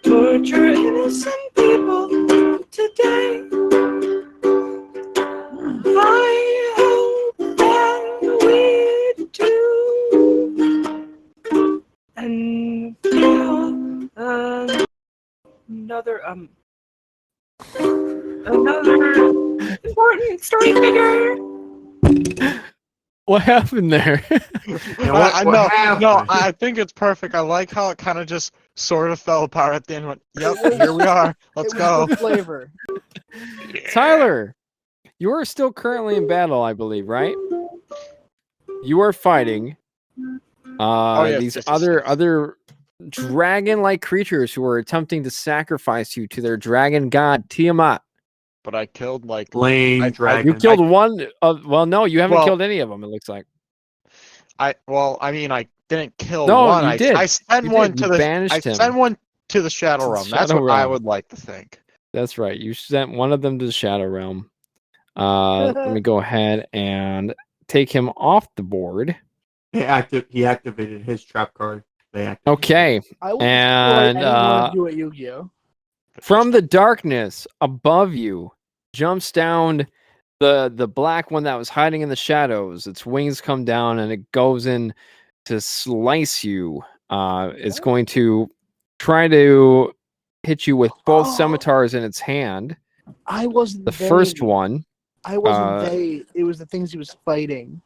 Torture innocent people today. I hope that we do. And another important story figure. What happened there? What happened? No, I think it's perfect. I like how it kind of just sort of fell apart at the end. Went, yep, here we are. Let's go. Flavor. Yeah. Tyler, you are still currently in battle, I believe, right? You are fighting these other dragon-like creatures who are attempting to sacrifice you to their dragon god Tiamat. But I killed like Lane dragon. You killed one of. Well, no, you haven't killed any of them. It looks like. I didn't kill No, one. you did. I sent You one did. to You the. banished I him. sent one to the Shadow Realm. That's Shadow what I Realm. would like to think. That's right. You sent one of them to the Shadow Realm. Let me go ahead and take him off the board. He activated his trap card. Okay. I will And do at Yu-Gi-Oh. from the darkness above you jumps down the black one that was hiding in the shadows. Its wings come down and it goes in to slice you. It's going to try to hit you with both scimitars in its hand. I wasn't The first one. I wasn't they. It was the things he was fighting.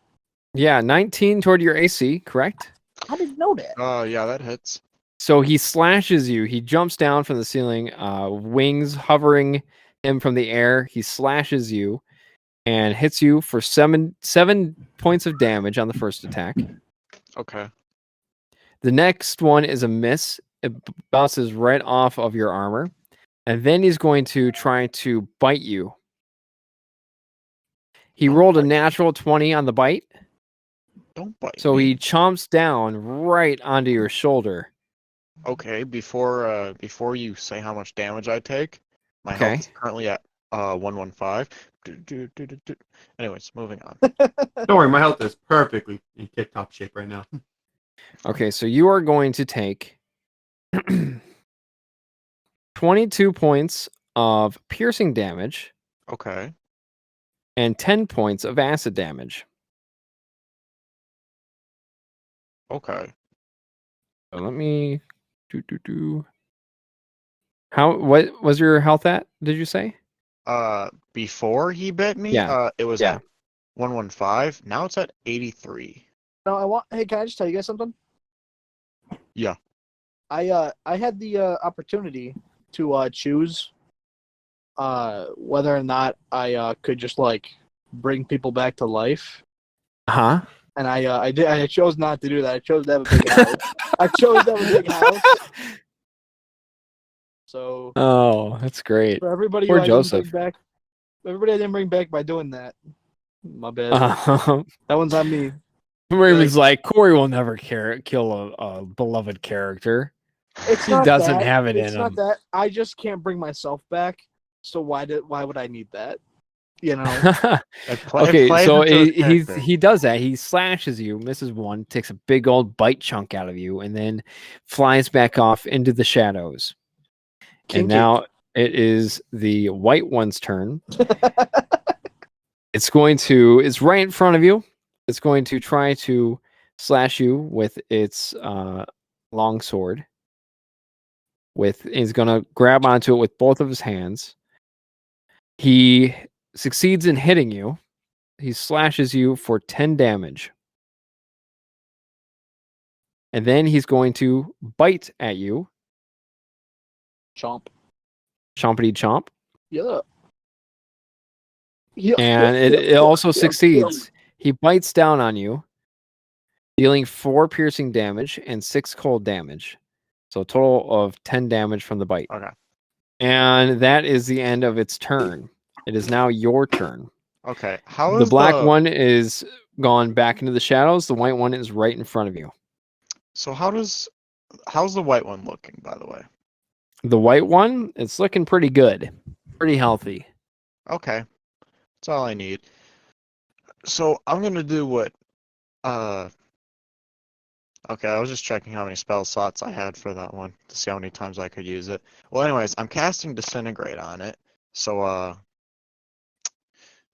Yeah, 19 toward your AC, correct? I didn't know that. Yeah, that hits. So he slashes you. He jumps down from the ceiling, wings hovering him from the air. He slashes you and hits you for 7 points of damage on the first attack. Okay. The next one is a miss. It bounces right off of your armor. And then he's going to try to bite you. He rolled a natural 20 on the bite. Don't bite So me. he chomps down right onto your shoulder. Okay, before you say how much damage I take, my Okay. health is currently at 115. Anyways, moving on. Don't worry, my health is perfectly in tip-top shape right now. Okay, so you are going to take 22 points of piercing damage Okay. and 10 points of acid damage. Okay. So let me what was your health at, did you say? Before he bit me, Yeah. it was at 115. Now it's at 83. No, Hey, can I just tell you guys something? Yeah. I had the opportunity to choose whether or not I could just like bring people back to life, Uh-huh. and I did. I chose not to do that. I chose to have a big house. I chose to have a big house. So. Oh, that's great. For everybody Poor who I didn't Joseph. bring back, everybody I didn't bring back by doing that. My bad. That one's on me. Raymond's like, Corey will never kill a beloved character. It's He not doesn't that. have it It's in not him. that. I just can't bring myself back. So why would I need that? You know. Okay, so he does that. He slashes you, misses one, takes a big old bite chunk out of you, and then flies back off into the shadows. And now it is the white one's turn. It's right in front of you. It's going to try to slash you with its long sword. He's going to grab onto it with both of his hands. He succeeds in hitting you. He slashes you for 10 damage. And then he's going to bite at you. Chomp. Chompity chomp. Yeah. And it also succeeds. He bites down on you, dealing 4 piercing damage and 6 cold damage. So a total of 10 damage from the bite. Okay. And that is the end of its turn. It is now your turn. Okay. How The is black one is gone back into the shadows. The white one is right in front of you. So how does How's the white one looking, by the way? The white one, it's looking pretty good. Pretty healthy. Okay. That's all I need. So I'm gonna do what okay, I was just checking how many spell slots I had for that one to see how many times I could use it. Well, anyways, I'm casting Disintegrate on it. So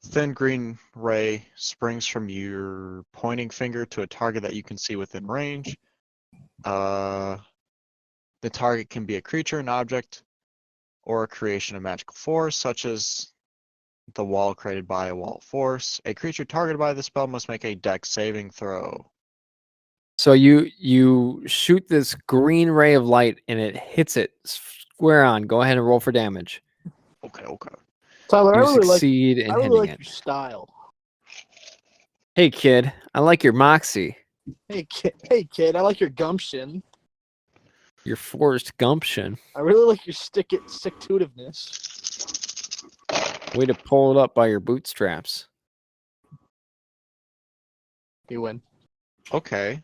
thin green ray springs from your pointing finger to a target that you can see within range. The target can be a creature, an object, or a creation of magical force, such as the wall created by a wall of force. A creature targeted by the spell must make a dex saving throw. So you shoot this green ray of light and it hits it square on. Go ahead and roll for damage. Okay. Tyler, You I really succeed in I really hitting like it. your style. Hey kid, I like your moxie, Hey kid, I like your gumption. your forced gumption. I really like your stick-to-itiveness. Way to pull it up by your bootstraps. You win. Okay.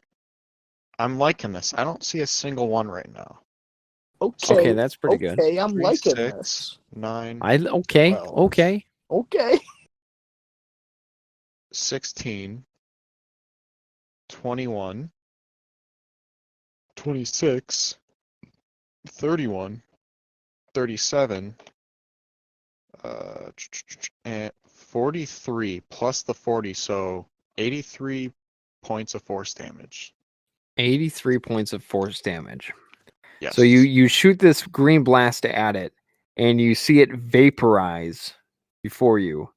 I'm liking this. I don't see a single one right now. Okay, that's pretty good. Okay, I'm 3, liking 6, this. 9, Okay, 12. okay. Okay. 16, 21, 26, 31, 37, and 43 plus the 40, so 83 points of force damage. 83 points of force damage. Yes. So you shoot this green blast at it, and you see it vaporize before you.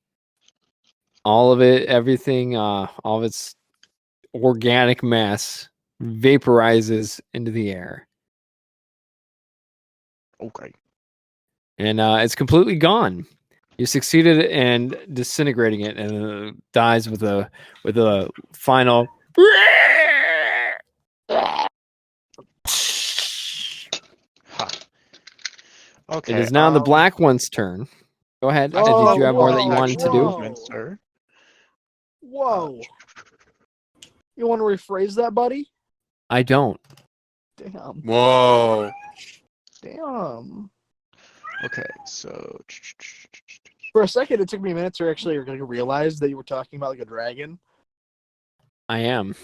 All of it, everything, all of its organic mass vaporizes into the air, Okay. and it's completely gone. You succeeded in disintegrating it, and it dies with a final. Ha. Okay. It is now the black one's turn. Go ahead. I still Did you have more that you bonus wanted to action do? movement, sir. Whoa. You want to rephrase that, buddy? I don't. Damn. Whoa. Damn. Okay, so For a second, it took me a minute to actually realize that you were talking about like a dragon. I am.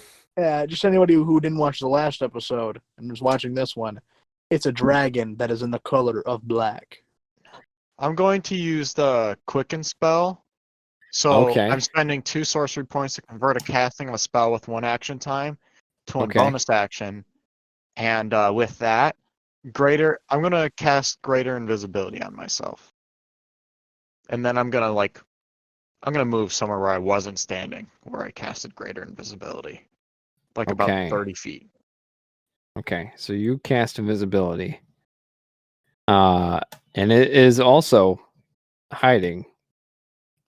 Just anybody who didn't watch the last episode and was watching this one, it's a dragon that is in the color of black. I'm going to use the Quicken spell. So Okay. I'm spending 2 sorcery points to convert a casting of a spell with 1 action time to a Okay. bonus action. And with that, I'm going to cast Greater Invisibility on myself. And then I'm going to move somewhere where I wasn't standing, where I casted Greater Invisibility. Like Okay. about 30 feet. Okay, so you cast invisibility. And it is also hiding.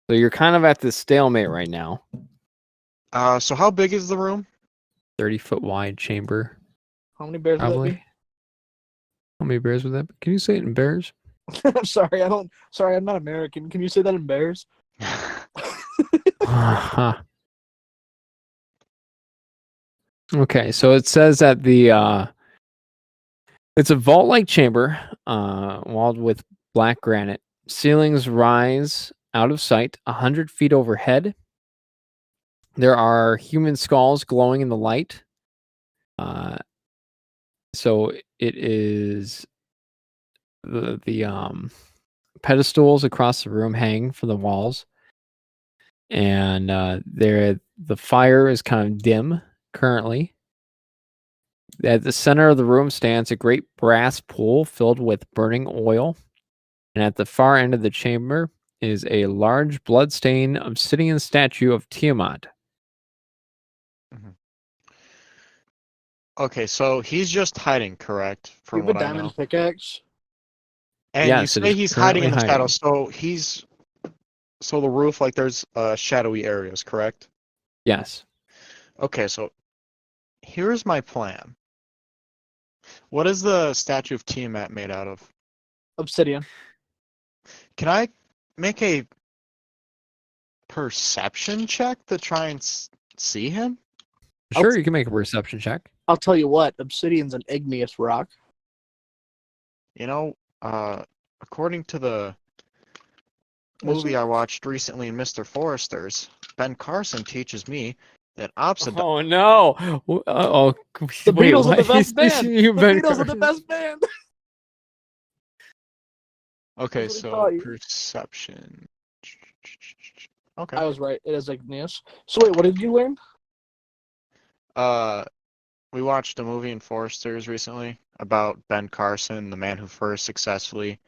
So you're kind of at this stalemate right now. So how big is the room? 30-foot wide chamber. How many bears would that Probably. How many bears would that be? Can you say it in bears? be? I'm sorry, I'm not American. Can you say that in bears? Okay, so it says that it's a vault-like chamber, walled with black granite. Ceilings rise out of sight 100 feet overhead. There are human skulls glowing in the light. So it is the pedestals across the room hang from the walls, and the fire is kind of dim currently. At the center of the room stands a great brass pool filled with burning oil, and at the far end of the chamber is a large bloodstained obsidian statue of Tiamat. Okay, so he's just hiding, correct? You From have a what I know. diamond pickaxe? And Yes, you it say is he's hiding in the currently shadows, so the roof, like there's shadowy areas, correct? Yes. Okay, so here's my plan. What is the statue of Tiamat made out of? Obsidian. Can I make a perception check to try and see him? Sure, you can make a perception check. I'll tell you what, obsidian's an igneous rock. You know, according to the movie I watched recently in Mr. Forrester's, Ben Carson teaches me that obsidian. Oh no! Oh, The wait, Beatles are what? the He's best band. teaching you The Ben Beatles are the Carson. best band. Okay, That's what he so taught you. perception. Okay. I was right. It is igneous. So wait, what did you learn? We watched a movie in Forrester's recently about Ben Carson, the man who first successfully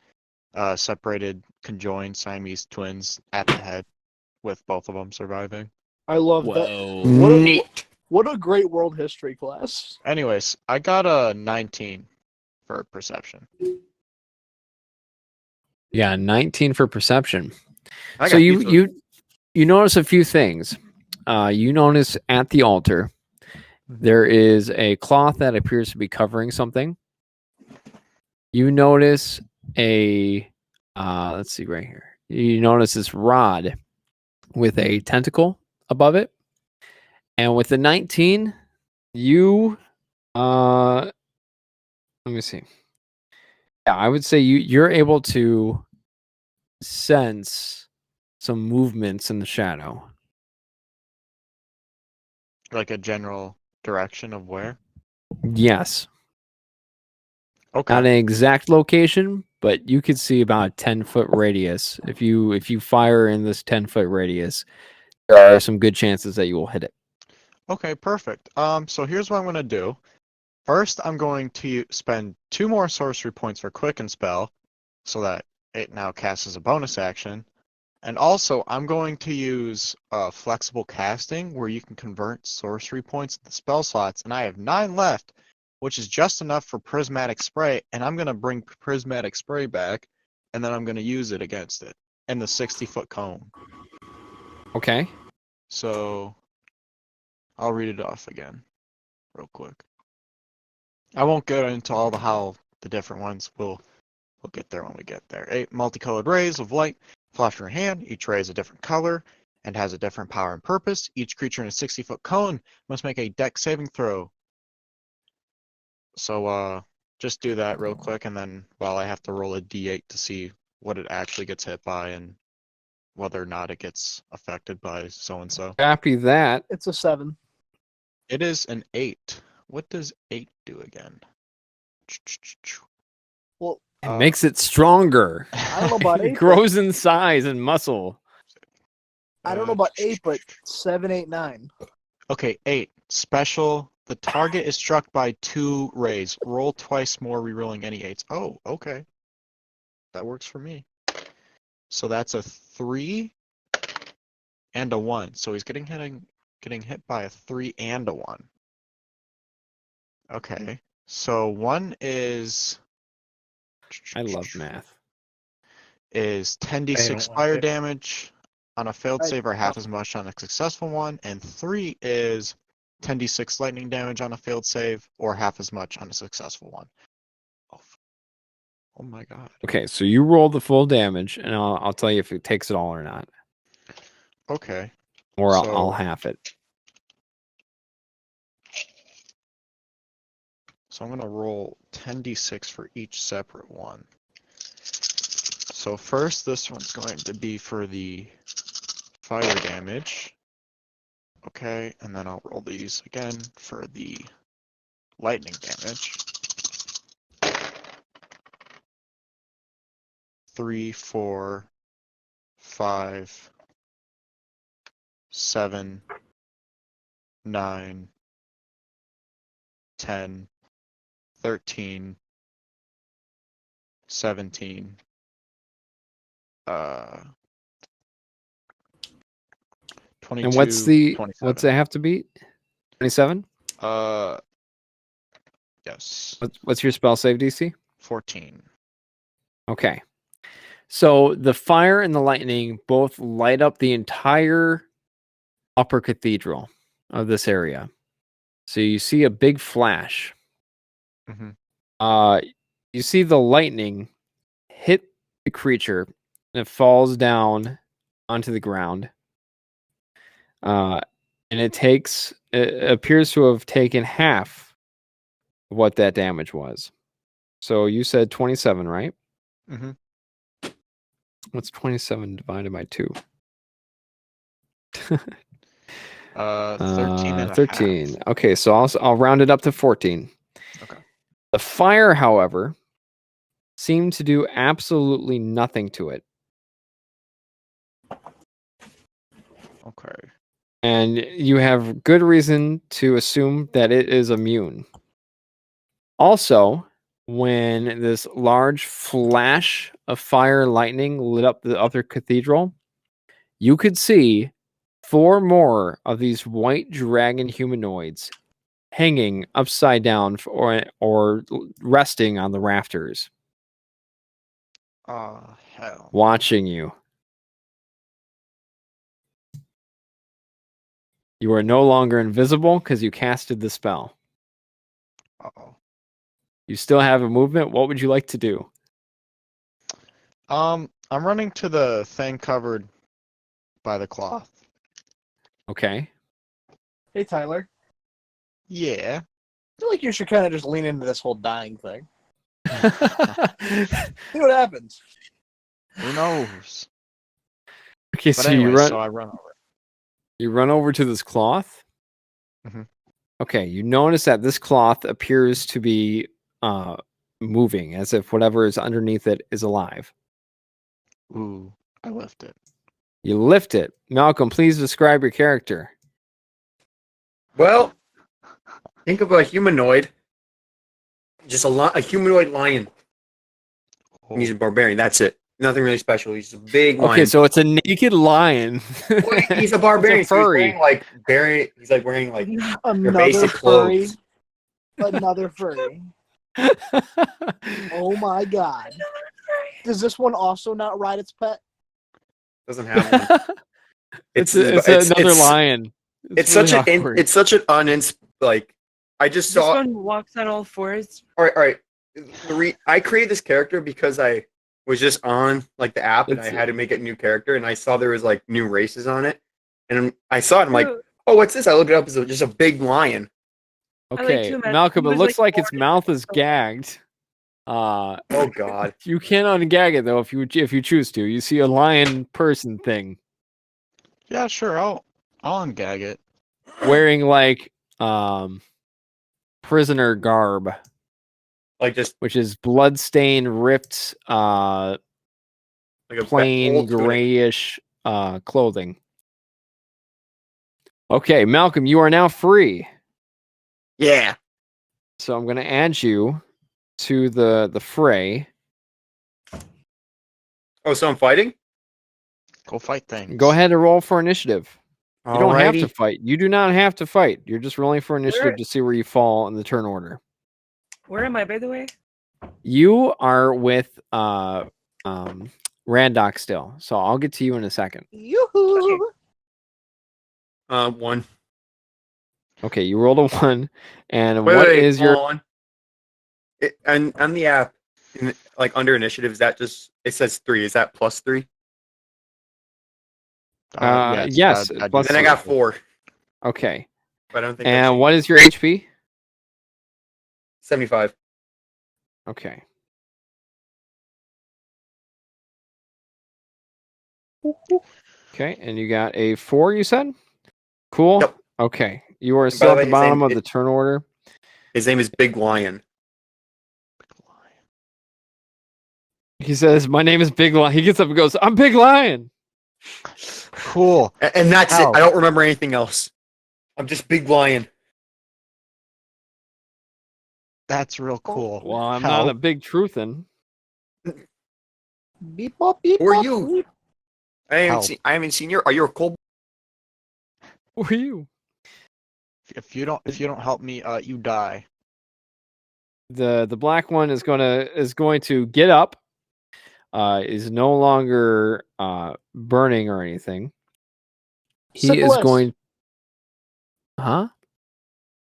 separated conjoined Siamese twins at the head, with both of them surviving. I love that. Whoa! What a great world history class. Anyways, I got a 19 for perception. Yeah, 19 for perception. I So got pizza. you notice a few things. You notice at the altar there is a cloth that appears to be covering something. You notice a let's see right here. You notice this rod with a tentacle above it. And with the 19, you let me see. Yeah, I would say you're able to sense some movements in the shadow. Like a general direction of where? Yes. Okay. Not an exact location, but you could see about a 10-foot radius. If you fire in this 10-foot radius, there are some good chances that you will hit it. Okay, perfect. So here's what I'm gonna do. First, I'm going to spend 2 more sorcery points for Quicken Spell, so that it now casts as a bonus action. And also, I'm going to use flexible casting, where you can convert sorcery points into spell slots, and I have 9 left, which is just enough for Prismatic Spray, and I'm going to bring Prismatic Spray back, and then I'm going to use it against it in the 60-foot cone. Okay. So, I'll read it off again, real quick. I won't get into all how the different ones. We'll get there when we get there. 8 multicolored rays of light flash from your hand. Each ray is a different color and has a different power and purpose. Each creature in a 60-foot cone must make a dex saving throw. So just do that real quick, and then I have to roll a d8 to see what it actually gets hit by and whether or not it gets affected by so-and-so. Copy that. It's a 7. It is an 8. What does 8 do again? Well, It makes it stronger. I don't know about It 8. grows in size and muscle. I don't know about 8, but 7, 8, 9. Okay, 8. Special. The target is struck by 2 rays. Roll twice more, rerolling any 8s. Oh, okay. That works for me. So that's a 3 and a 1. So he's getting hit by a 3 and a 1. Okay. So 1 is... I love math. Is 10d6 like fire it. damage on a failed save or half as much on a successful one, and 3 is 10d6 lightning damage on a failed save or half as much on a successful one. Oh my god. Okay, so you roll the full damage, and I'll tell you if it takes it all or not, Okay. or So- I'll half it. So I'm going to roll 10d6 for each separate one. So first, this one's going to be for the fire damage. Okay, and then I'll roll these again for the lightning damage. 3, 4, 5, 7, 9, 10, 13, 17, 22, And what's it 27. have to beat? 27? Yes, What's your spell save DC? 14. Okay. So the fire and the lightning both light up the entire upper cathedral of this area. So you see a big flash. Mhm. You see the lightning hit the creature and it falls down onto the ground. And it appears to have taken half what that damage was. So you said 27, right? Mhm. What's 27 divided by 2? 13 and a 13. half. Okay, so I'll round it up to 14. Okay. The fire, however, seemed to do absolutely nothing to it. Okay. And you have good reason to assume that it is immune. Also, when this large flash of fire and lightning lit up the other cathedral, you could see 4 more of these white dragon humanoids hanging upside down or resting on the rafters, Oh, hell. watching you. You are no longer invisible because you casted the spell. Uh-oh. You still have a movement. What would you like to do? I'm running to the thing covered by the cloth. Okay. Hey, Tyler. Yeah. I feel like you should kind of just lean into this whole dying thing. See what happens. Who knows? Okay, But so anyway, so I run over. you run over to this cloth. Mhm. Okay, you notice that this cloth appears to be moving, as if whatever is underneath it is alive. Ooh, I lift it. You lift it. Malcolm, please describe your character. Well, think of a humanoid. Just a humanoid lion. And he's a barbarian. That's it. Nothing really special. He's a big lion. Okay, so it's a naked lion. Well, he's a barbarian. It's a So he's furry. wearing like Another basic furry. clothes. Another furry. Oh my god. Does this one also not ride its pet? Doesn't have one. It's another lion. It's really such an awkward. it's such an like. I just This saw. one walks on all fours. All right. I created this character because I was just on like the app and I had to make a new character, and I saw there was like new races on it, and I saw it. I'm like, oh, what's this? I looked it up. It's just a big lion. Okay, to imagine Malcolm, he it was, looks like, like its born in mouth is Mexico. gagged. Oh God. You can ungag it though if you choose to. You see a lion person thing Yeah, sure. I'll ungag it. wearing like prisoner garb, Like just which is bloodstained, ripped, like a plain old tunic. grayish clothing. Okay, Malcolm, you are now free. Yeah. So I'm going to add you to the fray. Oh, so I'm fighting? Go fight things. Go ahead and roll for initiative. You don't have to Alrighty. fight. You do not have to fight. You're just rolling for initiative Where- to see where you fall in the turn order. Where am I, by the way? You are with Randock still, so I'll get to you in a second. Yoo-hoo! 1. Okay, you rolled a 1, and Wait, what wait, is your? hold on. And on the app, like under initiative, is that just it says 3? Is that plus 3? Yes, I'd plus Then I got 4. Okay, But I don't think. and what is your HP? 75. Okay. Okay, and you got a 4. You said. Cool. Yep. Okay, you are by still the at way, the his bottom name- of the turn order. His name is Big Lion. He says, "My name is Big Lion." He gets up and goes, "I'm Big Lion." Cool. And that's How? it. I don't remember anything else. I'm just Big Lion. That's real cool. Well, I'm How? not a big truthin. Beep bop beep Who are bop, you? beep. How? I haven't seen you. Are you a cold? Who are you? If you don't help me, you die. The black one is going to get up. Is no longer burning or anything. He is Syphilis. going. Huh?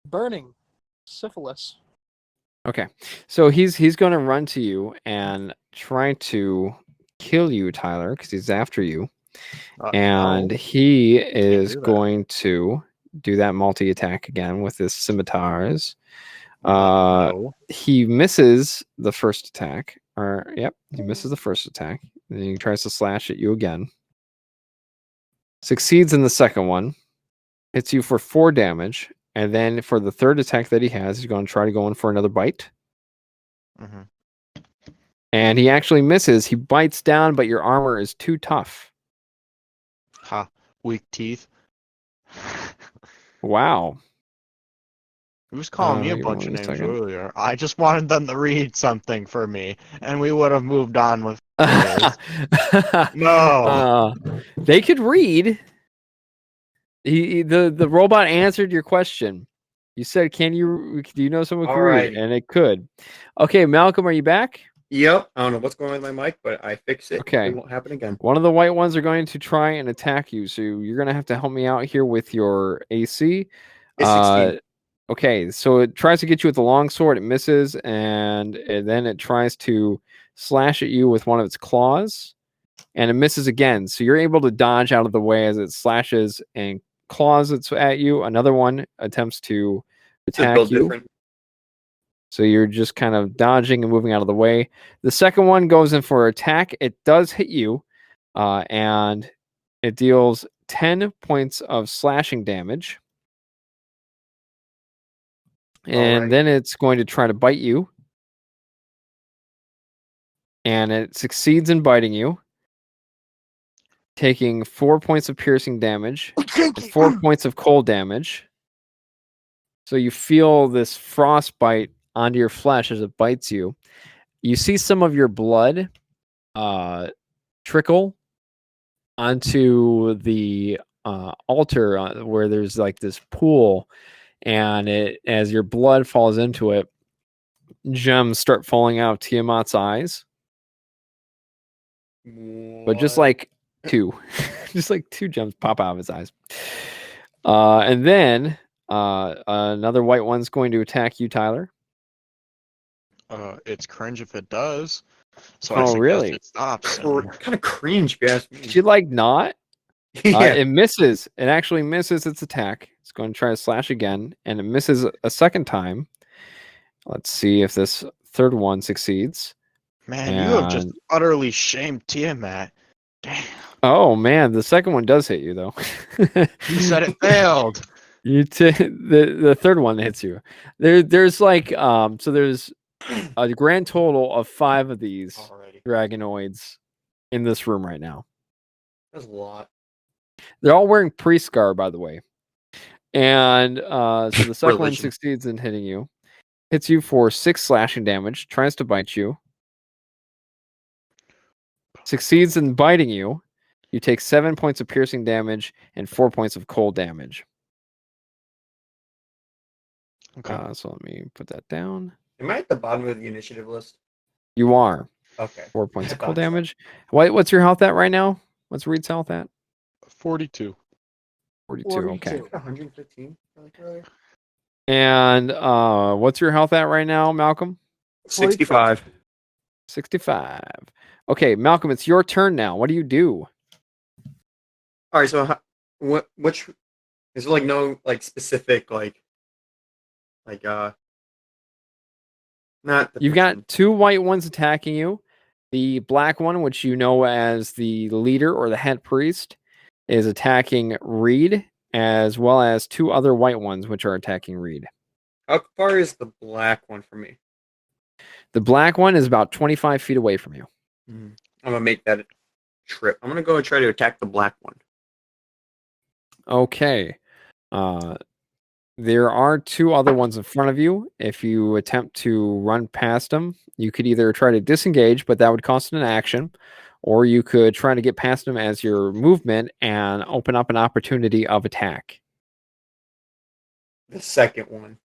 Burning. Syphilis. Okay, so he's going to run to you and try to kill you, Tyler, because he's after you, and No. he is do that. going to do that multi attack again with his scimitars. No. He misses the first attack. He misses the first attack. Then he tries to slash at you again. Succeeds in the second one. Hits you for 4 damage. And then for the third attack that he has, he's going to try to go in for another bite. Mm-hmm. And he actually misses. He bites down, but your armor is too tough. Ha. Weak teeth. Wow. He was calling me a you bunch of want a names second? earlier. I just wanted them to read something for me, and we would have moved on with No. They could read. The robot answered your question. You said, "Do you know someone could read?" Alrighty. And it could. Okay, Malcolm, are you back? Yep. I don't know what's going on with my mic, but I fixed it. Okay. It won't happen again. One of the white ones are going to try and attack you, so you're going to have to help me out here with your AC. It's 16. Okay, so it tries to get you with the long sword. It misses, and then it tries to slash at you with one of its claws, and it misses again. So you're able to dodge out of the way as it slashes and claws at you. Another one attempts to It's attack built you. different. So you're just kind of dodging and moving out of the way. The second one goes in for attack. It does hit you, and it deals 10 points of slashing damage. And Alright. then it's going to try to bite you. And it succeeds in biting you, taking 4 points of piercing damage and 4 points of cold damage. So you feel this frostbite onto your flesh as it bites you. You see some of your blood trickle onto the altar where there's like this pool, and as your blood falls into it, gems start falling out of Tiamat's eyes. But just like 2 just like 2 gems pop out of his eyes. And then another white one's going to attack you, Tyler. It's cringe if it does. So Oh, I suggest really? it stops. Kind of cringe, if you ask me. She'd like not. Yeah. It misses. It actually misses its attack. It's going to try to slash again, and it misses a second time. Let's see if this third one succeeds. Man, you have just utterly shamed Tiamat. Damn. Oh man, the second one does hit you though. You said it failed. The third one hits you. There's like so there's a grand total of 5 of these Alrighty. dragonoids in this room right now. That's a lot. They're all wearing priest garb, by the way. And so the second one Religion. succeeds in hitting you. Hits you for 6 slashing damage. Tries to bite you. Succeeds in biting you. You take 7 points of piercing damage and 4 points of cold damage. Okay. So let me put that down. Am I at the bottom of the initiative list? You are. Okay. 4 points of cold Thought so. damage. What's your health at right now? What's Reed's health at? 42. 42. Okay. 115. Like earlier. And what's your health at right now, Malcolm? 65. 65. Okay, Malcolm, it's your turn now. What do you do? All right. So, which is there like no like specific like not the You've person. got 2 white ones attacking you. The black one, which you know as the leader or the head priest, is attacking Reed, as well as 2 other white ones, which are attacking Reed. How far is the black one from me? The black one is about 25 feet away from you. I'm gonna make that a trip. I'm gonna go and try to attack the black one. Okay. There are 2 other ones in front of you. If you attempt to run past them, you could either try to disengage, but that would cost an action, or you could try to get past them as your movement and open up an opportunity of attack. The second one.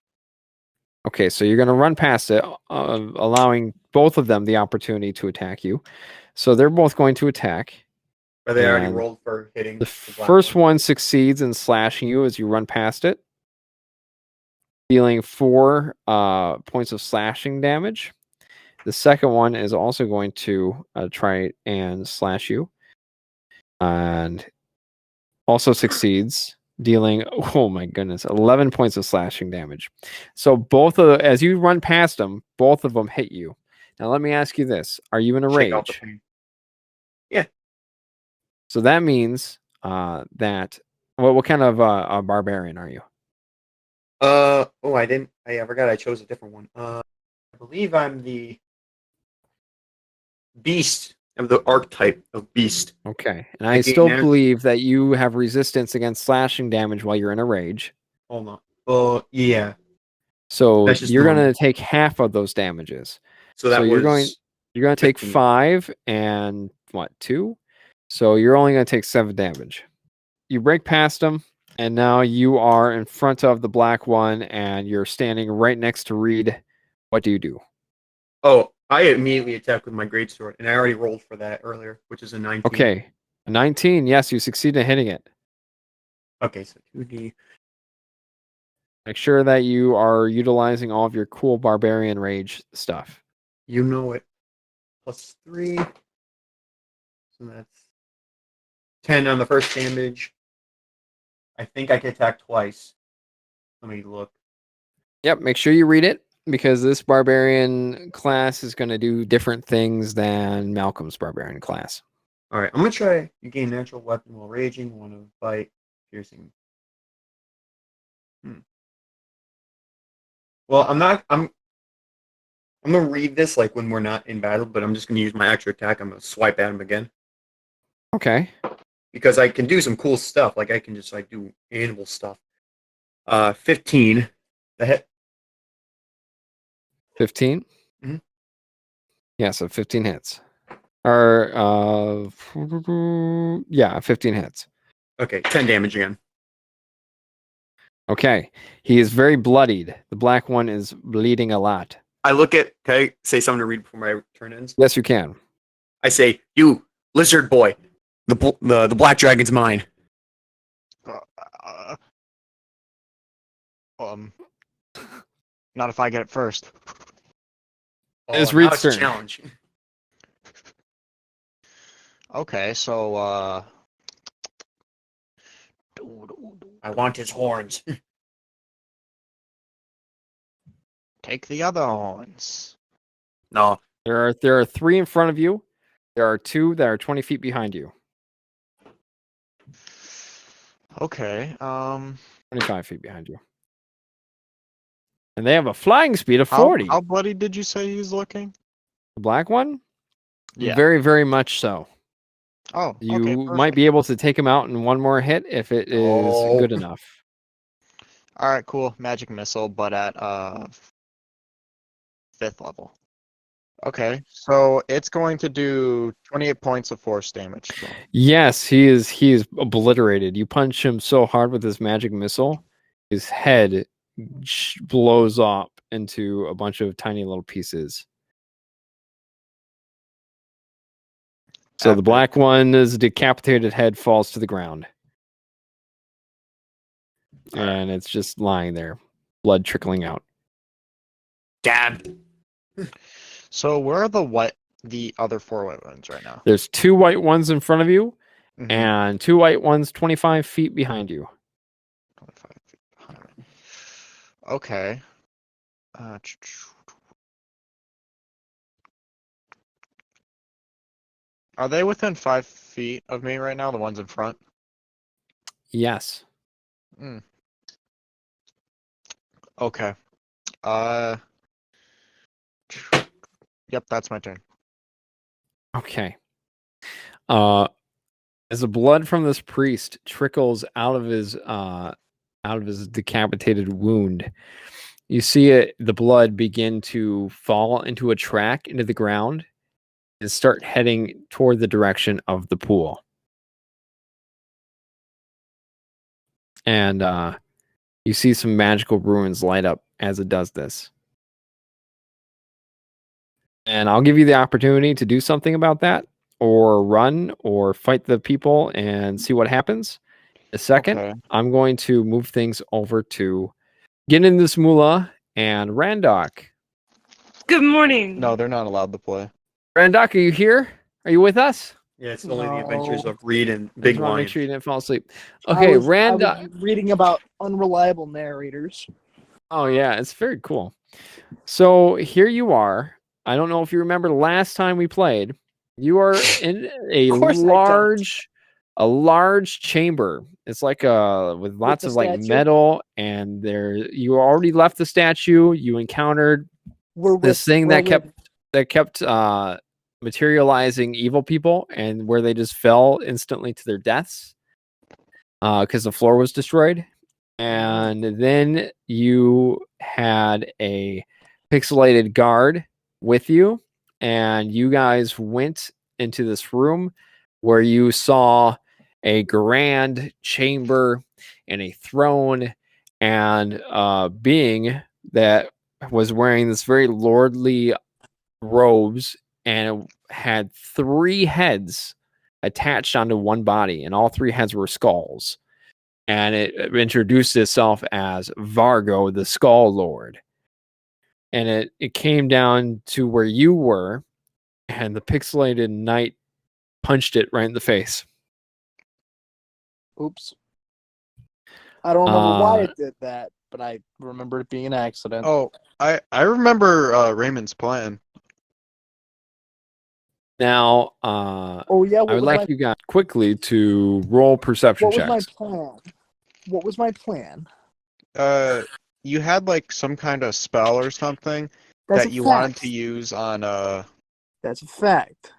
Okay, so you're going to run past it, allowing both of them the opportunity to attack you. So they're both going to attack. But they already And rolled for hitting The black first one succeeds in slashing you as you run past it, dealing 4 points of slashing damage. The second one is also going to try and slash you, and also succeeds, dealing, oh my goodness, 11 points of slashing damage. So as you run past them, both of them hit you. Now let me ask you this: are you in a Shake off the rage? pain. Yeah. So that means that what kind of a barbarian are you? Oh, I forgot I chose a different one. I believe I'm the beast of the archetype of beast. Okay, and I I gain still nat- believe that you have resistance against slashing damage while you're in a rage. Hold on. Oh, yeah. So That's just you're normal. going to take half of those damages. So that So you're going to take 15. 5 and 2. So you're only going to take 7 damage. You break past them, and now you are in front of the black one, and you're standing right next to Reed. What do you do? Oh, I immediately attack with my greatsword, and I already rolled for that earlier, which is a 19. Okay, 19. Yes, you succeed in hitting it. Okay, so 2d. Make sure that you are utilizing all of your cool barbarian rage stuff. You know it. Plus 3. So that's 10 on the first damage. I think I can attack twice. Let me look. Yep, make sure you read it, because this barbarian class is going to do different things than Malcolm's barbarian class. All right, I'm gonna try. You gain natural weapon while raging. One of bite, piercing. Well, I'm gonna read this like when we're not in battle, but I'm just gonna use my extra attack. I'm gonna swipe at him again Okay. because I can do some cool stuff. Like I can just like do animal stuff. 15. The hit. 15? Mhm. Yeah, so 15 hits. Or, yeah, 15 hits. Okay, 10 damage again. Okay. He is very bloodied. The black one is bleeding a lot. I look at. Can I say something to read before my turn ends? Yes, you can. I say, "You lizard boy, the black dragon's mine." Not if I get it first. It's now Reed's a turn. challenge. Okay, so I want his horns. take the other horns. No, There are 3 in front of you. There are 2 that are 20 feet behind you. Okay. 25 feet behind you. And they have a flying speed of How 40. bloody did you say he's looking? The black one? Yeah. Very, very much so. Oh, You okay, might perfect. be able to take him out in one more hit if it is Oh. good enough. All right, cool. Magic missile, but at 5th level. Okay, so it's going to do 28 points of force damage. to him. Yes, he is obliterated. You punch him so hard with this magic missile, his head blows up into a bunch of tiny little pieces. So the Epic. black one's decapitated head falls to the ground. All right. And it's just lying there, blood trickling out. Dad. So where are the other 4 white ones right now? There's 2 white ones in front of you, Mhm. and 2 white ones 25 feet behind you. 25 feet behind me. Okay. Are they within 5 feet of me right now? The ones in front. Yes. Okay. Yep, that's my turn. Okay. As the blood from this priest trickles out of his decapitated wound, you see the blood begin to fall into a track into the ground and start heading toward the direction of the pool. And you see some magical runes light up as it does this. And I'll give you the opportunity to do something about that, or run, or fight the people and see what happens. A second, Okay. I'm going to move things over to Gidden, this Mulah, and Randock. Good morning. No, they're not allowed to play. Randock, are you here? Are you with us? Yeah, it's only the No. adventures of Reed and I Big just want to Lion. make sure you didn't fall asleep. Okay, I Randock. was reading about unreliable narrators. Oh yeah, it's very cool. So here you are. I don't know if you remember the last time we played. You are in a Of course I don't. large chamber. It's like with lots the of like statue? metal, and there you already left the statue. You encountered this thing that kept materializing evil people, and where they just fell instantly to their deaths because the floor was destroyed. And then you had a pixelated guard with you, and you guys went into this room where you saw a grand chamber and a throne and a being that was wearing this very lordly robes, and it had 3 heads attached onto one body, and all 3 heads were skulls. And it introduced itself as Vargo, the Skull Lord. And it came down to where you were, and the pixelated knight punched it right in the face. Oops. I don't remember why it did that, but I remember it being an accident. Oh, I remember Raymond's plan. Now, Oh yeah, I would like you guys quickly to roll perception what was my checks. plan? What was my plan? You had like some kind of spell or something That's that a you fact. wanted to use on That's a fact.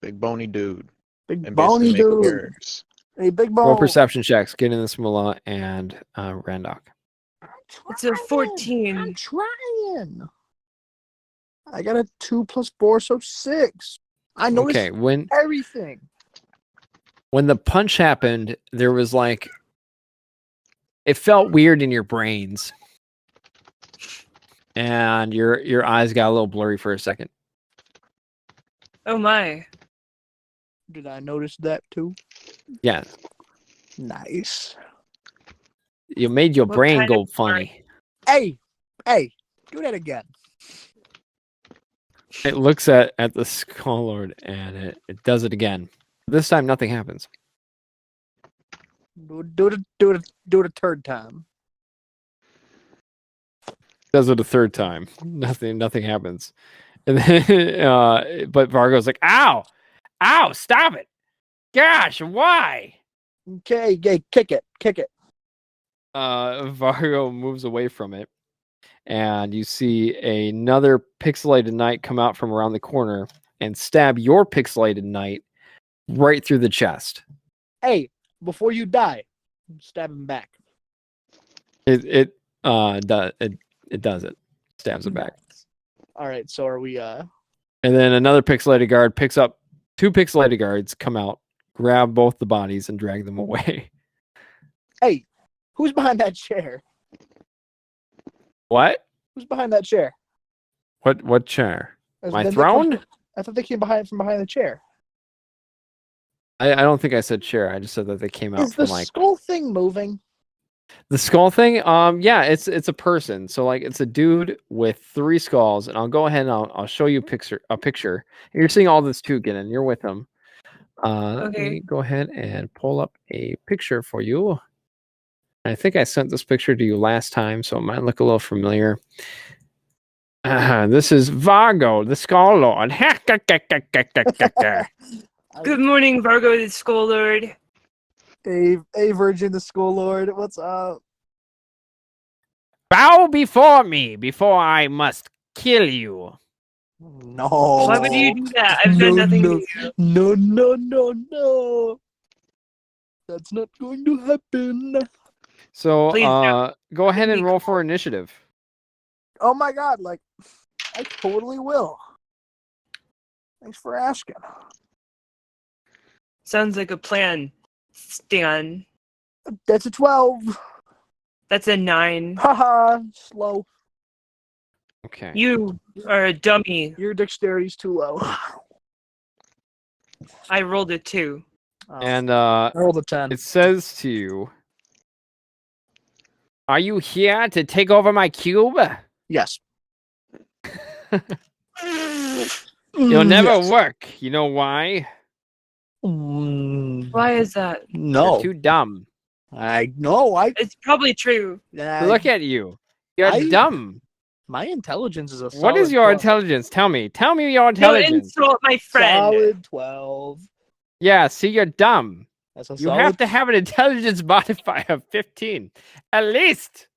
big bony dude Big and bony basically make dude. mirrors. Hey, big bone. Roll perception checks. Get in this Mulah and Randock. It's a 14. I'm trying. I got a 2 + 4, so 6. I noticed Okay, when everything. the punch happened, there was like it felt weird in your brains, and your eyes got a little blurry for a second. Oh my. Did I notice that too? Yeah, Nice. you made your What brain kind go of funny. Hey, do that again. It looks at the Skull Lord, and it does it again. This time, nothing happens. Do it a third time. Does it a third time. Nothing happens. And then, but Vargo's like, "Ow, stop it! Gosh, why?" Okay, kick it. Vargo moves away from it, and you see another pixelated knight come out from around the corner and stab your pixelated knight right through the chest. Hey, before you die, stab him back. It does it. Stabs it back. All right, so are we? And then another pixelated guard picks up 2 pixelated guards, come out, grab both the bodies, and drag them away. Hey, who's behind that chair? What? Who's behind that chair? What chair? My Then they throne? I thought they came from behind the chair. I don't think I said chair. I just said that they came out Is the from like skull thing moving? the skull thing. Yeah, it's a person. So like it's a dude with 3 skulls, and I'll go ahead and I'll show you a picture. You're seeing all this too, Gidden. You're with him. Let me go ahead and pull up a picture for you. I think I sent this picture to you last time, so it might look a little familiar. This is Vargo, the Skull Lord. Good morning, Vargo the Skull Lord. A Virgin, the Skull Lord. What's up? Bow before me, before I must kill you. No. Why would you do that? I've done nothing to you. No. That's not going to happen. So, Please don't. go ahead and roll for initiative. Oh my god, like, I totally will. Thanks for asking. Sounds like a plan, Stan. That's a 12. That's a 9. Haha, slow. Okay. You are a dummy. Your dexterity's too low. I rolled a 2. And I rolled a 10. it says to you, "Are you here to take over my cube? Yes. You'll never Yes. work. You know why? Why is that? You're No, too dumb. I no, I It's probably true. Look at you. You're I- dumb. my intelligence is a What is solid your 12. intelligence? Tell me. Tell me your Don't intelligence. insult my friend. Solid 12. Yeah, see, you're dumb. That's a You solid. have to have an intelligence modifier of 15. At least.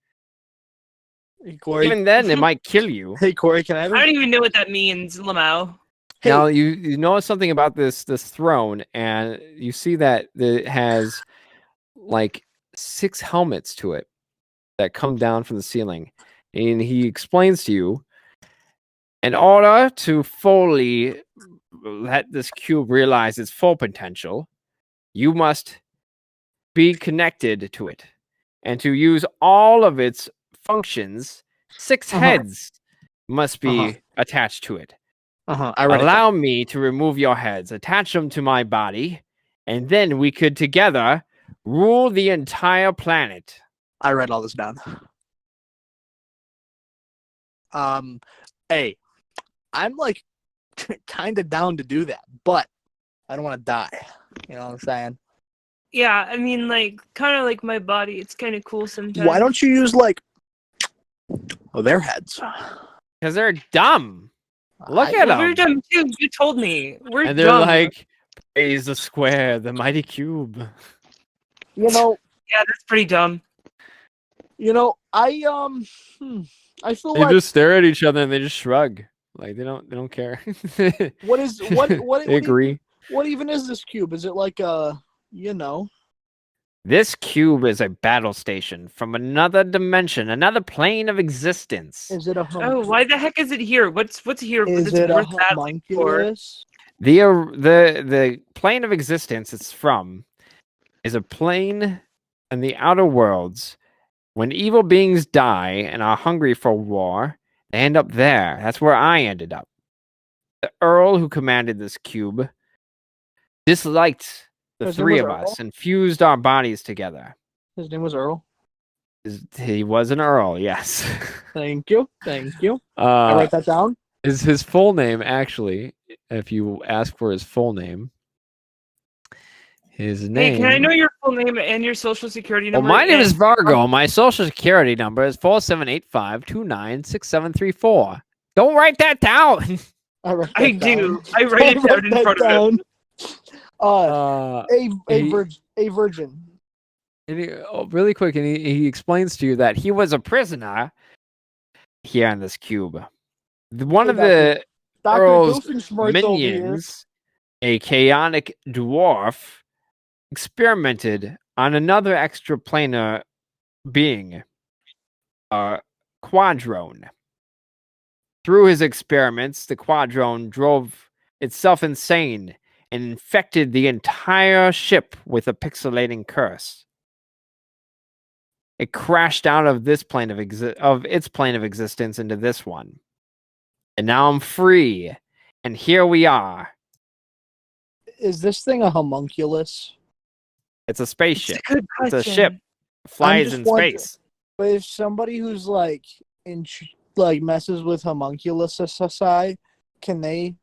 Hey, Corey. Even then, it might kill you. Hey, Corey, can I have I a... don't even know what that means, Lamau. Hey. Now, you know something about this throne, and you see that it has like 6 helmets to it that come down from the ceiling. And he explains to you, in order to fully let this cube realize its full potential, you must be connected to it. And to use all of its functions, 6 heads must be attached to it. I read Allow me to remove your heads, attach them to my body, and then we could together rule the entire planet. I read all this down. Hey, I'm like kind of down to do that, but I don't want to die. You know what I'm saying? Yeah, I mean, like, kind of like my body. It's kind of cool sometimes. Why don't you use like their heads? Because they're dumb. Look at Well, we're them. dumb too. You told me. We're And they're dumb. like, praise the square, the mighty cube. You know, Yeah, that's pretty dumb. I feel They like just stare at each other and they just shrug. Like they don't care. what is what They agree. what even is this cube? Is it like This cube is a battle station from another dimension, another plane of existence. is it a Oh, why the heck is it here? What's here? is that's it a worth battling for? homunculus? The plane of existence it's from is a plane in the outer worlds. When evil beings die and are hungry for war, they end up there. That's where I ended up. The Earl who commanded this cube disliked the His name three was of Earl? us and fused our bodies together. His name was Earl. He was an Earl, yes. Thank you. I write that down. Is his full name actually, if you ask for his full name, his name. Hey, can I know your full name and your social security Well, number? my name is and- Vargo. My social security number is 4785296734. Don't write that down. I write that I down. do. I write it down in that front of down. he- A virgin. And really quick, and he explains to you that he was a prisoner here in this cube. One of the Dr. Earl's Doofenshmirtz over here. minions, a chaotic dwarf, experimented on another extraplanar being, Quadrone. Through his experiments, the Quadrone drove itself insane and infected the entire ship with a pixelating curse. It crashed out of this plane of its plane of existence into this one. And now I'm free. And here we are. Is this thing a homunculus? It's a spaceship. It's a good It's a question. ship. Flies just in wondering. space. But if somebody who's like messes with homunculus society, can they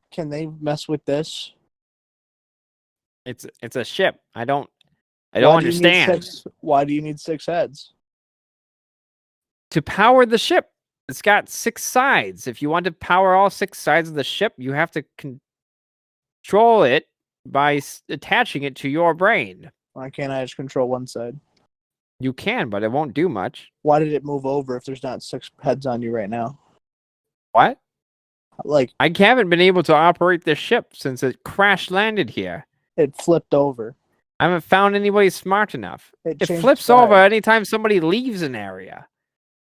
mess with this? It's a ship. I don't Why do you need understand. why do you need 6 heads? To power the ship, it's got 6 sides. If you want to power all 6 sides of the ship, you have to control it by attaching it to your brain. Why can't I just control one side? You can, but it won't do much. Why did it move over if there's not 6 heads on you right now? What? Like I haven't been able to operate this ship since it crash landed here. it flipped over. I haven't found anybody smart enough. It changed flips sides. over anytime somebody leaves an area.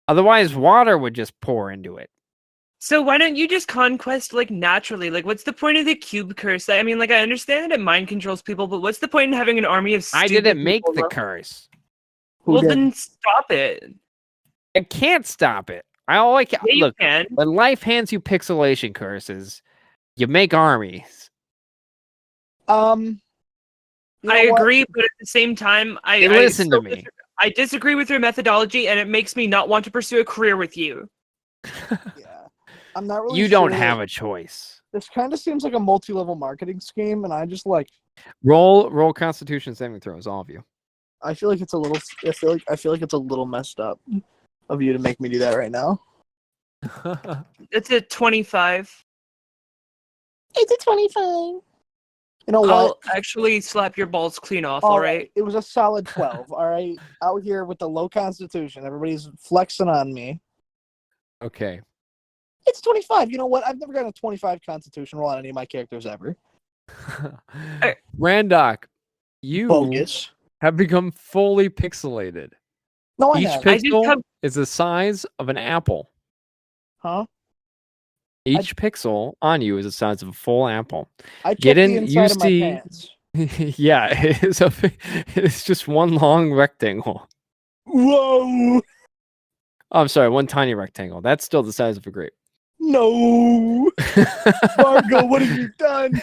Otherwise, water would just pour into it. So why don't you just conquest like naturally? Like, what's the point of the cube curse? I mean, like, I understand that it mind controls people, but what's the point in having an army of I stupid didn't make people the around- curse. Who Well, did? then stop it. I can't stop it. I like Yeah, you look. can. When life hands you pixelation curses, you make armies. You I know what? agree, but at the same time, Hey, listen to me. I disagree with your methodology, and it makes me not want to pursue a career with you. Yeah. I'm not really You don't sure. have a choice. This kind of seems like a multi-level marketing scheme, and I just like. Roll Constitution saving throws, all of you. I feel like it's a little. I feel like it's a little messed up of you to make me do that right now. It's a 25. It's a 25. You know what? I'll actually slap your balls clean off, alright? It was a solid 12. All right, out here with the low constitution, everybody's flexing on me. Okay. It's 25. You know what? I've never gotten a 25 constitution roll on any of my characters ever. Randock, you Bogus. have become fully pixelated. No, I Each haven't. pixel is the size of an apple. Huh? Each pixel on you is the size of a full apple. I checked Gidden, the inside you of my see- pants. Yeah, it's just one long rectangle. Whoa! Oh, I'm sorry, one tiny rectangle. That's still the size of a grape. No! Margo, what have you done?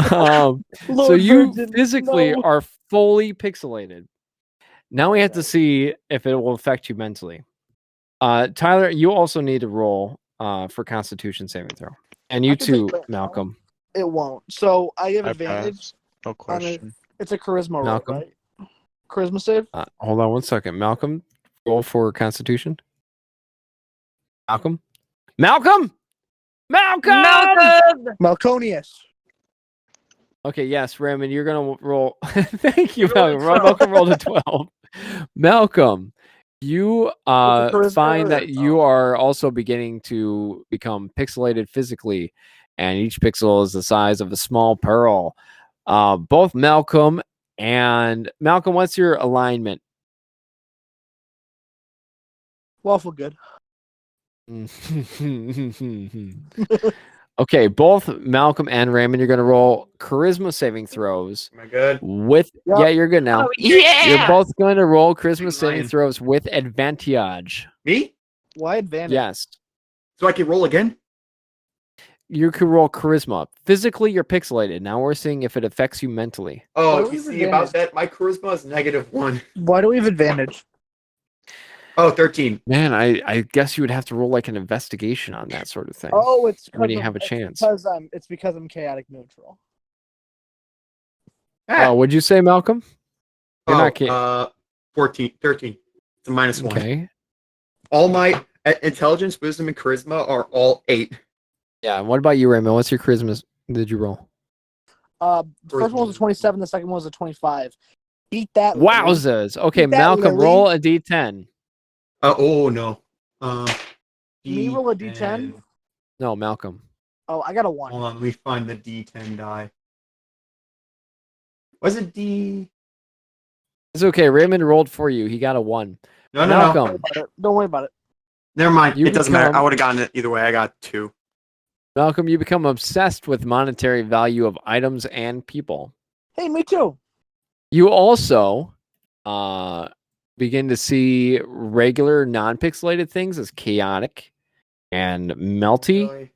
So Lord you Virgin, physically no. are fully pixelated. Now we have to see if it will affect you mentally. Tyler, you also need to roll for Constitution saving throw, and you I can take too, that now. Malcolm. It won't. So I have I advantage. pass. No question. It's a charisma roll, Malcolm? right? Charisma save? Hold on one second, Malcolm. Roll for Constitution. Malcolm. Malcolm. Malcolm! Malconius. Okay, yes, Raymond, you're gonna roll. Thank you, Roll a Malcolm. 12. Malcolm rolled a 12. Malcolm, you charisma find or- that you are also beginning to become pixelated physically, and each pixel is the size of a small pearl. Both Malcolm and Malcolm, what's your alignment? Lawful good. Okay, both Malcolm and Raymond, you're gonna roll charisma saving throws Am I good? with. Yep. Yeah, you're good now. Oh, yeah! You're both going to roll charisma Big saving lion. throws with advantage. Me? Why advantage? Yes. So I can roll again? You can roll charisma. Physically, you're pixelated. Now we're seeing if it affects you mentally. Why Oh, do you we have see about advantage? that? My charisma is -1. Why do we have advantage? Oh, 13. Man, I guess you would have to roll like an investigation on that sort of thing. Oh, it's When do you of- have a it's chance? Because I'm chaotic neutral. Oh, would you say, Malcolm? You're not kidding. 13. It's a -1. Okay. All my intelligence, wisdom, and charisma are all 8. Yeah. And what about you, Raymond? What's your charisma? Did you roll? The first one was a 27. The second one was a 25. Beat that. Lilly. Wowzers. Okay, Beat that, Malcolm, Lilly. roll a d10. Oh no. Me roll a D10? No, Malcolm. Oh, I got a 1. Hold on, let me find the D10 die. Was it D? It's okay. Raymond rolled for you. He got a 1. No. Malcolm, Don't worry about it. Never mind. You It doesn't matter. become- I would have gotten it either way. I got 2. Malcolm, you become obsessed with monetary value of items and people. Hey, me too. You also begin to see regular non-pixelated things as chaotic and melty, Really?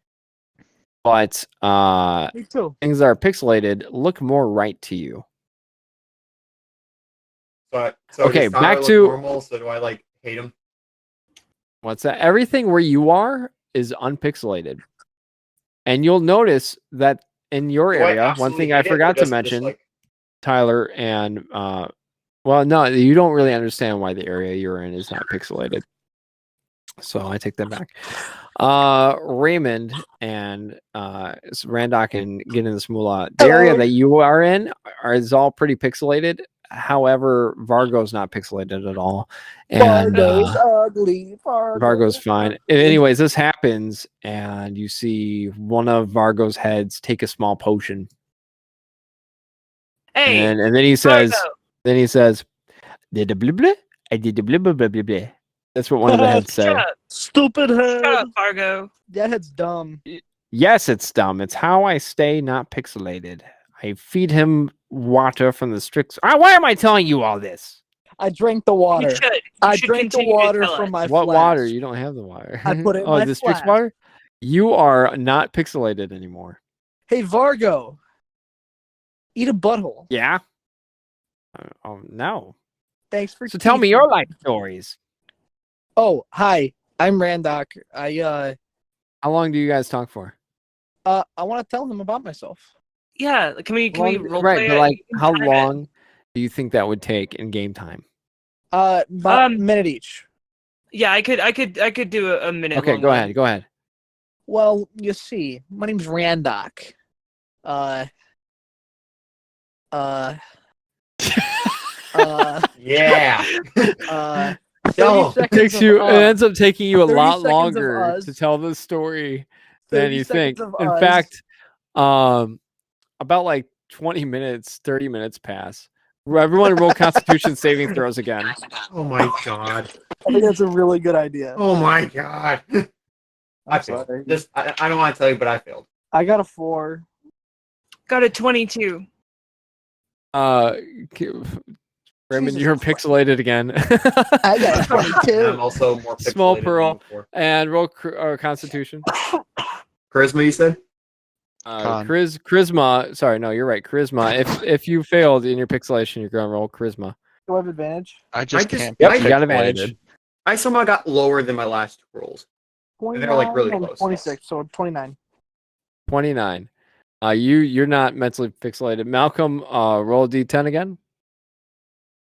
but Me too. things that are pixelated look more right to you. So Okay, does Tyler back look to- normal. So do I like hate him? What's that? Everything where you are is unpixelated. And you'll notice that in your Do I area, one absolutely thing I hate it, or forgot to just mention, like- Tyler, and well, no, you don't really understand why the area you're in is not pixelated. So I take that back. Raymond and Randock and Gidden this Mulah, the area Hello. that you are in is all pretty pixelated. However, Vargo's not pixelated at all. And Fargo's ugly. Vargo's fine. Anyways, this happens, and you see one of Vargo's heads take a small potion, Hey, and then he says, Fargo, "Did the blah blah? I did the blah blah blah blah blah." That's what one of the heads say. shut up. Stupid head. Shut up, Fargo. That head's dumb. Yes, it's dumb. It's how I stay not pixelated. I feed him water from the strict. Why am I telling you all this? I drank the water. You should. You I should drank the continue to water tell from us. my What flask. water? You don't have the water. I put it in oh, my the strict flask. water. You are not pixelated anymore. Hey, Vargo. Eat a butthole. Yeah. Oh no. Thanks for So tell me teaching. your life stories. Oh, hi. I'm Randock. How long do you guys talk for? I want to tell him about myself. Yeah, can we Long- role right, play but it? like, You can how time it. long do you think that would take in game time? About a minute each. Yeah, I could do a minute. Okay, long go one. ahead. Go ahead. Well, you see, my name's Randock. Yeah. 30 Yo, It seconds it of ends up taking you a 30 lot seconds of longer us. to tell the story than 30 you seconds think. of In us. fact, about like 20 minutes, 30 minutes pass. Everyone roll Constitution saving throws again. oh my god. I think that's a really good idea. Oh my god. I I'm failed. sorry. I don't want to tell you, but I failed. I got a 4. Got a 22. Raymond, Jesus you're Christ. pixelated again. I got a And 22. I'm also more Small pixelated pearl. than before. And roll Constitution. Charisma, you said? Con. Charisma. Sorry, no, you're right. Charisma. If you failed in your pixelation, you're gonna roll charisma. Do I have advantage? I just I just- can't. Yep, be you got pixelated. advantage. I somehow got lower than my last two rolls. 29 They're, like, really and close. 26, so 29. 29. You're not mentally pixelated. Malcolm, roll a d10 again.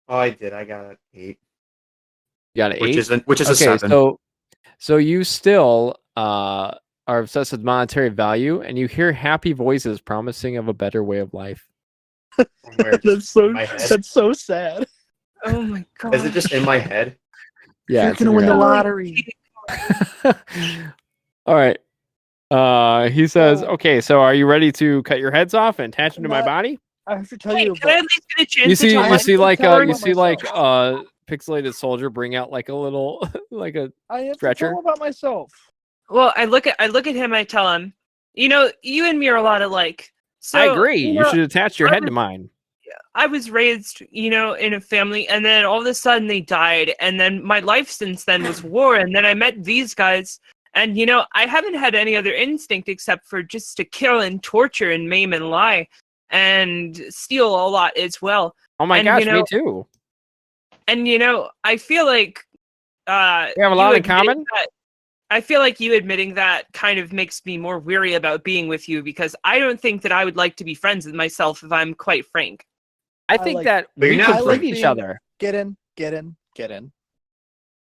Oh, I did. I got an 8. You got an 8. Which is a Okay, 7. so you still are obsessed with monetary value, and you hear happy voices promising of a better way of life. Somewhere That's so in my head. that's so sad. Oh my god. Is it just in my head? Yeah, You're it's in gonna your win the head. lottery. All right. He says, Oh. "Okay, so are you ready to cut your heads off and attach them to my Not- body?" I have to tell Wait, you can I about at least get a chance You to see, tell I you my see, to like tell you him see, about like myself. pixelated soldier bring out like a little, like a. I have to Stretcher? tell him about myself. Well, I look at him. I tell him, you know, you and me are a lot alike. So I agree. You, You know, should attach your I head to was- mine. I was raised, you know, in a family, and then all of a sudden they died, and then my life since then was war, and then I met these guys, and you know, I haven't had any other instinct except for just to kill and torture and maim and lie, and steal a lot as well. Oh my and, gosh, you know, me too. And you know, I feel like We have a you lot in admitting common. that- I feel like you admitting that kind of makes me more weary about being with you, because I don't think that I would like to be friends with myself, if I'm quite frank. I I think like- that But we you're not complete friends. each other. Get in.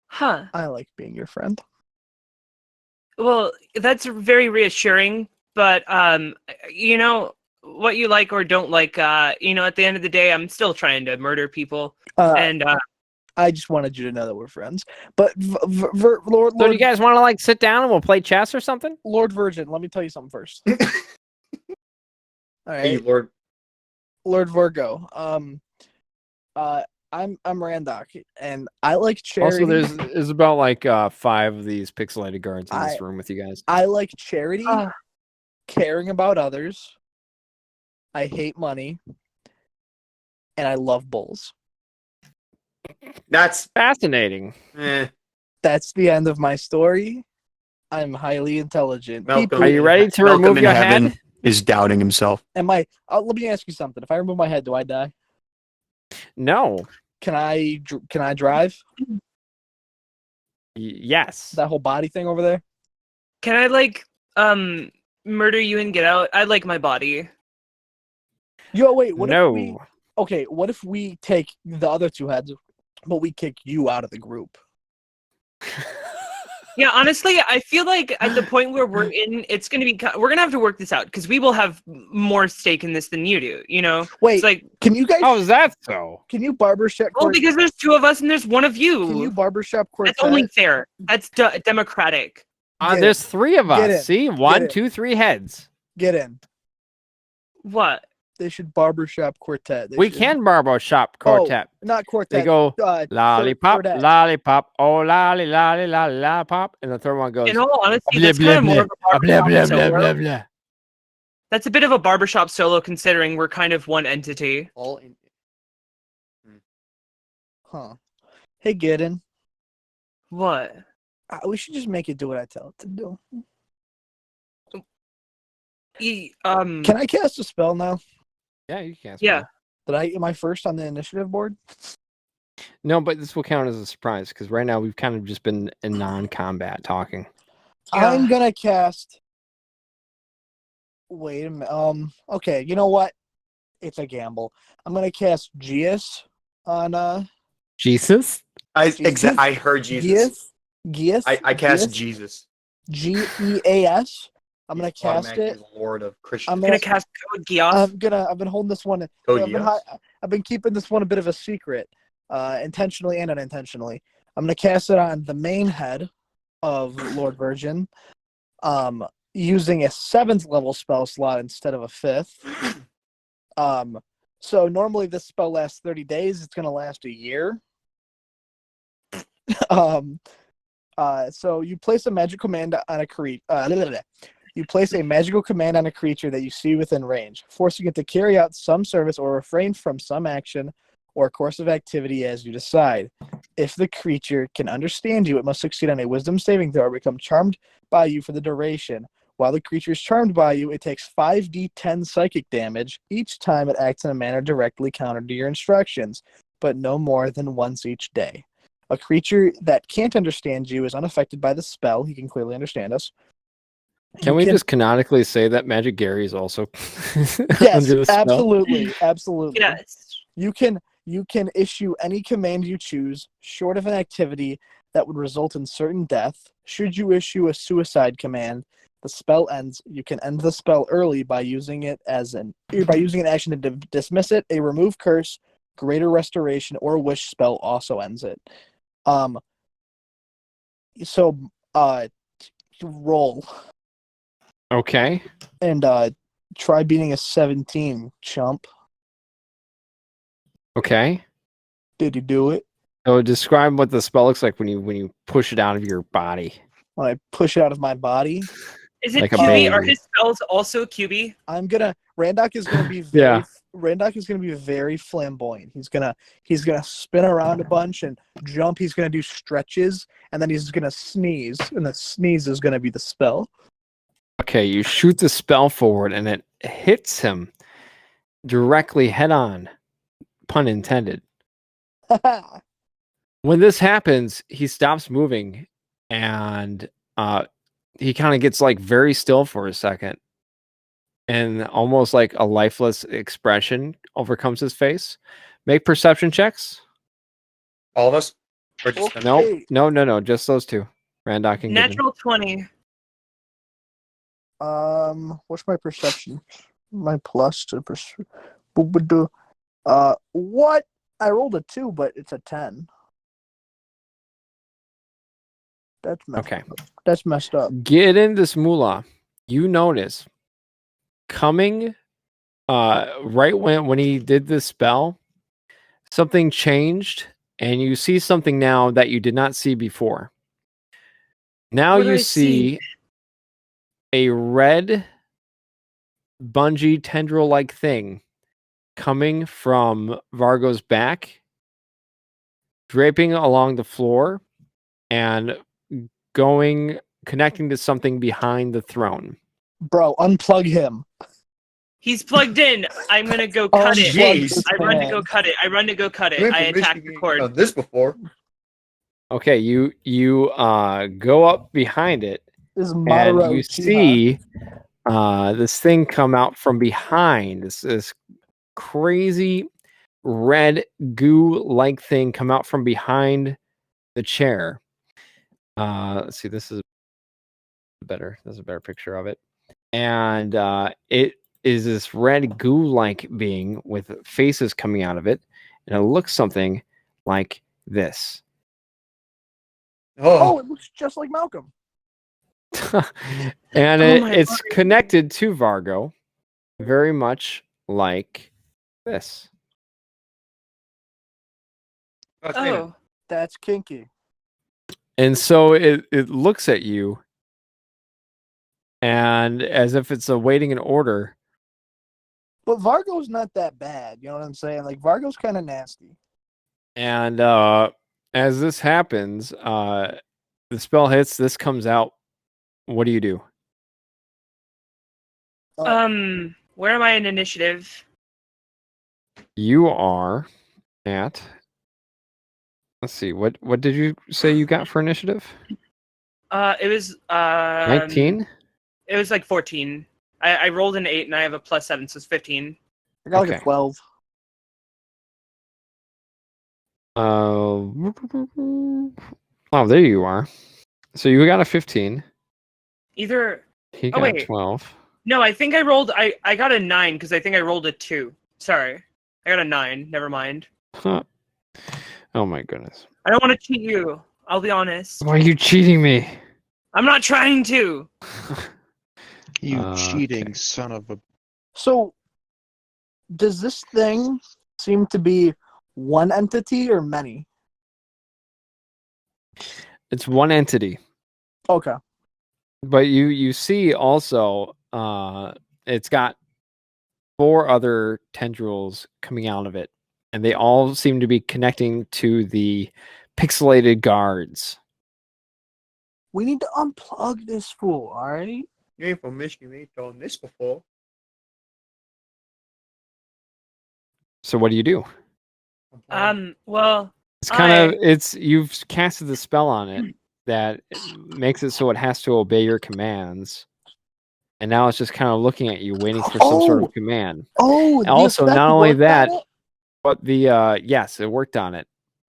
Huh. I like being your friend. Well, that's very reassuring, but you know, what you like or don't like, you know, at the end of the day, I'm still trying to murder people, and I just wanted you to know that we're friends. But Lord, So do you guys want to like sit down and we'll play chess or something? Lord Virgin, let me tell you something first. All Hey, right, Lord. Lord Virgo. I'm Randock, and I like charity. Also, there's about like 5 of these pixelated guards in this room with you guys. I like charity, uh, caring about others. I hate money, and I love bulls. That's Fascinating. That's the end of my story. I'm highly intelligent. Malcolm. Are you ready to Malcolm remove in your heaven head? is doubting himself. Am I? Let me ask you something. If I remove my head, do I die? No. Can I drive? Yes. That whole body thing over there? can I like murder you and get out? I like my body. Yo, wait. What no. if we? Okay. What if we take the other 2 heads, but we kick you out of the group? Yeah, honestly, I feel like at the point where we're in, it's gonna be we're gonna have to work this out, because we will have more stake in this than you do. You know, Wait. it's like, Can you guys? How is that so? Can you barbershop? well, because there's 2 of us and there's 1 of you. Can you barbershop quartet? That's only fair. That's democratic. Get There's 3 of Get us. in. See, Get 1, in. 2, 3 heads. Get in. What? They should barbershop quartet. They We should- can barber shop quartet. Not quartet. They go lollipop, quartet. lollipop, oh lolly, lolly, lolly, lollipop, and the third one goes. In all honesty, Blah, that's blah, kind of more of a blah, blah, barbershop blah, solo. blah, blah, blah. That's a bit of a barbershop solo, considering we're kind of one entity. All in. Huh. Hey, Gidden. What? We should just make it do what I tell it to do. Can I cast a spell now? Yeah, you can. Yeah. Am I first on the initiative board? No, but this will count as a surprise because right now we've kind of just been in non-combat talking. Yeah. I'm gonna cast Wait a minute. Okay, you know what? It's a gamble. I'm gonna cast Geas on Jesus. Jesus. I heard Jesus. Geas. I cast Jesus. Geas. I'm gonna He's cast automatically it. the Lord of I'm Christians. gonna Gonna cast Code Geoff. I've been holding this one. Code I've been Geass? I've been keeping this one a bit of a secret, intentionally and unintentionally. I'm gonna cast it on the main head of Lord Virgin, using a 7th level spell slot instead of a 5th. So normally this spell lasts 30 days. It's gonna last a year. So you place a magic command on a creature. You place a magical command on a creature that you see within range, forcing it to carry out some service or refrain from some action or course of activity as you decide. If the creature can understand you, it must succeed on a wisdom saving throw or become charmed by you for the duration. While the creature is charmed by you, it takes 5d10 psychic damage each time it acts in a manner directly counter to your instructions, but no more than once each day. A creature that can't understand you is unaffected by the spell. He can clearly understand us. Can we just canonically say that Magic Gary is also Yes, under the spell? absolutely. Yes. You can issue any command you choose, short of an activity that would result in certain death. Should you issue a suicide command, the spell ends. You can end the spell early by using an action to dismiss it. A remove curse, greater restoration, or wish spell also ends it. Roll. Okay. And try beating a 17, chump. Okay. Did you do it? So describe what the spell looks like when you push it out of your body. When I push it out of my body, Is it Like a QB? Are baby. his spells also QB? Randock is gonna be Yeah. Randock is gonna be very flamboyant. He's gonna spin around a bunch and jump. He's gonna do stretches, and then he's gonna sneeze, and the sneeze is gonna be the spell. Okay, you shoot the spell forward and it hits him directly head on. Pun intended. When this happens, he stops moving and he kind of gets like very still for a second. And almost like a lifeless expression overcomes his face. Make perception checks. All of us? Or just them? Okay. No. Just those two. Randock and Gidden. Natural 20. What's my perception? My plus to perception. What? I rolled a 2, but it's a 10. That's messed Okay. up. That's messed up. Get in this Mulah. You notice coming right when he did this spell, something changed, and you see something now that you did not see before. Now What do you I see? see a red bungee tendril-like thing coming from Vargo's back, draping along the floor, and connecting to something behind the throne. Bro, unplug him. He's plugged in. I'm gonna go cut it. Jeez. I run to go cut it. I attack the cord. This before. Okay, you go up behind it, This is and Maru you Uchiha. see this thing come out from behind. This crazy red goo-like thing come out from behind the chair. Let's see. This is better. There's a better picture of it, and it is this red goo-like being with faces coming out of it, and it looks something like this. Oh, it looks just like Malcolm. And Oh my it's word. connected to Vargo, very much like this. Oh. That's kinky. And so it looks at you, and as if it's awaiting an order. But Vargo's not that bad. You know what I'm saying? Like, Vargo's kind of nasty. And as this happens, the spell hits. This comes out. What do you do? Where am I in initiative? You are at. Let's see. What did you say you got for initiative? It was 19. It was like 14. I rolled an 8 and I have a +7, so it's 15. I got like a Okay. 12. Oh, there you are. So you got a 15. Either. He Oh, got wait. 12. No, I think I rolled. I got a 9 because I think I rolled a 2. Sorry, I got a 9. Never mind. Huh. Oh my goodness. I don't want to cheat you. I'll be honest. Why are you cheating me? I'm not trying to. You cheating Okay. son of a. So, does this thing seem to be one entity or many? It's one entity. Okay. But you see also it's got 4 other tendrils coming out of it, and they all seem to be connecting to the pixelated guards. We need to unplug this fool, alright? You ain't from Michigan. You ain't done this before. So what do you do? Well, It's kind of you've casted the spell on it that makes it so it has to obey your commands. And now it's just kind of looking at you, waiting for some sort of command. Oh, the Also, effect not only worked that, on it? but the yes, it worked on it.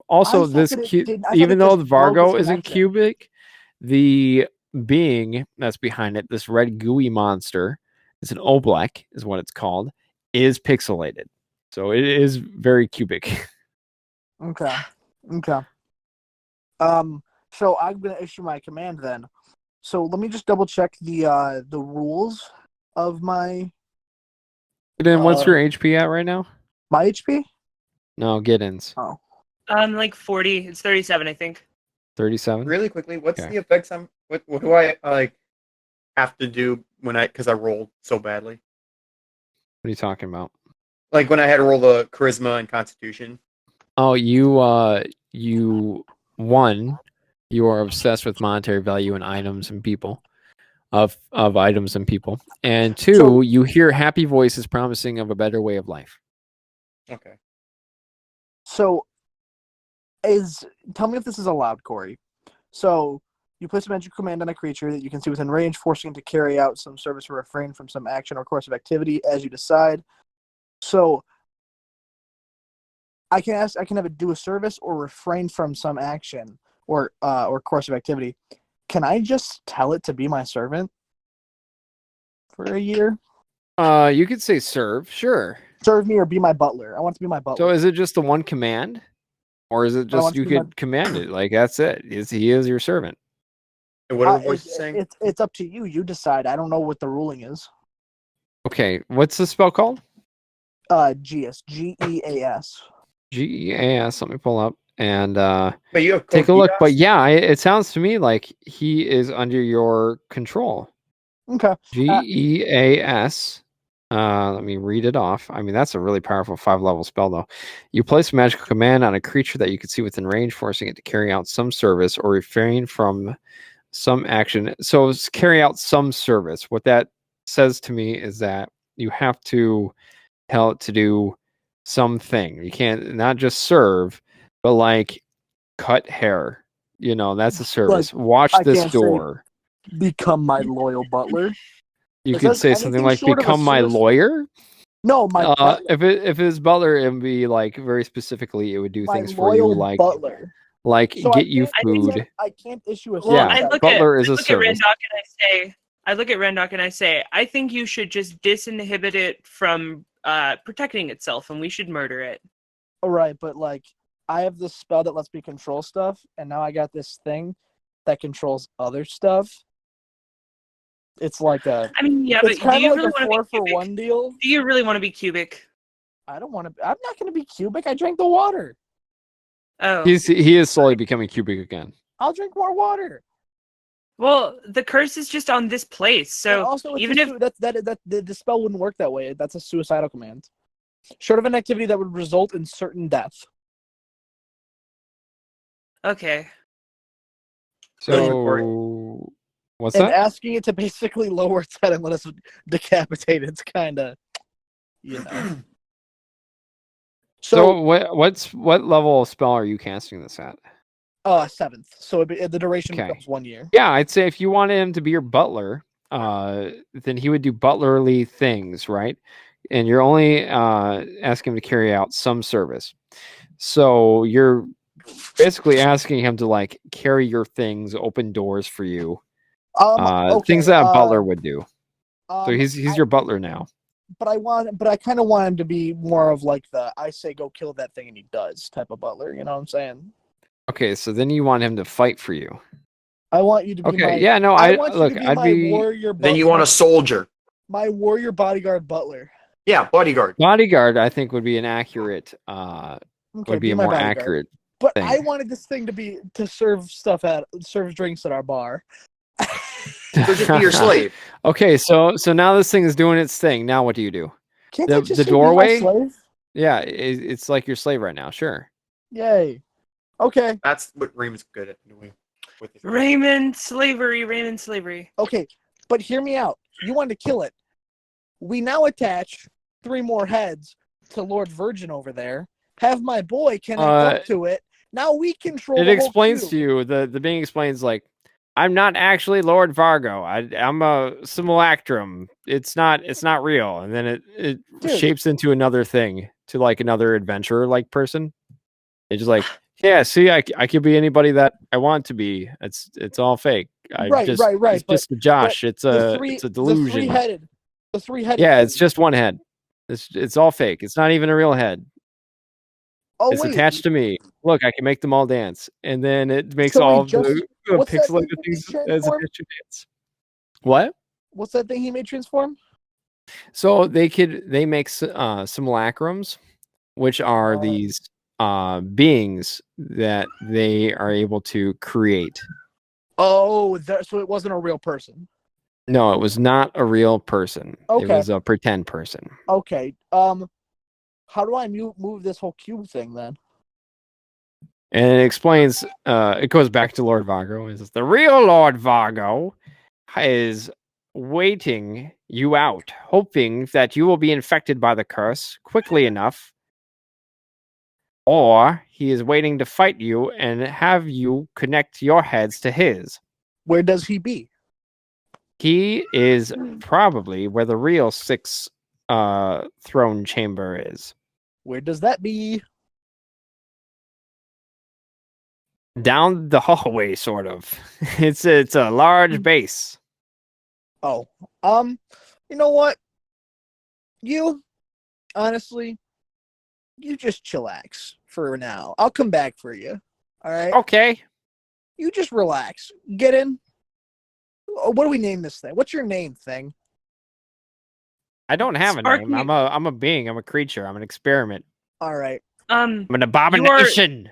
Also, I thought this that it didn't. I thought even it though just the broke Vargo its isn't connection. cubic, the being that's behind it, this red gooey monster, it's an oblek, is what it's called, is pixelated. So it is very cubic. Okay. Okay. So I'm gonna issue my command then. So let me just double check the rules of my Then what's your HP at right now? my HP. No, Giddens. Oh, like 40. It's 37, I think. 37. Really quickly, what's Okay. the effects on what do I like have to do when because I rolled so badly? What are you talking about? Like when I had to roll the charisma and constitution. Oh, you one, you are obsessed with monetary value and items and people. Of items and people. And 2, So- you hear happy voices promising of a better way of life. Okay. so tell me if this is allowed, Corey. So you place a magic command on a creature that you can see within range, forcing it to carry out some service or refrain from some action or course of activity as you decide. So I can have it do a service or refrain from some action or course of activity. Can I just tell it to be my servant for a year? You could say serve, sure. Serve me or be my butler. I want it to be my butler. So is it just the one command? Or is it I just want to you be my- could command it? Like that's it. He is your servant. And what are the voices saying? It's up to you. You decide. I don't know what the ruling is. Okay, what's the spell called? Geas. Geas. Geas. Let me pull up and But you have take a look. Cogitas? But yeah, it sounds to me like he is under your control. Okay. Geas. Let me read it off. I mean, that's a really powerful 5-level spell, though. You place a magical command on a creature that you can see within range, forcing it to carry out some service or refrain from some action. So it's carry out some service. What that says to me is that you have to tell it to do something. You can't not just serve, but like cut hair. You know, that's a service. Watch I this can't say- door. Become my loyal butler. You It could says say something anything like short of a become my suicide- lawyer. No, my butler. If it's butler, it would be like very specifically. It would do My things for you, loyal like butler. So get you food. I can't issue a Well, Yeah, I look butler at is a I look at service. Randock and I say, I think you should just disinhibit it from protecting itself, and we should murder it. All right, but like I have this spell that lets me control stuff, and now I got this thing that controls other stuff. It's like a. I mean, yeah, but It's do kind you of really like a want to be 4 for cubic? 1 deal. Do you really want to be cubic? I don't want to. I'm not going to be cubic. I drank the water. Oh, He is slowly becoming cubic again. I'll drink more water. well, the curse is just on this place. And So also, it's even a if the spell wouldn't work that way. That's a suicidal command. Short of an activity that would result in certain death. okay, So what's And that? asking it to basically lower its head and let us decapitate it's kind of, you know. So what level of spell are you casting this at? 7th. So the duration Okay. becomes 1 year. Yeah, I'd say if you wanted him to be your butler, then he would do butlerly things, right? And you're only asking him to carry out some service. So you're basically asking him to like carry your things, open doors for you, Okay, things that a butler would do. So he's I- your butler now. But I kind of want him to be more of like the I say go kill that thing and he does type of butler. You know what I'm saying? Okay, so then you want him to fight for you. I want you to be Okay, my. yeah, no, I want look, you to be I'd my be warrior. Then you want a soldier. my warrior bodyguard butler. Yeah, bodyguard. bodyguard. I think would be an accurate. Okay, Would be a my more bodyguard. accurate. But thing. I wanted this thing to serve drinks at our bar. So just be your slave. Okay, so now this thing is doing its thing. Now what do you do? Can't The- I just the say be my doorway? slave? Yeah, it's like your slave right now. Sure. Yay. Okay. That's what Raymond's good at doing. With his Raymond slavery, Raymond slavery. Okay. But hear me out. You wanted to kill it. We now attach 3 more heads to Lord Virgin over there. Have my boy connect up to it. Now we control. It the whole explains cube. to you. The being explains like, I'm not actually Lord Vargo. I'm a simulacrum. It's not real. And then it Dude. shapes into another thing, to like another adventurer like person. It's just like, yeah, see, I could be anybody that I want to be. It's all fake. Right. It's But just a Josh. It's a delusion. The three-headed. Yeah, thing. it's just one head. It's all fake. It's not even a real head. Oh, It's wait. attached to me. Look, I can make them all dance, and then it makes So all he just- the what's that pixelated thing he things made as a transform? picture dance. What? What's that thing he made transform? So they make simulacrums, which are Oh. these beings that they are able to create. Oh, so it wasn't a real person. No, it was not a real person. It Okay. was a pretend person. Okay. How do I move this whole cube thing then? And it explains, it goes back to Lord Vargo. It says, the real Lord Vargo is waiting you out, hoping that you will be infected by the curse quickly enough, or he is waiting to fight you and have you connect your heads to his. Where does he be? He is probably where the real 6 throne chamber is. Where does that be? Down the hallway, sort of. It's a large base. Oh, you know what? You, honestly, you just chillax for now. I'll come back for you. All right? Okay. You just relax. Get in. What do we name this thing? What's your name, thing? I don't have a Sparky- name. I'm a being. I'm a creature. I'm an experiment. All right. I'm an abomination.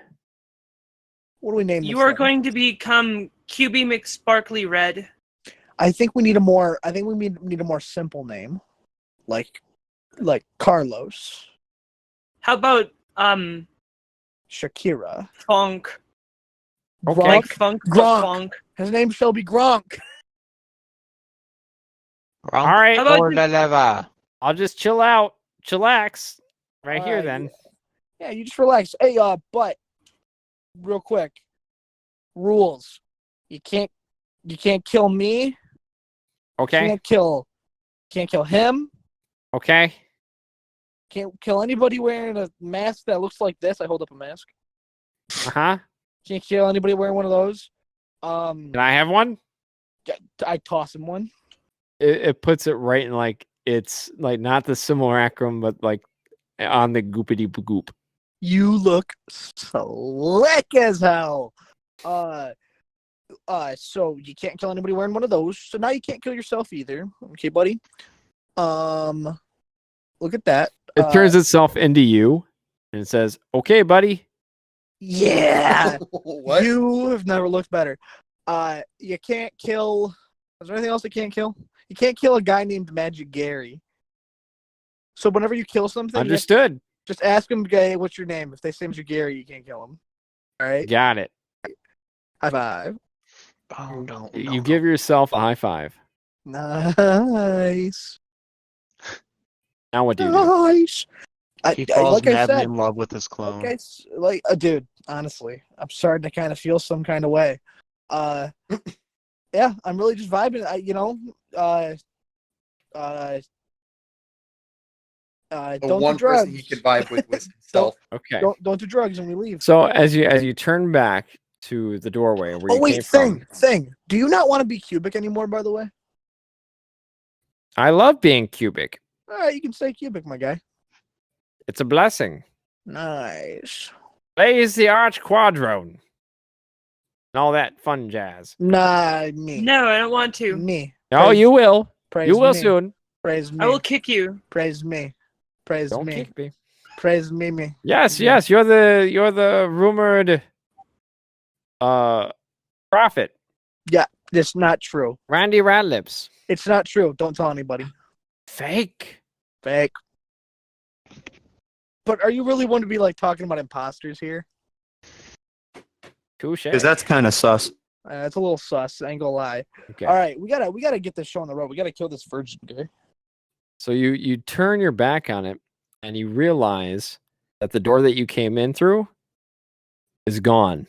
What do we name this You are thing? going to become QB McSparkly Red. I think we need a more simple name. Like Carlos. How about Shakira. Funk? Okay. Gronk. Like Funk, but Gronk. Funk. His name shall be Gronk. All right. How about Or the lever. I'll just chillax right here Alright, then. Yeah, you just relax. Hey, but real quick, rules. You can't kill me. Okay. Can't kill him. Okay. Can't kill anybody wearing a mask that looks like this. I hold up a mask. Uh-huh. Can't kill anybody wearing one of those. Can I have one? I toss him one. It puts it right in like, it's like not the simulacrum, but like on the goopity goop. You look slick as hell. So you can't kill anybody wearing one of those. So now you can't kill yourself either. Okay, buddy. Look at that. It turns itself into you and it says, okay, buddy. Yeah. What? You have never looked better. You can't kill. Is there anything else you can't kill? You can't kill a guy named Magic Gary. So whenever you kill something, you have to Understood. just ask them, "Hey, what's your name?" If they say Magic Gary, you can't kill him. All right. Got it. High five. Oh, no. You give yourself a high five. Nice. Now what do you do? Nice. He falls like I madly said, in love with his clone. dude, honestly, I'm starting to kind of feel some kind of way. Yeah, I'm really just vibing. The Don't do one drugs. person he could vibe with was himself. Okay. Don't do drugs, and we leave. So as you turn back to the doorway where you came from, thing. Do you not want to be cubic anymore? By the way. I love being cubic. All right, you can stay cubic, my guy. It's a blessing. Nice. Blaze the Arch Quadrone. And all that fun jazz. Nah, me. No, I don't want to. Me. Oh, Praise- you will. Praise You will me. soon. Praise me. I will kick you. Praise me. Praise Don't me. kick me. Praise me. Yes, Yeah. yes. You're the rumored prophet, It's not true. Randy Radlips. It's not true. Don't tell anybody. Fake. Fake. But are you really want to be like talking about imposters here? Touche. Because that's kind of sus. It's a little sus. I ain't gonna lie. Okay. All right, we gotta get this show on the road. We gotta kill this virgin. Okay. So you turn your back on it, and you realize that the door that you came in through is gone.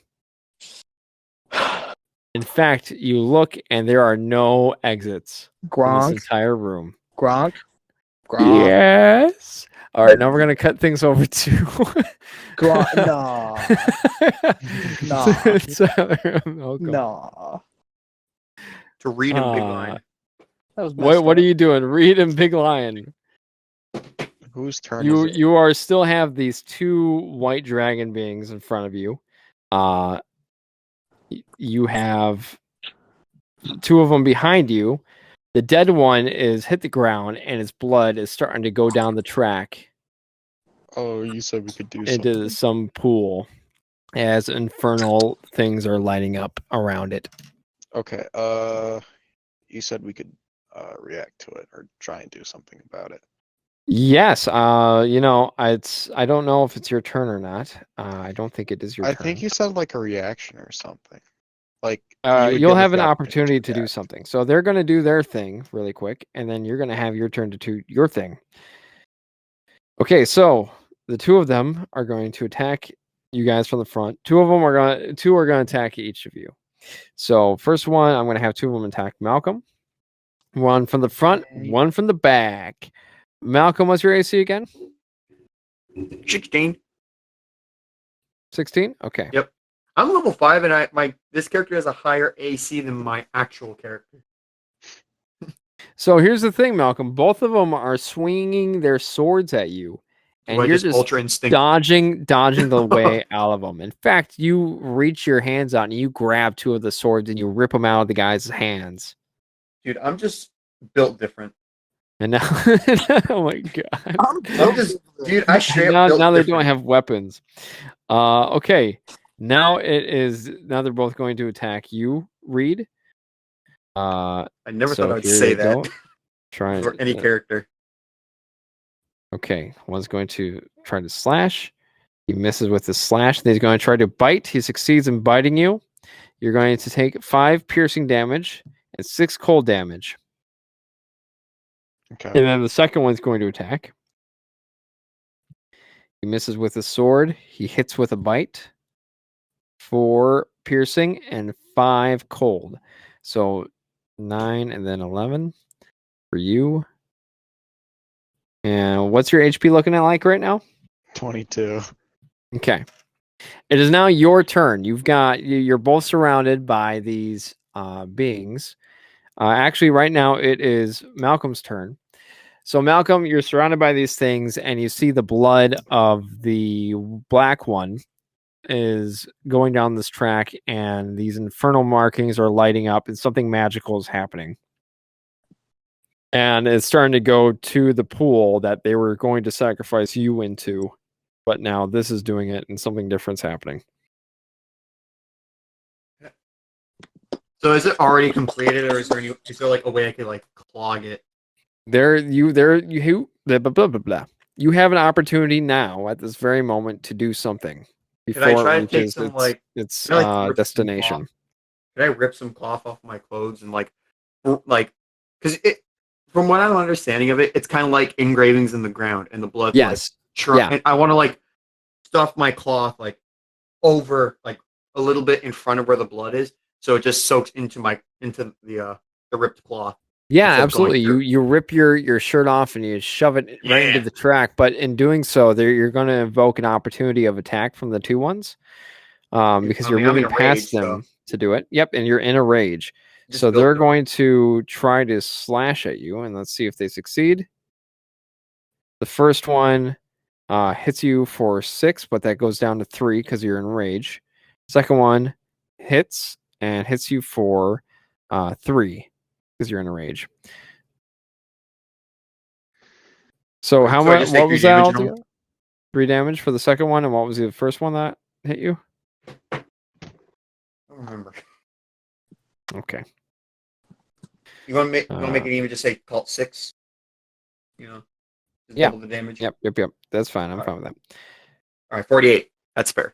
In fact, you look, and there are no exits in this Gronk. entire room. Gronk. Yes. All right, now we're gonna cut things over to. Gronk. No. No. Malcolm. No. To read him big line. That was messed What are up. you doing? Read him, Big Lion. Whose turn You is it? you are still have these two white dragon beings in front of you. You have two of them behind you. The dead one is hit the ground, and its blood is starting to go down the track Oh, you said we could do into something. some pool as infernal things are lighting up around it. Okay. You said we could react to it or try and do something about it. Yes, I don't know if it's your turn or not. I don't think it is your I turn. think you said like a reaction or something. Like you would You'll give us have the an opportunity opportunity to do react. something. So they're going to do their thing really quick, and then you're going to have your turn to do your thing. Okay, so the two of them are going to attack you guys from the front. Two are going to attack each of you. So first one, I'm going to have two of them attack Malcolm. One from the front, one from the back. Malcolm, what's your AC again? 16. 16? Okay. Yep. I'm level 5, and this character has a higher AC than my actual character. So here's the thing, Malcolm. Both of them are swinging their swords at you, and Do I you're just just ultra instinct? dodging the way out of them. In fact, you reach your hands out and you grab two of the swords and you rip them out of the guy's hands. Dude, I'm just built different. And now, oh my god! I'm just, dude, I straight up Now built they different. don't have weapons. Okay. Now they're both going to attack you, Reed. I never so thought I'd here say they that go. Try for any character. Okay, one's going to try to slash. He misses with the slash. Then he's going to try to bite. He succeeds in biting you. You're going to take 5 piercing damage and 6 cold damage. Okay. And then the second one's going to attack. He misses with a sword. He hits with a bite. 4 piercing and 5 cold. So 9 and then 11 for you. And what's your HP looking at like right now? 22. Okay. It is now your turn. You're both surrounded by these beings. Actually, right now it is Malcolm's turn. So Malcolm, you're surrounded by these things, and you see the blood of the black one is going down this track, and these infernal markings are lighting up, and something magical is happening. And it's starting to go to the pool that they were going to sacrifice you into. But now this is doing it, and something different's happening. So is it already completed, or is there like a way I could like clog it? You blah, blah, blah, blah, blah. You have an opportunity now at this very moment to do something Could I before try it to take reaches some like? its Can I, like, rip some destination. cloth? Could I rip some cloth off my clothes and because it, from what I'm understanding of it, it's kind of like engravings in the ground and the blood. Yes. Yeah. And I want to like stuff my cloth like over like a little bit in front of where the blood is, so it just soaks into the ripped cloth. Yeah, instead of going absolutely. through. You rip your shirt off and you shove it right into Yeah. the track, but in doing so, you're going to invoke an opportunity of attack from the 2-1s, because I you're mean, I'm in moving a past rage, them to do it. Yep, and you're in a rage. Just So build they're them. going to try to slash at you, and let's see if they succeed. The first one hits you for 6, but that goes down to 3 because you're in rage. Second one hits and hits you for 3 because you're in a rage. So how So I much? just take What was 3 that damage and all? altogether? 3 damage for the second one, and what was the first one that hit you? I don't remember. Okay. You want to make it even just say call it 6? Just Yeah. double the damage. Yep. That's fine. I'm fine with that. All right, 48. That's fair.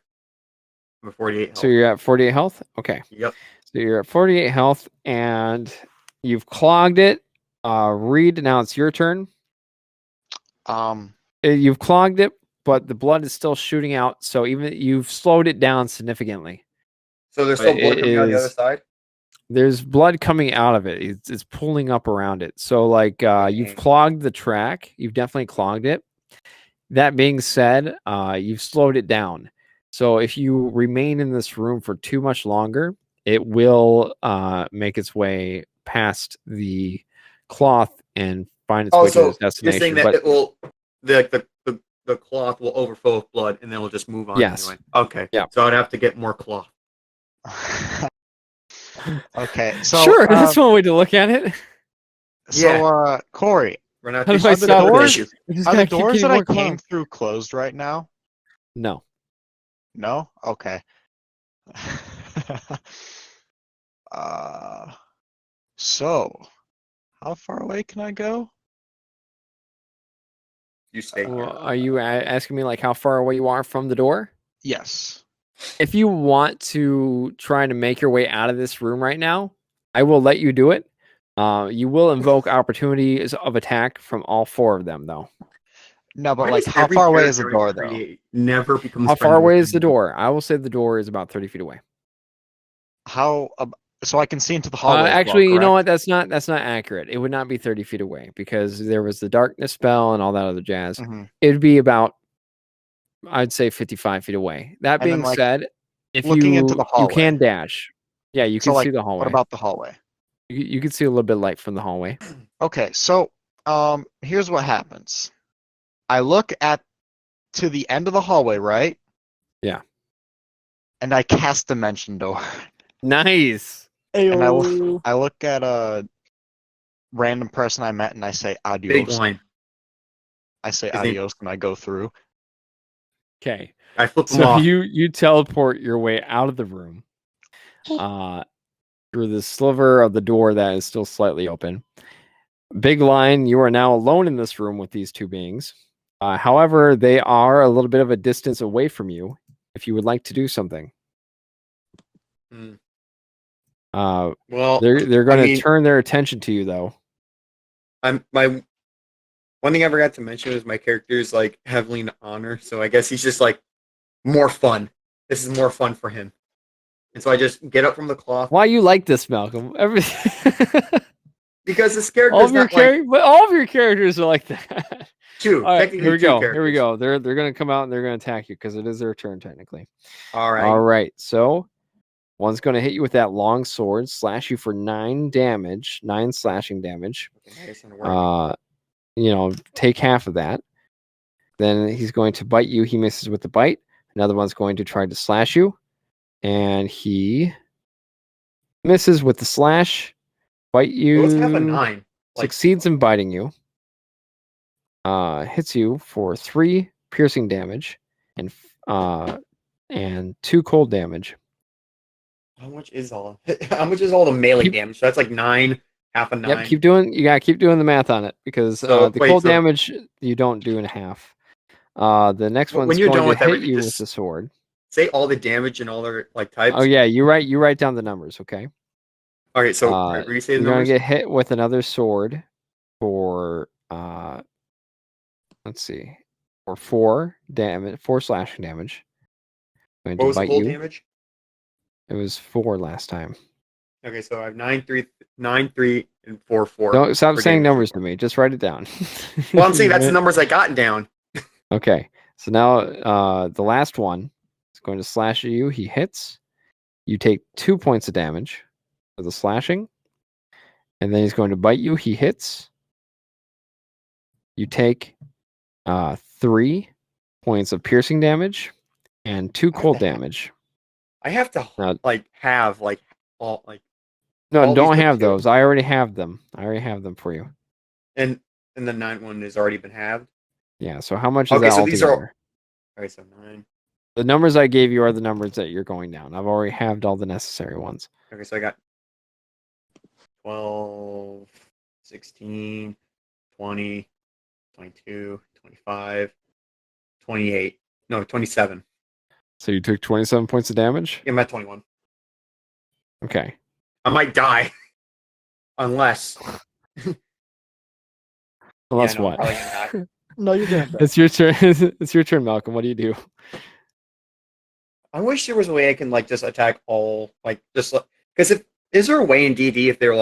I'm at 48 health. So you're at 48 health. Okay. Yep. So you're at 48 health, and you've clogged it. Reed, now it's your turn. You've clogged it, but the blood is still shooting out. So even you've slowed it down significantly. So there's still blood coming out the other side? There's blood coming out of it. It's pulling up around it. So like you've clogged the track. You've definitely clogged it. That being said, you've slowed it down. So if you remain in this room for too much longer, it will make its way past the cloth and find its way to its destination. You're saying that it will the cloth will overflow with blood and then it'll just move on anyway. Okay. Yeah. So I'd have to get more cloth. Okay. So sure, that's one way to look at it. So Corey, Run out How do I these stop doors. this? are the doors that I came through closed right now? No. No? Okay. So how far away can I go? You stay. Well, are you asking me like how far away you are from the door? Yes. If you want to try to make your way out of this room right now, I will let you do it. You will invoke opportunities of attack from all 4 of them, though. No, but Why like does how every far away is the character door, in though? Create never becomes How far friendly away with is the anyone? door? I will say the door is about 30 feet away. So I can see into the hallway. Actually, you know what? correct? That's not accurate. It would not be 30 feet away because there was the darkness spell and all that other jazz. Mhm. It'd be about, I'd say, 55 feet away. That And then, being like, said, if looking you into the you hallway. can dash, yeah, you So, can like, see the hallway. what about the hallway? You can see a little bit of light from the hallway. Okay, so here's what happens. I look to the end of the hallway, right? Yeah. And I cast Dimension Door. Nice. And Ayo. I look at a random person I met and I say Big adios. line. I say His name- adios and I go through. Okay. I flip them So off. you teleport your way out of the room, through the sliver of the door that is still slightly open. Big line. You are now alone in this room with these 2 beings. However, they are a little bit of a distance away from you. If you would like to do something, Well, they're going to mean- turn their attention to you, though. One thing I forgot to mention is my character is like heavily into honor, so I guess he's just like more fun. This is more fun for him, and so I just get up from the cloth Why you like this, Malcolm? because this character all is of your not like but all of your characters are like that. 2. All right, Technically, here we 2 go. characters. Here we go. They're going to come out and they're going to attack you because it is their turn technically. All right. All right. So one's going to hit you with that long sword, slash you for 9 damage, 9 slashing damage. Okay, I guess I'm gonna work. Take half of that. Then he's going to bite you. He misses with the bite. Another one's going to try to slash you, and he misses with the slash. Bite you. Let's have a 9. Succeeds in biting you. Hits you for 3 piercing damage and 2 cold damage. How much is all the melee damage? So that's like 9, half a 9. Yep, you gotta keep doing the math on it because So, the wait, cold so- damage you don't do in half. The next When one's you're going done to with hit everything, you with just- the sword. Say all the damage and all their like types. Oh yeah, you write down the numbers, okay? All right, so resay the You're gonna numbers. get hit with another sword for let's see, for 4 damage, 4 slashing damage. Going What to was the bite cold you. damage? It was 4 last time. Okay, so I have 9, 3, 9, 3, and 4, 4. Don't stop for saying damage. numbers to me. Just write it down. Well, I'm saying that's the numbers I got down. Okay. So now the last one is going to slash at you. He hits. You take 2 points of damage for the slashing. And then he's going to bite you. He hits. You take 3 points of piercing damage and 2 cold damage. I have to Now- have all No, all these don't but have 2. those. I already have them. For you. and the 9 one has already been halved. Yeah. So how much is Okay, that so these are all. altogether? Okay, so 9. The numbers I gave you are the numbers that you're going down. I've already halved all the necessary ones. Okay, so I got 12, 16, 20, 22, 25, 28. No, 27. So you took 27 points of damage? Yeah, I'm at 21. Okay. I might die. Unless. Unless Yeah, no, I'm what? probably gonna die. No, you're gonna die. It's your turn. It's your turn, Malcolm. What do you do? I wish there was a way I can just attack all because is there a way in D&D if they're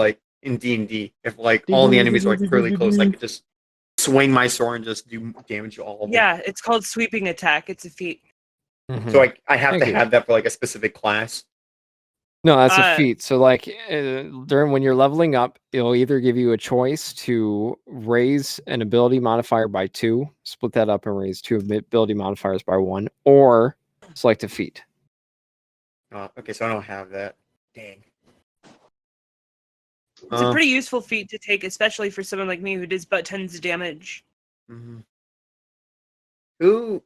in D&D if all the enemies are fairly close I could just swing my sword and just do damage to all of them. Yeah, it's called sweeping attack. It's a feat. So I have Thank to you. have that for a specific class. No, that's a Uh, feat. So during when you're leveling up, it'll either give you a choice to raise an ability modifier by 2, split that up and raise 2 ability modifiers by 1, or select a feat. Okay, so I don't have that. Dang. It's a pretty useful feat to take, especially for someone like me who does but tons of damage. Mhm. Who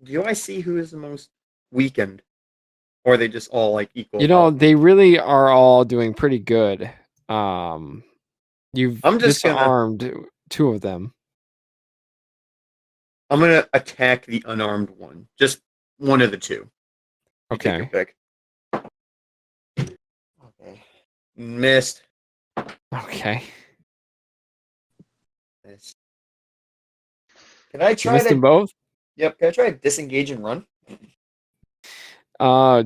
do I see who is the most weakened? Or are they just all equal? You know, they really are all doing pretty good. You've I'm just disarmed 2 of them. I'm gonna attack the unarmed one. Just one of the 2. You take your Okay. pick. Okay. Missed. Okay. Missed. Can I You try missed them to? both? Yep. Can I try to disengage and run?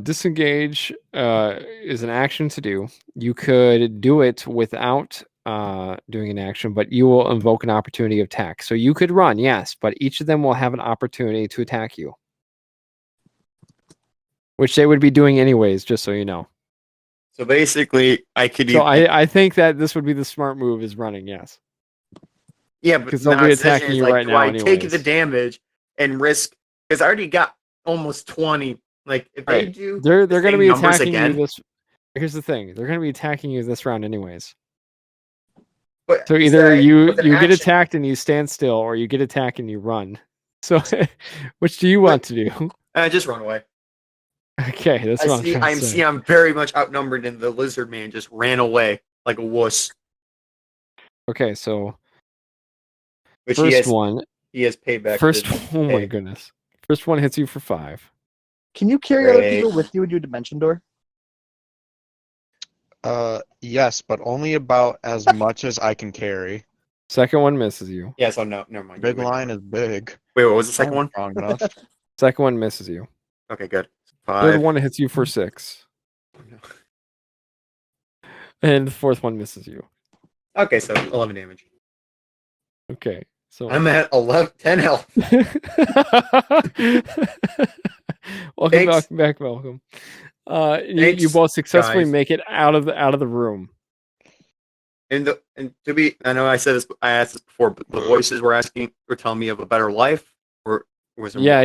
Disengage is an action to do. You could do it without doing an action, but you will invoke an opportunity of attack. So you could run, yes, but each of them will have an opportunity to attack you, which they would be doing anyways, just so you know. So basically, I could. So I think that this would be the smart move is running, yes. Yeah, but 'Cause they'll now be the decision attacking is, you right do now I take the anyways. damage and risk? Because I already got almost 20. If they Right. do, They're the going to same be numbers attacking again. you this. Here's the thing: they're going to be attacking you this round anyways. But So he either said you with an get action- attacked and you stand still, or you get attacked and you run. So, which do you want to do? just run away. Okay, that's what I'm trying to say. I'm very much outnumbered, and the lizard man just ran away like a wuss. Okay, so Which first he has payback. First, to oh my pay. goodness! First one hits you for 5. Can you carry other Great. people with you and do dimension door? Yes, but only about as much as I can carry. Second one misses you. Yeah, so no, never mind. Big line is big. Wait, what was the second I'm one? strong enough. Second one misses you. Okay, good. Third 5. one hits you for 6, and the fourth one misses you. Okay, so 11 damage. Okay, so I'm at 10 health. welcome Thanks. back, Malcolm. You Thanks, both successfully guys. make it out of the room. And I know I said this, I asked this before, but the voices were telling me of a better life, or was there Yeah.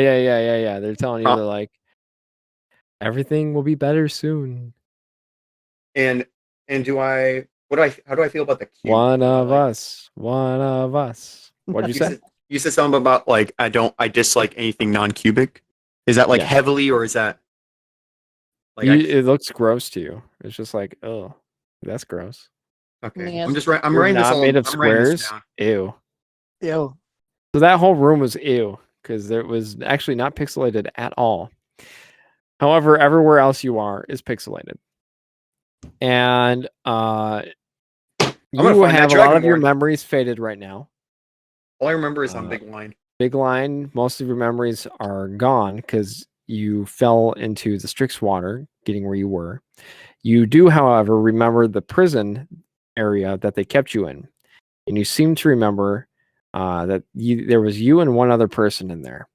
more? They're telling you they're like, everything will be better soon. And how do I feel about the cube? One of us. What'd you say? You said something about I dislike anything non-cubic. Is that Yes. heavily, or is that It looks gross to you. It's just like, oh, that's gross. okay? Yes. I'm You're writing this not all. made of I'm writing this squares. down. Ew. Ew. So that whole room was ew because it was actually not pixelated at all. However, everywhere else you are is pixelated, and you gonna find have that a lot of your Dragonborn. memories faded right now. All I remember is on Big Line. Big Line, most of your memories are gone because you fell into the Strix water, getting where you were. You do, however, remember the prison area that they kept you in, and you seem to remember that there was you and one other person in there.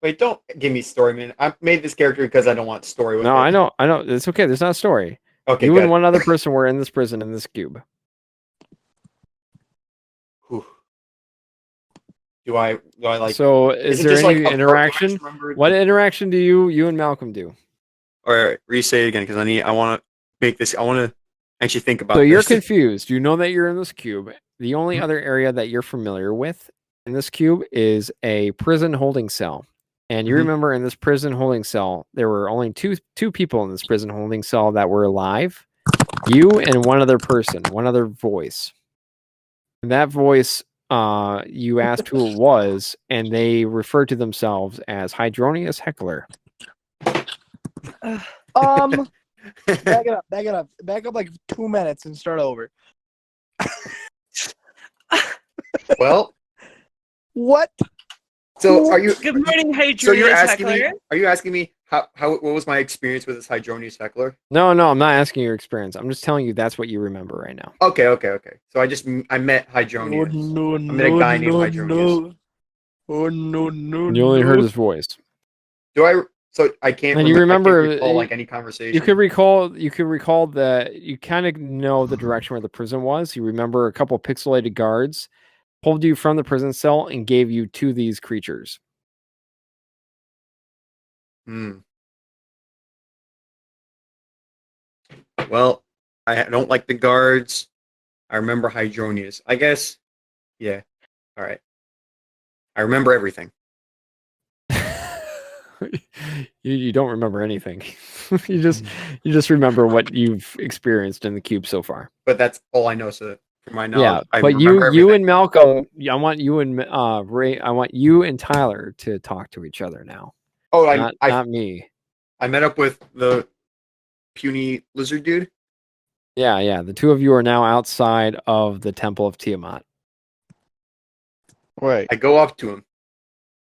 Wait, don't give me story, man. I made this character because I don't want story with No, it. I know. It's okay. There's not a story. Okay, You good. and one other person were in this prison in this cube. Whew. Do I like? So, is it there just any like a interaction? first remembered- What interaction do you and Malcolm do? Or re-say it again because I want to make this. I want to actually think about. So you're this. confused. You know that you're in this cube. The only Mhm. other area that you're familiar with in this cube is a prison holding cell. And you Mhm. remember in this prison holding cell, there were only two people in this prison holding cell that were alive. You and one other person, one other voice. And that voice, you asked who it was, and they referred to themselves as Hydronius Heckler. Back it up. Back up like 2 minutes and start over. Well, What? so are you? Good morning, Hadrian. So you're asking me? Heckler. Are you asking me how what was my experience with this Hydronius Heckler? No, I'm not asking your experience. I'm just telling you that's what you remember right now. Okay. So I met Hydronius. No, I met a guy named Hydronius. Oh no! You only heard his voice. Do I? So I can't. And you I remember- can't recall like any conversation. You could recall that you kind of know the direction where the prison was. You remember a couple pixelated guards pulled you from the prison cell and gave you to these creatures. Well, I don't like the guards. I remember Hydronius. I guess. Yeah. All right. I remember everything. You don't remember anything. you just remember what you've experienced in the cube so far. But that's all I know. So from my knowledge, Yeah, I but remember you everything. and Malcolm, I want you and Ray, I want you and Tyler to talk to each other now. Oh, Not me. I met up with the puny lizard dude. Yeah. The two of you are now outside of the Temple of Tiamat. Wait, I go up to him,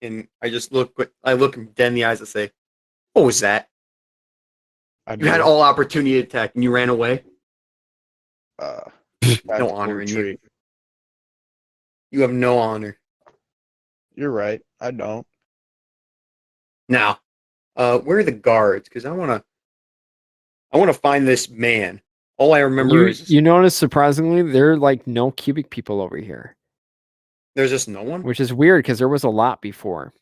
and I just look him dead in the eyes and say, "What was that? I You had do. all opportunity to attack, and you ran away. That's No honor in you. retreat. You have no honor." You're right. I don't. Now, where are the guards? Because I want to find this man. All I remember is You notice surprisingly there are like no cubic people over here, there's just no one. which is weird because there was a lot before.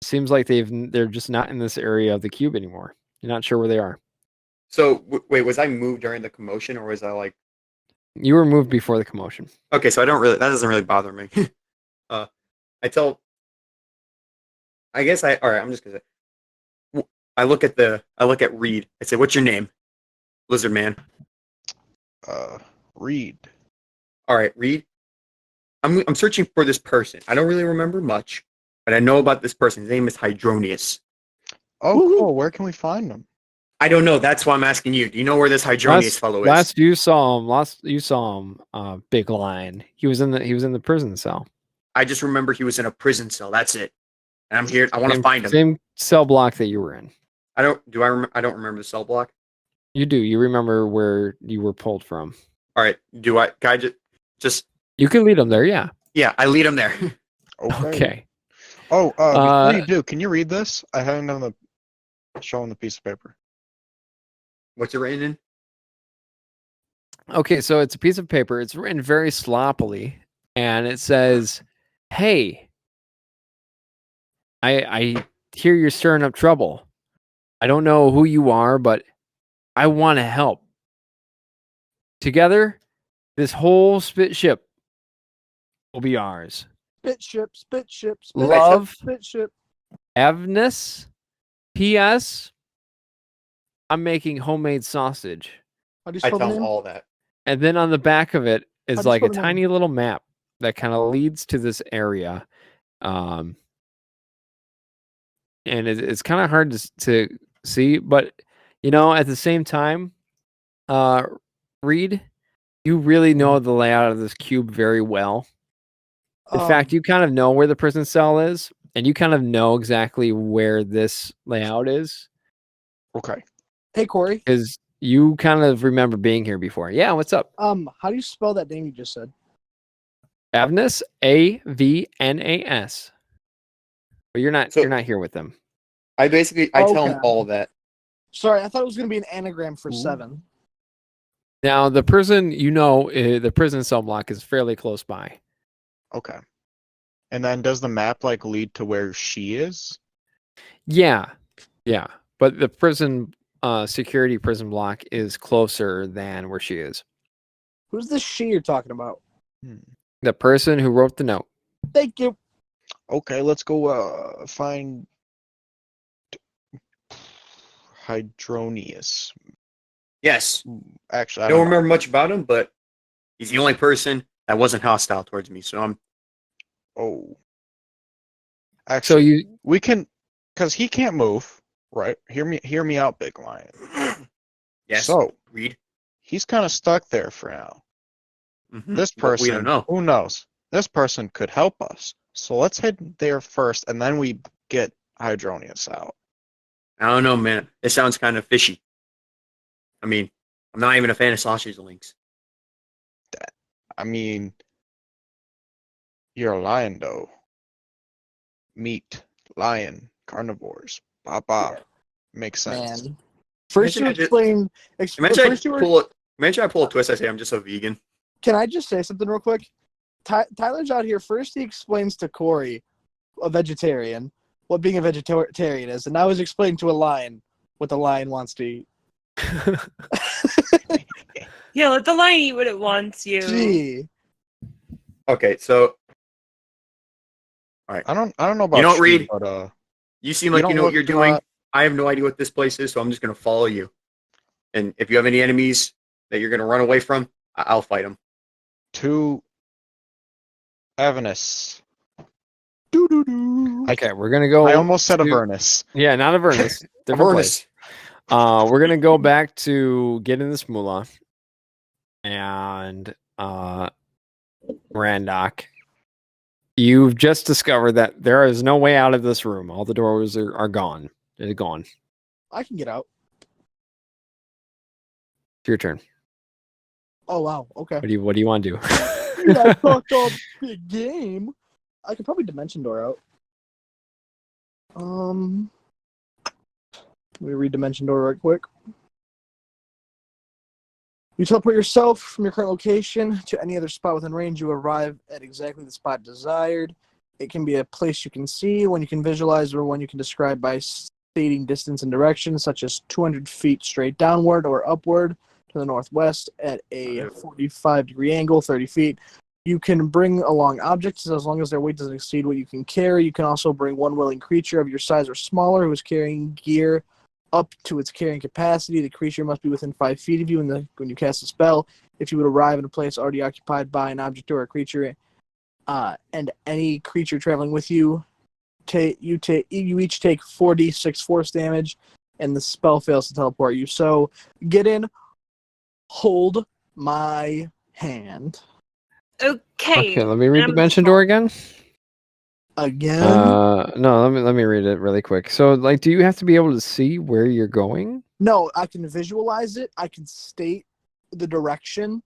Seems like they're just not in this area of the cube anymore. You're not sure where they are. So wait, was I moved during the commotion, or was I like? You were moved before the commotion. Okay, so that doesn't really bother me. I guess all right. I'm just gonna say. I look at Reed. I say, "What's your name, Lizard Man?" Reed. All right, Reed. I'm searching for this person. I don't really remember much, but I know about this person. His name is Hydronius. Oh, Woohoo. cool. Where can we find him? I don't know. That's why I'm asking you. Do you know where this Hydronius fellow is? Last you saw him, Big Lion. He was in the prison cell. I just remember he was in a prison cell. That's it. And I'm here. I want to find him. Same cell block that you were in. I don't remember the cell block. You do. You remember where you were pulled from. All right. Can I just You can lead him there. Yeah. yeah, I lead him there. Okay. Oh, before you do, can you read this? I haven't done the showing the piece of paper. What's it written in? Okay. So it's a piece of paper. It's written very sloppily, and it says, "Hey, I hear you're stirring up trouble. I don't know who you are, but I want to help. Together, this whole spit ship will be ours. Spit ship. Love. Spit ship. Evness. P.S. I'm making homemade sausage." How do you I spell the tell him name? all that. And then on the back of it How is do you like a spell the name? tiny little map that kind of leads to this area. And it's kind of hard to see, but at the same time, Reed, you really know the layout of this cube very well. In fact, you kind of know where the prison cell is, and you kind of know exactly where this layout is. Okay. Hey Corey. Because you kind of remember being here before. Yeah, what's up? How do you spell that name you just said? Avnas, Avnas. But you're not So- you're not here with them. I tell Okay. him all that. Sorry, I thought it was gonna be an anagram for Ooh. 7. Now the person the prison cell block is fairly close by. Okay. And then does the map like lead to where she is? Yeah. But the prison security prison block is closer than where she is. Who's the she you're talking about? The person who wrote the note. Thank you. Okay, let's go find Hydronius. Yes. Actually, I I don't don't know. remember much about him, but he's the only person that wasn't hostile towards me. So I'm. Oh. So Actually, we can, because he can't move, right? Hear me out, Big Lion. Yes. So Read. he's kind of stuck there for now. Mhm. This But person, we don't know. who knows? This person could help us. So let's head there first, and then we get Hydronius out. I don't know, man. It sounds kind of fishy. I mean, I'm not even a fan of sausage links. I mean, you're a lion, though. Meat, lion, carnivores. Baba. Makes sense. Man. First you Imagine I explain. Imagine First you were, Imagine I pull a twist. I say I'm just a vegan. Can I just say something real quick? Tyler's out here. First, he explains to Corey, a vegetarian, what being a vegetarian is, and now he's explaining to a lion what the lion wants to eat. Yeah, let the lion eat what it wants. You. Gee, Okay, so I don't know about You don't you, read? but you seem You like don't you know what look you're doing. I have no idea what this place is, so I'm just gonna follow you. And if you have any enemies that you're gonna run away from, I'll fight them. to Avernus. doo-doo-doo. Okay, we're gonna go. I almost said to- Avernus. Yeah, not Avernus. Different place. Avernus. We're gonna go back to Gidden this Mulah and Randock. You've just discovered that there is no way out of this room. All the doors are gone. They're gone. I can get out. It's your turn. Oh wow. Okay. What do you want to do? I talked all big game. I could probably dimension door out. Let me read dimension door right quick. You teleport yourself from your current location to any other spot within range. You arrive at exactly the spot desired. It can be a place you can see, one you can visualize, or one you can describe by stating distance and direction, such as 200 feet straight downward or upward to the northwest at a 45-degree angle, 30 feet. You can bring along objects as long as their weight doesn't exceed what you can carry. You can also bring one willing creature of your size or smaller who is carrying gear up to its carrying capacity. The creature must be within 5 feet of you when you cast a spell. If you would arrive in a place already occupied by an object or a creature, and any creature traveling with you, you each take 4d6 force damage, and the spell fails to teleport you. So, get in, hold my hand. Okay. Let me read I'm Dimension Door again. Again? No, let me read it really quick. So, like, do you have to be able to see where you're going? No, I can visualize it. I can state the direction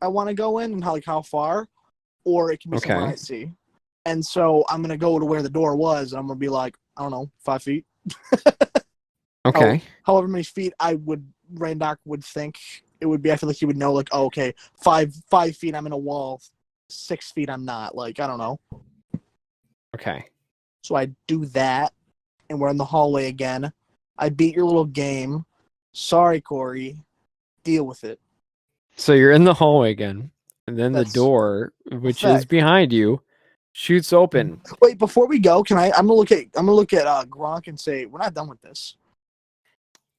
I want to go in and how far, or it can be somewhere Okay. I see. And so I'm going to go to where the door was, and I'm going to be like, I don't know, 5 feet. Okay. However many feet Randock would think it would be. I feel like he would know, like, oh, okay, 5 feet I'm in a wall, 6 feet I'm not. Like, I don't know. Okay. So I do that, and we're in the hallway again. I beat your little game. Sorry, Corey. Deal with it. So you're in the hallway again, and then That's the door, which is fact. behind you, shoots open. Wait, before we go, I'm gonna look at Gronk and say we're not done with this.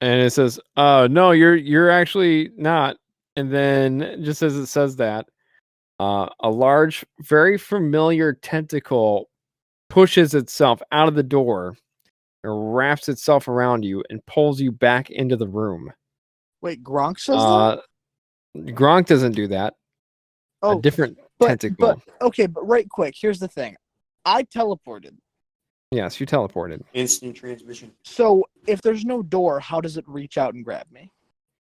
And it says, no, you're actually not. And then just as it says that, a large, very familiar tentacle pushes itself out of the door and wraps itself around you and pulls you back into the room. Wait, Gronk says that? Gronk doesn't do that. A different tentacle. But right quick, here's the thing. I teleported. Yes, you teleported. Instant transmission. So if there's no door, how does it reach out and grab me?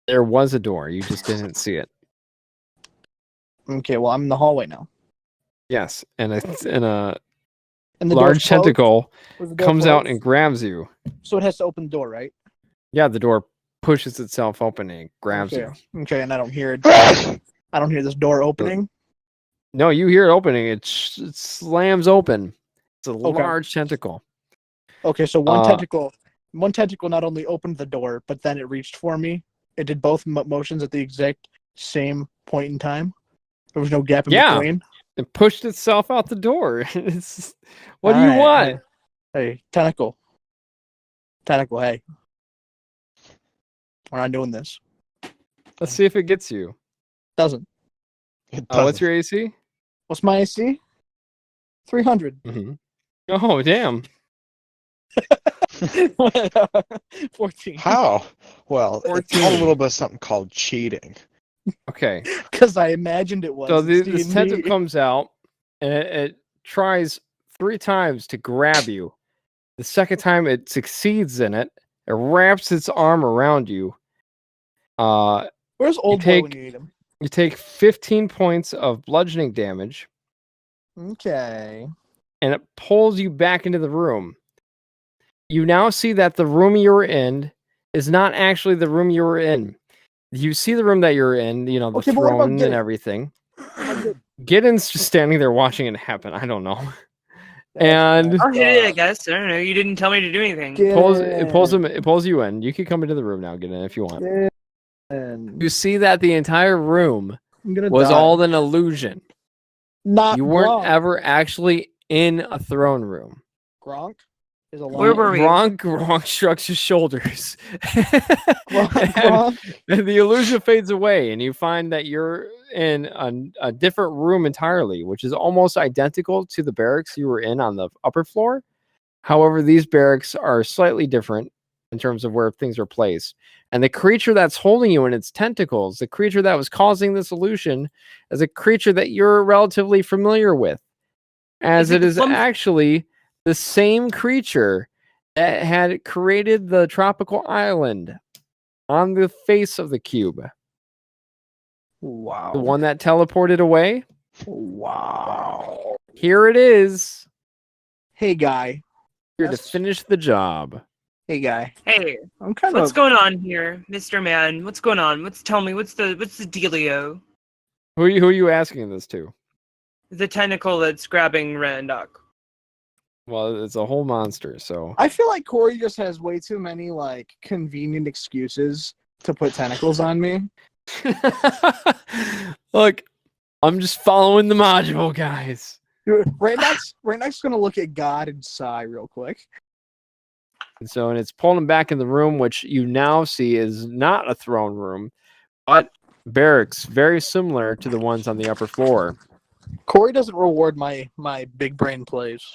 There was a door. You just didn't see it. Okay, well, I'm in the hallway now. Yes, and a And the large door's closed? tentacle Was the door comes out closed? and grabs you. So it has to open the door, right? Yeah, the door pushes itself open and grabs Okay. you. Okay, and I don't hear it. I don't hear this door opening. No, you hear it opening. It slams open. It's a large tentacle. Okay, so one tentacle not only opened the door, but then it reached for me. It did both motions at the exact same point in time. There was no gap in between. It pushed itself out the door. What do you want? Hey, tentacle. Tentacle, hey. We're not doing this. Let's see if it gets you. Doesn't. What's your AC? What's my AC? 300. Mm-hmm. Oh, damn. 14. How? Well, it's 14. got a little bit of something called cheating. Okay. Because I imagined it was. So It's this D&D. tentacle comes out, and it tries 3 times to grab you. The second time it succeeds in it. It wraps its arm around you. Where's old boy when you need him? You take 15 points of bludgeoning damage, Okay. and it pulls you back into the room. You now see that the room you were in is not actually the room you were in. You see the room that you're in, the Okay, but what about throne and Gidden? everything. Gidden's just standing there watching it happen. I don't know. And I'll hit it, I guess. I don't know. You didn't tell me to do anything. it pulls you in. You can come into the room now, Gidden, if you want. And You see that the entire room I'm gonna was die. all an illusion. Not You weren't Gronk. ever actually in a throne room. Gronk is a Where were we? Gronk shrugs his shoulders. Gronk. And the illusion fades away, and you find that you're in a different room entirely, which is almost identical to the barracks you were in on the upper floor. However, these barracks are slightly different in terms of where things are placed. And the creature that's holding you in its tentacles, the creature that was causing this illusion, is a creature that you're relatively familiar with, as it is actually the same creature that had created the tropical island on the face of the cube. Wow. The one that teleported away. Wow. Here it is. Hey, guy. Here to finish the job. Hey, guy. Hey, I'm kind what's of. going on here, Mr. Man? What's going on? Tell me, what's the dealio? Who are you asking this to? The tentacle that's grabbing Randock. Well, it's a whole monster, so. I feel like Corey just has way too many like convenient excuses to put tentacles on me. Look, I'm just following the module, guys. Randock's gonna look at God and sigh real quick. And it's pulling him back in the room, which you now see is not a throne room, but barracks, very similar to the ones on the upper floor. Corey doesn't reward my big brain plays.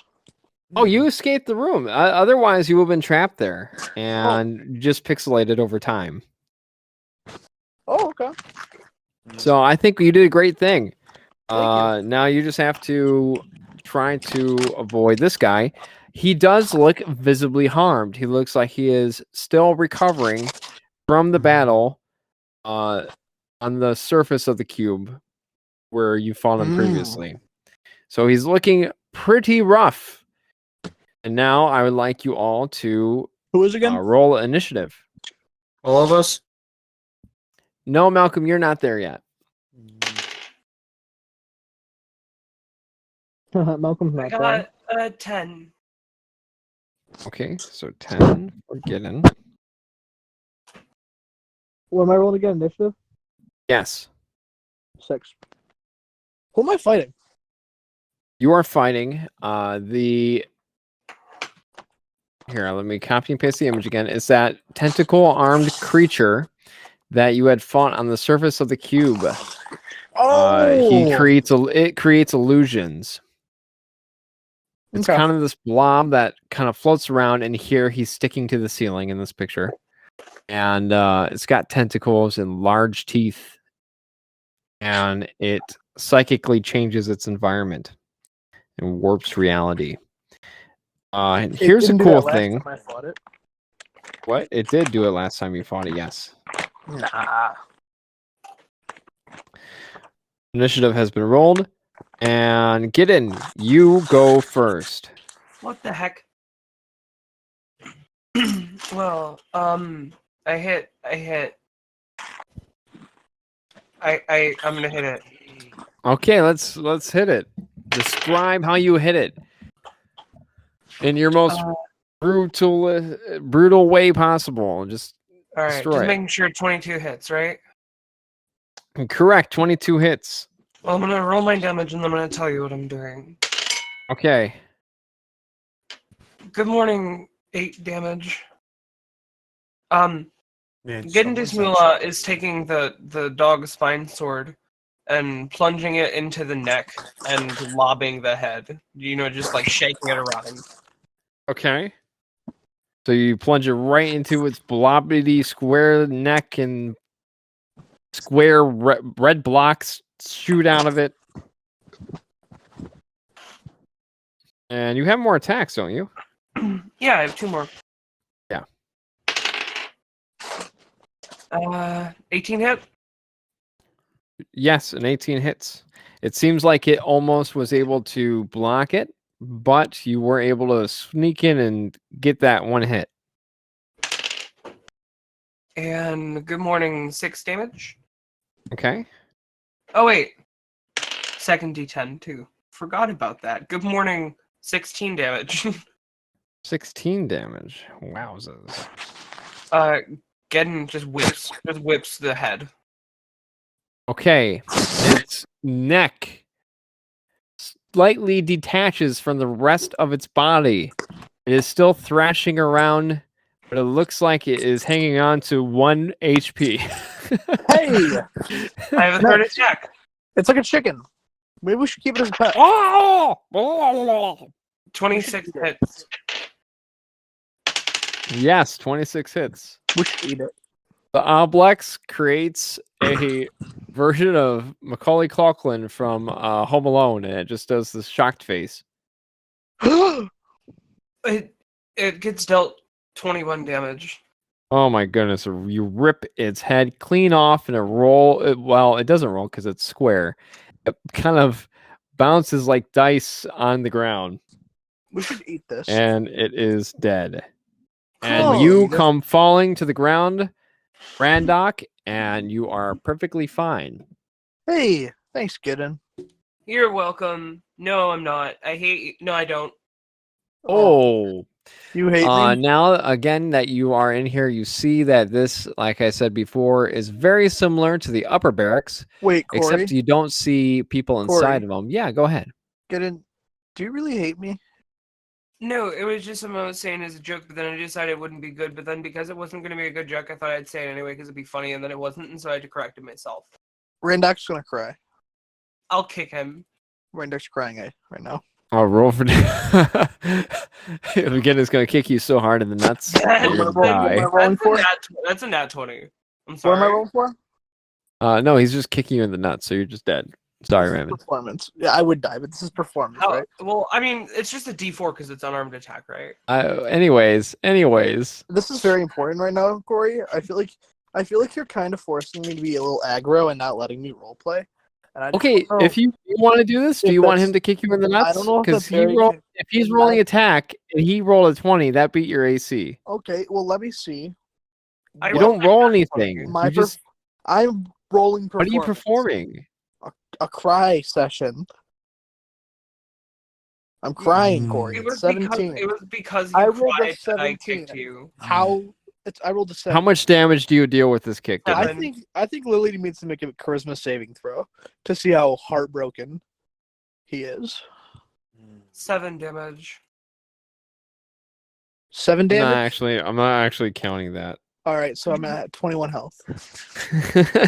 Oh, you escaped the room. Otherwise, you would have been trapped there and just pixelated over time. Oh, okay. So I think you did a great thing. Thank you. Now you just have to try to avoid this guy. He does look visibly harmed. He looks like he is still recovering from the battle on the surface of the cube where you fought him previously. So he's looking pretty rough. And now I would like you all to Who is again? roll initiative. All of us? No, Malcolm, you're not there yet. Malcolm's I not there. got 10. Okay, so 10 for Gidden. What am I rolling again? Initiative? Yes. 6. Who am I fighting? You are fighting Here, let me copy and paste the image again. It's that tentacle-armed creature that you had fought on the surface of the cube. It creates illusions. It's Okay. kind of this blob that kind of floats around, and here he's sticking to the ceiling in this picture. And it's got tentacles and large teeth. And it psychically changes its environment and warps reality. And here's a cool thing. I fought it. What? It did do it last time you fought it, yes. Nah. Initiative has been rolled. And Gidden, you go first. What the heck? Well, I hit. I'm gonna hit it. Okay, let's hit it. Describe how you hit it in your most brutal way possible. Just All right, destroy just it. making sure 22 hits, right? Correct. 22 hits. Well, I'm gonna roll my damage and I'm gonna tell you what I'm doing. Okay. Good morning, 8 damage. Man, Gidden someone's Mulah is taking the dog's spine sword and plunging it into the neck and lobbing the head. You know, just like shaking it around. Okay. So you plunge it right into its blobbity square neck and square red blocks shoot out of it. And you have more attacks, don't you? Yeah, I have 2 more. Yeah. 18 hit? Yes, an 18 hits. It seems like it almost was able to block it, but you were able to sneak in and get that one hit. And good morning, 6 damage? Okay. Oh, wait. Second D10, too. Forgot about that. Good morning, 16 damage. 16 damage. Wowzers. Gidden just whips the head. Okay. Its neck slightly detaches from the rest of its body. It is still thrashing around, but it looks like it is hanging on to 1 HP. Hey! I have a third attack. It's like a chicken. Maybe we should keep it as a pet. Oh! 26 hits. Yes, 26 hits. We should eat it. The Oblex creates a version of Macaulay Culkin from Home Alone, and it just does this shocked face. It gets dealt 21 damage. Oh my goodness! You rip its head clean off, and well, it doesn't roll because it's square. It kind of bounces like dice on the ground, We should eat this. and it is dead. And Oh, you you guys- come falling to the ground, Randock, and you are perfectly fine. Hey, thanks, Gidden. You're welcome. No, I'm not. I hate you. No, I don't. Oh. You hate me? Now, again, that you are in here, you see that this, like I said before, is very similar to the upper barracks, Wait, Corey. except you don't see people inside of them. Yeah, go ahead. Gidden, do you really hate me? No, it was just something I was saying as a joke, but then I decided it wouldn't be good. But then because it wasn't going to be a good joke, I thought I'd say it anyway because it'd be funny, and then it wasn't, and so I had to correct it myself. Randock's gonna cry. I'll kick him. Randock's crying right now. Oh, roll for again, it's going to kick you so hard in the nuts. that That's you're What gonna am I die. rolling for? That's a nat 20. I'm What sorry. am I rolling for? No, he's just kicking you in the nuts, so you're just dead. Sorry, This is Raymond. performance. Yeah, I would die, but this is performance, How- right? Well, I mean, it's just a D4 because it's unarmed attack, right? Anyways. This is very important right now, Corey. I feel like you're kind of forcing me to be a little aggro and not letting me role play. And I just Okay, don't know. if you want to do this, do If you want that's- him to kick you in the nuts? I don't know if Because that's very if he's rolling attack and he rolled a 20, that beat your AC. Okay, well, let me see. I You rolled don't roll a nat 20. anything. My You just I'm rolling what are you performance. performing? A cry session. I'm crying, Corey. It was 17. because I you rolled a cried that I 17. kicked you. I rolled a 7. How much damage do you deal with this kick? Seven. Gidden? I think Lilly needs to make a charisma saving throw to see how heartbroken he is. 7 damage. 7 damage. I'm not actually counting that. All right, so I'm at 21 health.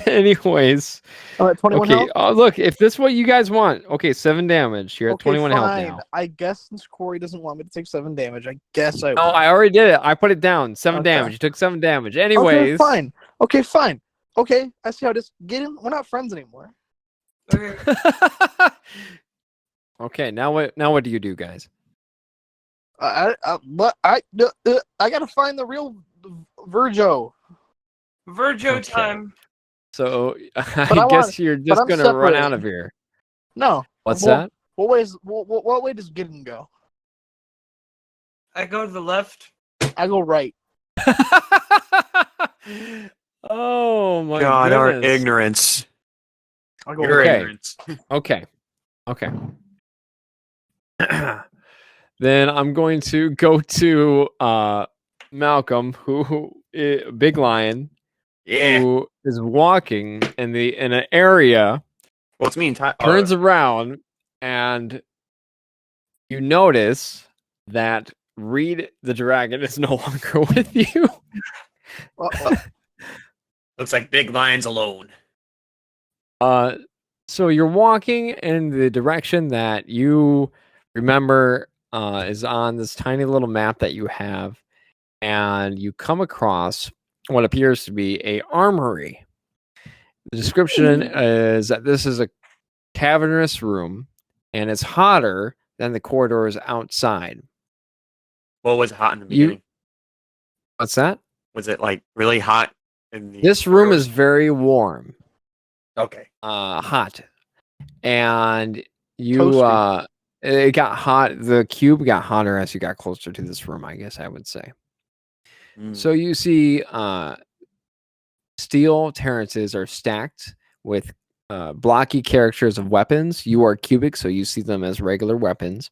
Anyways, I'm at 21 okay. health. Look, if this is what you guys want, okay, 7 damage. You're at 21 fine. health now. I guess since Corey doesn't want me to take 7 damage, I guess I. No, I already did it. I put it down. 7 Okay. damage. You took 7 damage. Anyways, Okay, fine. Okay, I see how this. We're not friends anymore. Okay. Okay, now what do you do, guys? I gotta find the real Virgo. Virgo Okay. time. So I I guess want- you're but just I'm gonna run out separating. of here. No. What's Well, that? What way does Gidden go? I go to the left. I go right. Oh my God, our goodness. ignorance. I go Your right. Okay. ignorance. Okay. Then I'm going to go to Malcolm, who Big Lion, Yeah. who is walking in an area, Well, it's me and Ty. turns around, and you notice that Reed the dragon is no longer with you. Looks like Big Lion's alone. So you're walking in the direction that you remember is on this tiny little map that you have, and you come across what appears to be a armory. The description is that this is a cavernous room, and it's hotter than the corridors outside. What was hot in the beginning? What's that? Was it like really hot in the This room is very warm. okay. Hot, and you Toasty. it got hot. The cube got hotter as you got closer to this room, I guess I would say. So you see steel terraces are stacked with blocky characters of weapons. You are cubic, so you see them as regular weapons.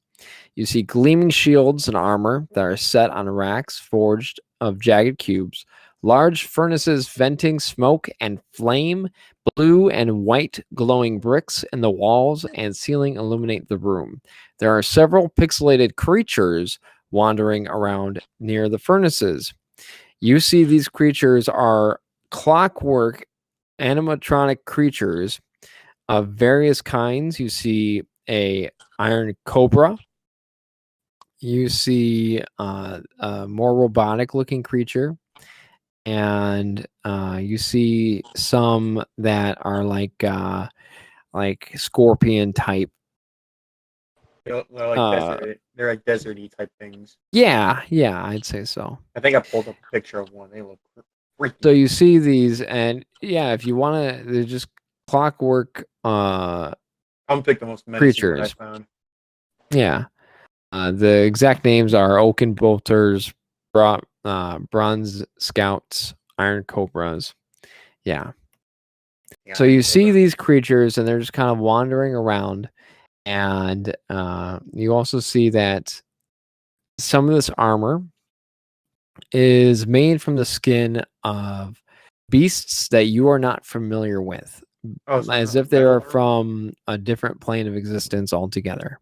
You see gleaming shields and armor that are set on racks forged of jagged cubes. Large furnaces venting smoke and flame. Blue and white glowing bricks in the walls and ceiling illuminate the room. There are several pixelated creatures wandering around near the furnaces. You see these creatures are clockwork animatronic creatures of various kinds. You see a iron cobra. You see a more robotic looking creature. And you see some that are like scorpion type. They're like they're like deserty type things. Yeah, I'd say so. I think I pulled up a picture of one. They look freaky. So you see these, and yeah, if you want to, they're just clockwork I'm pick the most menacing one I creatures. found. Yeah. The exact names are Oaken Bolters, Bronze Scouts, Iron Cobras. Yeah. So you see these creatures, and they're just kind of wandering around. And you also see that some of this armor is made from the skin of beasts that you are not familiar with, as if they are from a different plane of existence altogether.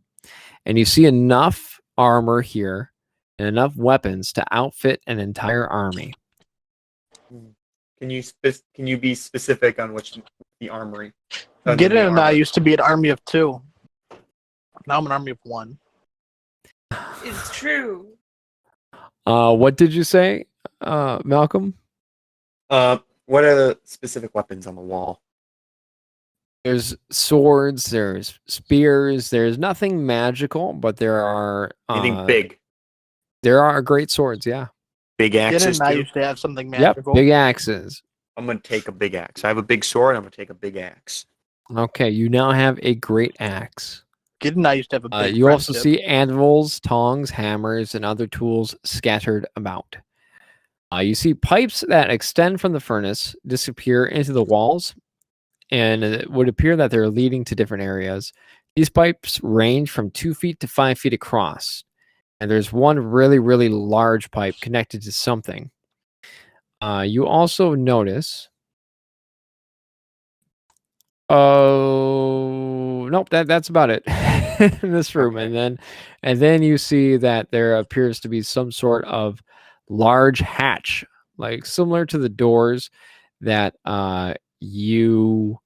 And you see enough armor here and enough weapons to outfit an entire army. Can you be specific on which the armory? Gidden and I used to be an army of 2. Now I'm an army of 1. It's true. What did you say, Malcolm? What are the specific weapons on the wall? There's swords, there's spears, there's nothing magical, but there are Anything big? There are great swords, yeah. Big Gidden axes and I too? used to have something magical. Yep, big axes. I'm gonna take a big axe. I have a big sword. I'm gonna take a big axe. Okay, you now have a great axe. Gidden and I used to have a big You also friendship. see anvils, tongs, hammers, and other tools scattered about. You see pipes that extend from the furnace, disappear into the walls, and it would appear that they're leading to different areas. These pipes range from 2 feet to 5 feet across, and there's one really, really large pipe connected to something. You also notice. Oh, nope, that's about it in this room. Okay. And then you see that there appears to be some sort of large hatch, like similar to the doors that you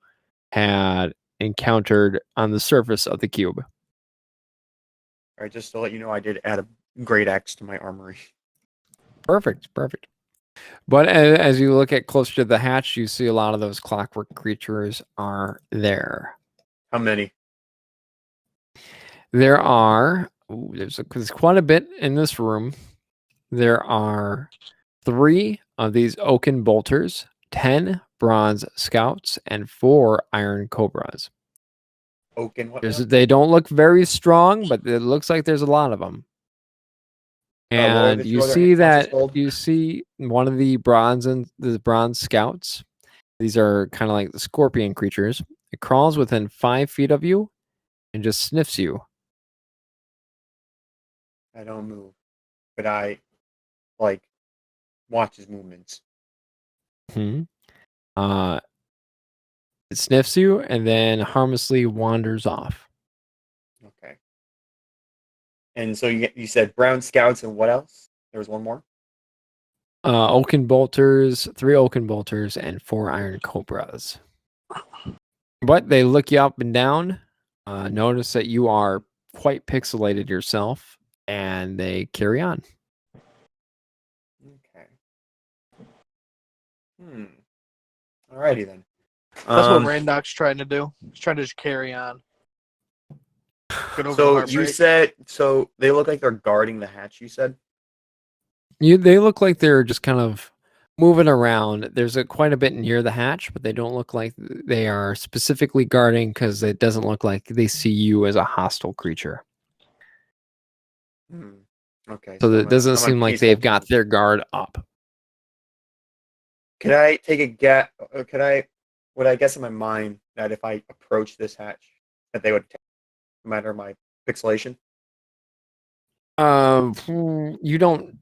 had encountered on the surface of the cube. All right, just to let you know, I did add a great axe to my armory. Perfect. But as you look at closer to the hatch, you see a lot of those clockwork creatures are there. How many? There are, there's quite a bit in this room. There are 3 of these oaken bolters 10 bronze scouts and 4 iron cobras. Oaken. What? They don't look very strong, but it looks like there's a lot of them. what are And the you two other see monsters that called? you see one of the bronze scouts. These are kind of like the scorpion creatures. It crawls within 5 feet of you and just sniffs you. I don't move, but I like watch his movements. Hmm. It sniffs you and then harmlessly wanders off. Okay. And so you said brown scouts and what else? There was one more. Oaken bolters, 3 oaken bolters, and 4 iron cobras. But they look you up and down. Notice that you are quite pixelated yourself, and they carry on. Okay. Alrighty then. That's what Randock's trying to do. He's trying to just carry on. Get over the So you heartbreak. said so they look like they're guarding the hatch. You said. They look like they're just kind of moving around. There's quite a bit near the hatch, but they don't look like they are specifically guarding because it doesn't look like they see you as a hostile creature. Okay. So it doesn't I'm seem like peaceful they've got tone. their guard up. Could I take a guess? Would I guess in my mind that if I approach this hatch, that they would, no matter my pixelation? You don't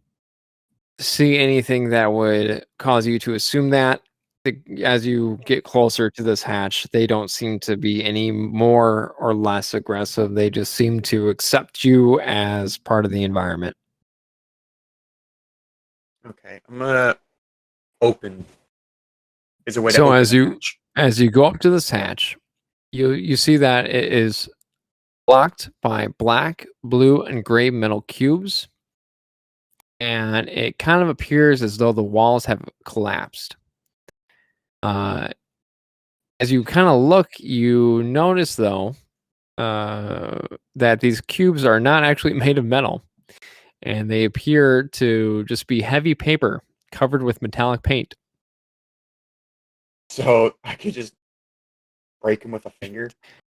see anything that would cause you to assume that. As you get closer to this hatch, they don't seem to be any more or less aggressive. They just seem to accept you as part of the environment. Okay, I'm gonna open. Is there a way to So open as the you hatch? as you go up to this hatch, you see that it is blocked by black, blue, and gray metal cubes, and it kind of appears as though the walls have collapsed. As you kind of look, you notice though that these cubes are not actually made of metal, and they appear to just be heavy paper covered with metallic paint. So I could just break him with a finger.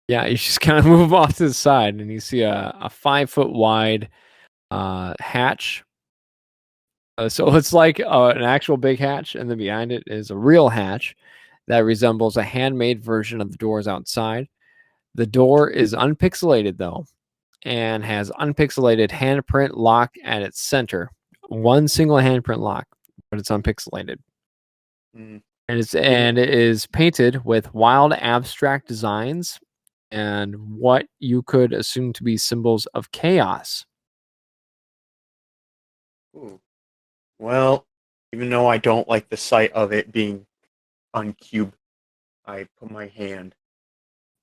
Yeah, you just kind of move off to the side, and you see a 5-foot wide hatch. So it's like an actual big hatch, and then behind it is a real hatch that resembles a handmade version of the doors outside. The door is unpixelated, though, and has unpixelated handprint lock at its center. One single handprint lock, but it's unpixelated. Mm. And it is painted with wild abstract designs and what you could assume to be symbols of chaos. Ooh. Well, even though I don't like the sight of it being uncubed, I put my hand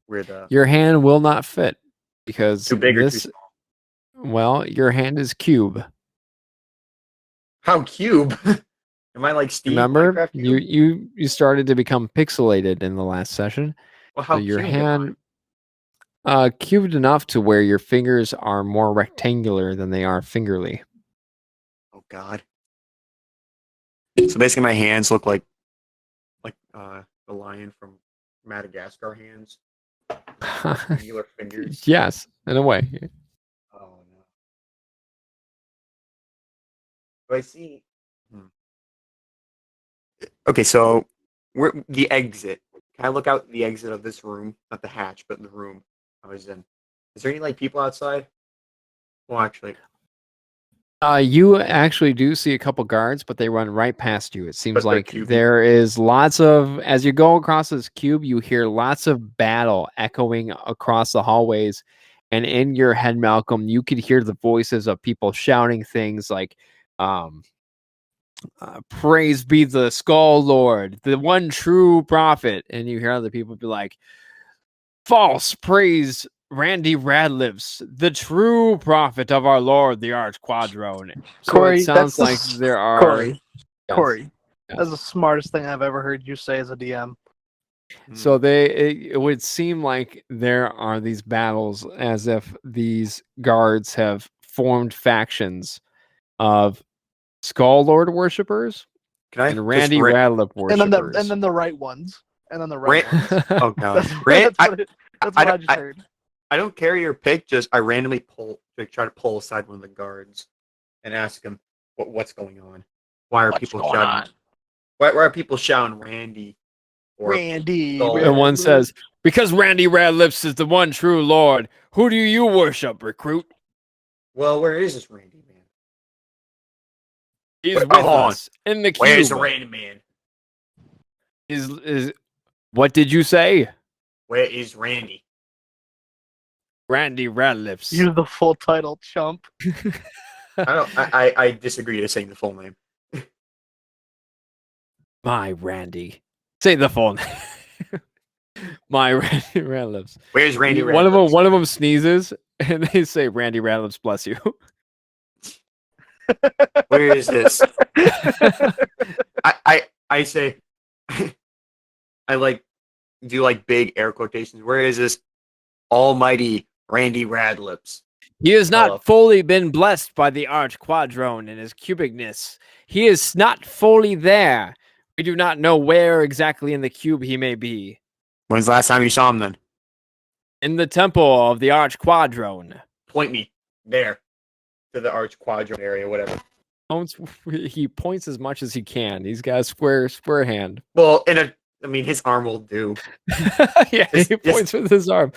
where the Your hand will not fit because too big or too this. small. Well, your hand is cube. How cube? Am I like Steve? Remember, Minecraft cube? you started to become pixelated in the last session. Well, how So your cubed am hand cubed enough to where your fingers are more rectangular than they are fingerly. I? Oh God. So basically, my hands look like the lion from Madagascar hands. Rectangular fingers. Yes, in a way. Oh no. Do I see? Okay, so the exit. Can I look out the exit of this room? Not the hatch, but the room I was in. Is there any like people outside? Well, actually, You actually do see a couple guards, but they run right past you. It seems But they're like cubey. there is lots of, as you go across this cube, you hear lots of battle echoing across the hallways. And in your head, Malcolm, you could hear the voices of people shouting things like, praise be the Skull Lord, the one true prophet. And you hear other people be like, false praise Randy Radliff's, the true prophet of our Lord, the Arch Quadrone. So Corey, it sounds like that's there are. Corey. Yes. Corey, Yes. that's the smartest thing I've ever heard you say as a DM. So it would seem like there are these battles as if these guards have formed factions of Skull Lord worshippers Can I? And Randy just Radlip And then worshippers. the right ones. And then the right Ran- ones. Oh god, That's what I just I- heard. I don't carry your pick. Just I randomly try to pull aside one of the guards and ask him what's going on. Why are people shouting? Why are people shouting Randy? Or Randy. Gold? And one says, "Because Randy Radlips is the one true Lord. Who do you worship, recruit? Well, where is this Randy man? He's Wait, with hold on. us in the cube. Where's the Randy man? Is what did you say? Where is Randy? Randy Radlips. Use the full title, chump. I disagree to saying the full name. My Randy. Say the full name. My Randy Radlips. Where's Randy? One of them sneezes and they say, "Randy Radlips, bless you." Where is this? I say, I like do like big air quotations. Where is this almighty Randy Radlips? He has not Hello. fully been blessed by the Arch Quadrone in his cubicness. He is not fully there. We do not know where exactly in the cube he may be. When's the last time you saw him then? In the temple of the Arch Quadrone. Point me there to the Arch Quadrant area, whatever. He points as much as he can. He's got a square hand. Well, his arm will do. Yeah, he points with his arm.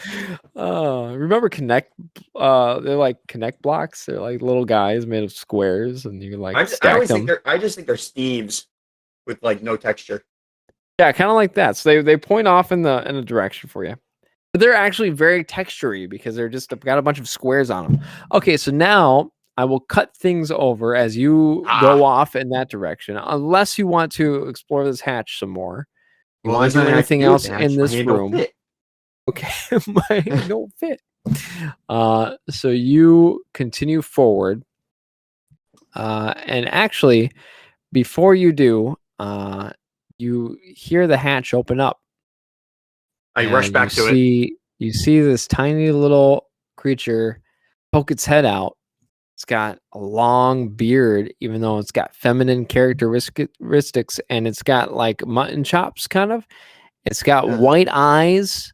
Remember Connect? They're like Connect blocks. They're like little guys made of squares, and you like stack them. I just think they're Steves with like no texture. Yeah, kind of like that. So they point off in the direction for you. But they're actually very textury because they're just got a bunch of squares on them. Okay, so now I will cut things over as you go off in that direction, unless you want to explore this hatch some more. You want to do anything else in this room? Okay, my don't fit. So you continue forward, and actually, before you do, you hear the hatch open up. I rush back to it. You see this tiny little creature poke its head out. It's got a long beard, even though it's got feminine characteristics, and it's got like mutton chops, kind of. It's got white eyes.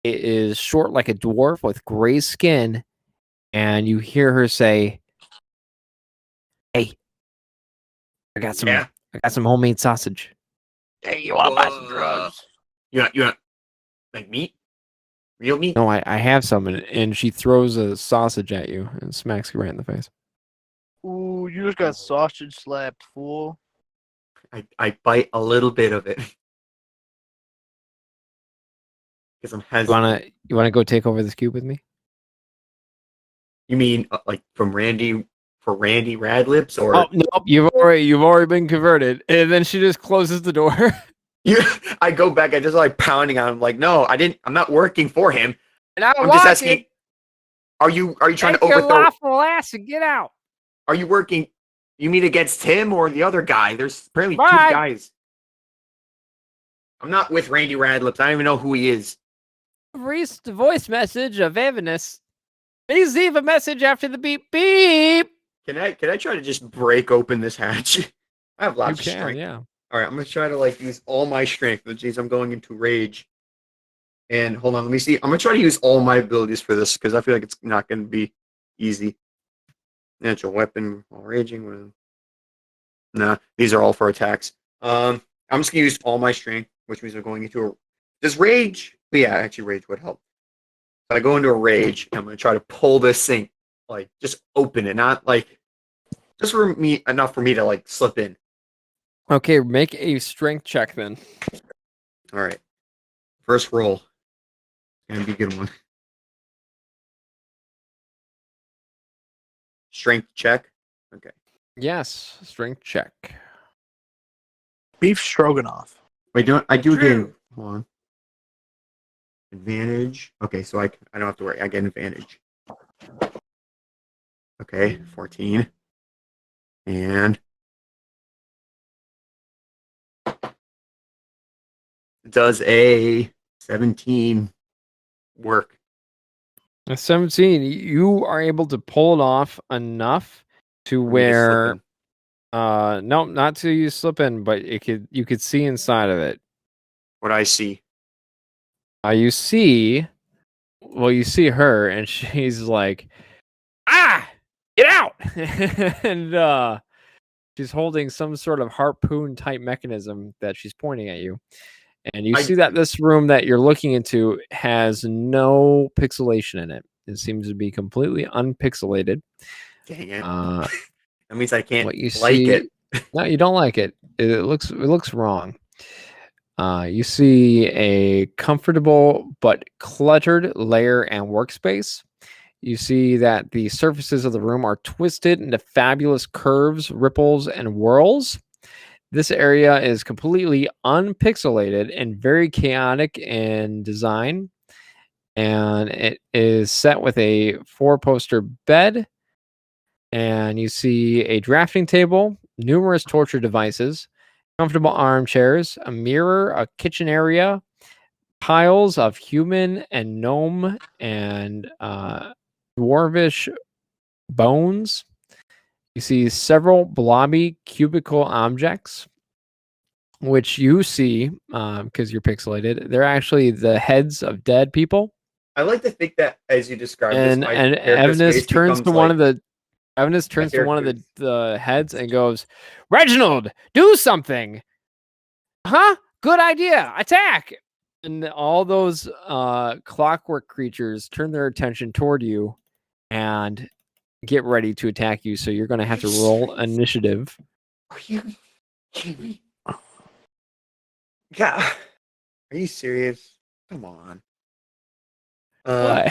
It is short like a dwarf with gray skin, and you hear her say, "Hey, I got some homemade sausage. Hey, you want to buy some drugs? You want like meat? Real meat? No, I have some," and she throws a sausage at you and smacks you right in the face. Ooh, you just got sausage slapped, fool. I bite a little bit of it. Because I'm hesitant. You wanna go take over this cube with me? You mean like for Randy Radlips, or Oh nope, you've already been converted. And then she just closes the door. I go back. I just like pounding on him. Like, no, I'm not working for him. And I'm just asking. Are you trying to overthrow? Your lawful ass and get out. Are you working? You mean against him or the other guy? There's apparently two Bye. guys. I'm not with Randy Radlips. I don't even know who he is. Reached the voice message of Evanus. Please leave a message after the beep beep. Can I try to just break open this hatch? I have lots of strength. Yeah. All right, I'm gonna try to like use all my strength. But geez, I'm going into rage. And hold on, let me see. I'm gonna try to use all my abilities for this because I feel like it's not gonna be easy. Natural weapon while raging. Nah, these are all for attacks. I'm just gonna use all my strength, which means I'm going into a. Does rage? Yeah, actually, rage would help. I go into a rage. And I'm gonna try to pull this thing, like just open it, not like just for me enough for me to like slip in. Okay, make a strength check then. All right, first roll. Gonna be a good one. Strength check. Okay. Yes, strength check. Beef stroganoff. Wait, I do again. Hold on. Advantage. Okay, so I don't have to worry. I get an advantage. Okay, 14. And does a 17 work? A 17. You are able to pull it off enough to where No, not till you slip in, but you could see inside of it. What I see. You see her, and she's like, get out! And she's holding some sort of harpoon type mechanism that she's pointing at you. And you see that this room that you're looking into has no pixelation in it. It seems to be completely unpixelated. Dang it. That means I can't What you like see, it. No, you don't like it. It looks wrong. You see a comfortable but cluttered layer and workspace. You see that the surfaces of the room are twisted into fabulous curves, ripples, and whirls. This area is completely unpixelated and very chaotic in design. And it is set with a 4-poster bed. And you see a drafting table, numerous torture devices, comfortable armchairs, a mirror, a kitchen area, piles of human and gnome and dwarvish bones. You see several blobby cubicle objects, which you see because you're pixelated. They're actually the heads of dead people. I like to think that as you describe And this, my and character's Evanus face turns to becomes one like, of the Evanus turns to one of character's- the heads and goes, "Reginald, do something!" Huh? Good idea. Attack! And all those clockwork creatures turn their attention toward you and get ready to attack you. So you're going to have to roll initiative. Are you kidding me? Yeah. Are you serious? Come on. What?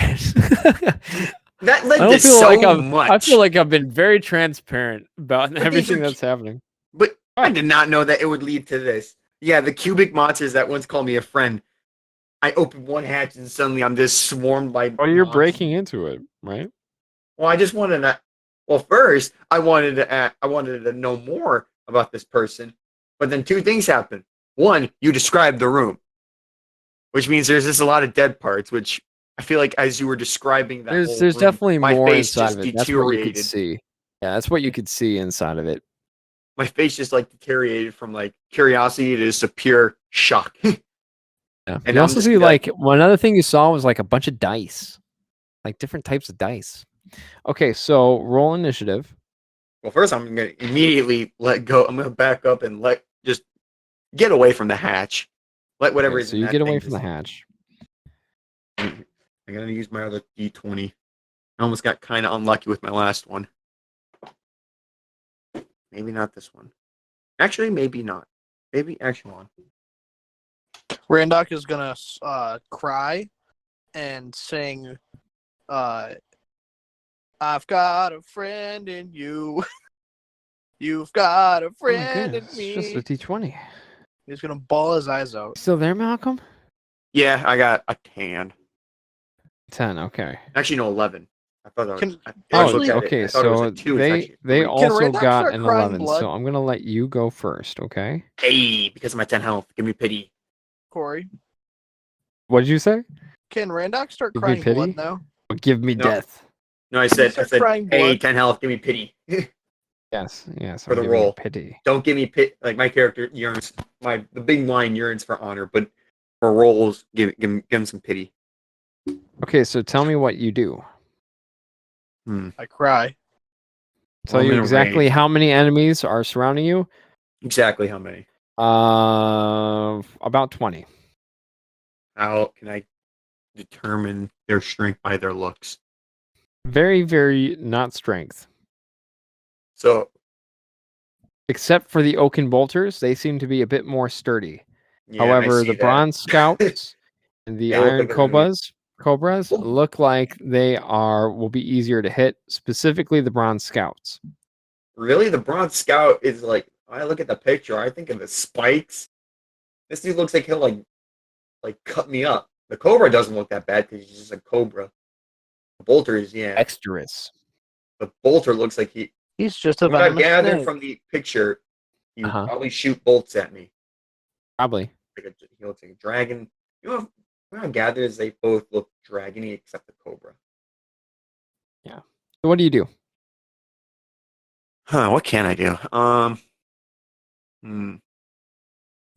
That led I to don't feel so like much. I feel like I've been very transparent about these everything are that's happening. But I did not know that it would lead to this. Yeah, the cubic monsters that once called me a friend. I open one hatch and suddenly I'm just swarmed by. Well, you're monsters. breaking into it, right? Well, I just wanted to. Well, first I wanted to know more about this person, but then two things happened. One, you described the room, which means there's just a lot of dead parts. Which I feel like as you were describing that, There's room, definitely my more face inside just of it. That's what you could deteriorated. see. Yeah, that's what you could see inside of it. My face just like deteriorated from like curiosity to just a pure shock. Yeah. And You I'm also just see like- one other thing you saw was like a bunch of dice, like different types of dice. Okay, so roll initiative. Well, first I'm gonna immediately let go. I'm gonna back up and just get away from the hatch. Let whatever Okay, is so in you that get thing away from the just- hatch. I gotta use my other D20. I almost got kind of unlucky with my last one. Maybe not this one. Actually, maybe not. Maybe actually one. Randock is gonna cry and sing, "I've got a friend in you. You've got a Oh my friend in goodness, me." it's just a D20. He's gonna bawl his eyes out. Still there, Malcolm? Yeah, I got a 10. 10. Okay. Actually, no, 11. I thought that was. Can- I Actually- looked at it, okay. I thought it was So a 2. It's they actually a they 3. also Randock got start an crying 11. blood? So I'm gonna let you go first. Okay. Hey, because of my 10 health, give me pity. Corey, What did you say? can Randock start Give me crying blood pity? now? Give me No. death. No, I said, start crying hey, blood? 10 health, give me pity. Yes. Yes. For I'm the giving you roll. pity. Don't give me pit. Like my character yearns. The big line yearns for honor, but for rolls, give him some pity. Okay. So tell me what you do. I cry. Tell I'm you in a exactly rage. how many enemies are surrounding you. Exactly how many? About 20. How can I determine their strength by their looks? Very, very not strength. So Except for the oaken bolters, they seem to be a bit more sturdy. yeah, I However, see the that. bronze scouts and the They look iron like they're gonna be- cobras Ooh. look like they will be easier to hit, specifically the bronze scouts. Really, the bronze scout is like. I look at the picture. I think of the spikes. This dude looks like he'll like cut me up. The cobra doesn't look that bad because he's just a cobra. The bolter is Dexterous. The bolter looks like He's just a What I've venomous gathered snake. from the picture, you Uh-huh. probably shoot bolts at me. Probably. He looks like a dragon. You know, what I gather is they both look dragony except the cobra. So what do you do? What can I do? Hmm.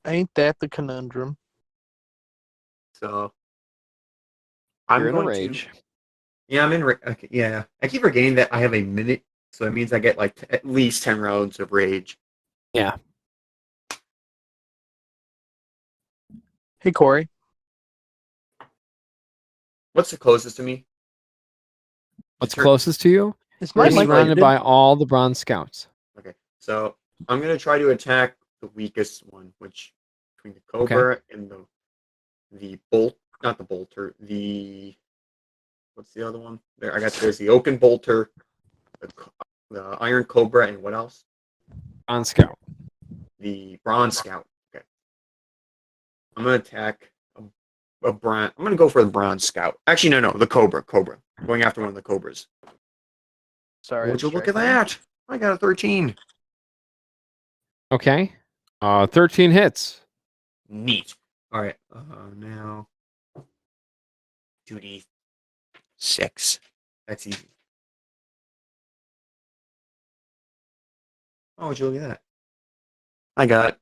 Ain't that the conundrum? So You're I'm in a going to. rage. Yeah, I'm in. Okay, yeah, I keep forgetting that I have a minute, so it means I get like at least 10 rounds of rage. Yeah. Hey, Corey. What's the closest to me? What's Turn- closest to you? Is my You're Pretty mic much. surrounded muted? by all the bronze scouts. Okay, so I'm gonna try to attack the weakest one, which between the Okay. cobra and the bolt, not the bolter, what's the other one? There's the oaken bolter, the iron cobra, and what else? Bronze scout. The bronze scout. Okay, I'm gonna attack a bronze. I'm gonna go for the bronze scout. Actually, no, the cobra. I'm going after one of the cobras. Sorry. Would you look at distracted. that? I got a 13. Okay. 13 hits. Neat. All right. Now 2d6. That's easy. Oh, would you look at that? I got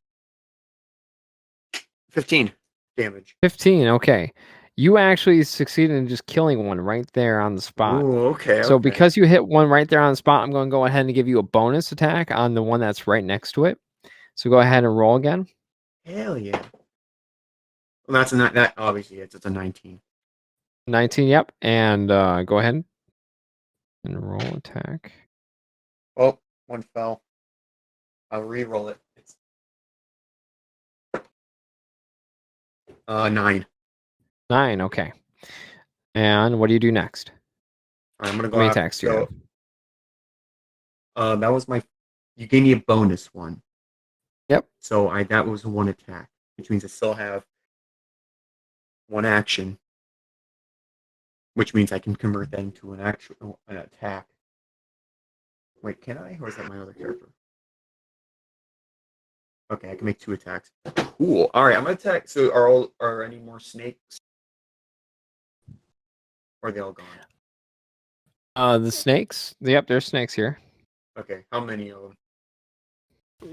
15 damage. 15. Okay. You actually succeeded in just killing one right there on the spot. Ooh, okay. So okay. because you hit one right there on the spot, I'm going to go ahead and give you a bonus attack on the one that's right next to it. So go ahead and roll again. Hell yeah. Well, that's not that obviously it's a 19. 19. Yep. And go ahead and roll attack. Oh, one fell. I'll re-roll it. It's 9. 9. Okay. And what do you do next? All right, I'm gonna How go many after. attacks do you have? That was my. You gave me a bonus one. Yep. So that was one attack, which means I still have one action, which means I can convert that into an attack. Wait, can I? Or is that my other character? Okay, I can make 2 attacks. Cool. All right, I'm gonna attack. So are any more snakes? Or are they all gone? The snakes. Yep, there's snakes here. Okay, how many of them?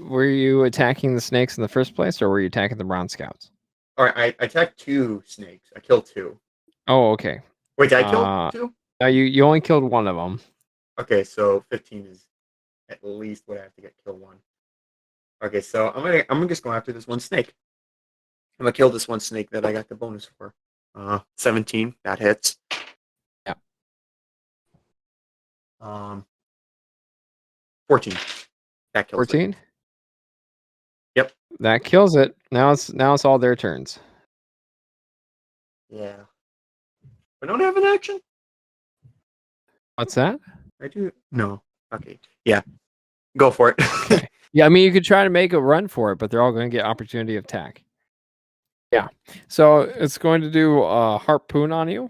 Were you attacking the snakes in the first place, or were you attacking the brown scouts? All right, I attacked 2 snakes. I killed 2. Oh, okay. Wait, did I kill 2? You only killed one of them. Okay, so 15 is at least what I have to get kill 1. Okay, so I'm gonna just go after this one snake. I'm gonna kill this one snake that I got the bonus for. 17, that hits. Yeah. 14. That kills 14. it. Yep. That kills it. Now it's all their turns. Yeah. I don't have an action? What's that? I do. No. Okay. Yeah. Go for it. Okay. Yeah, I mean you could try to make a run for it, but they're all going to get opportunity of attack. Yeah. So it's going to do a harpoon on you.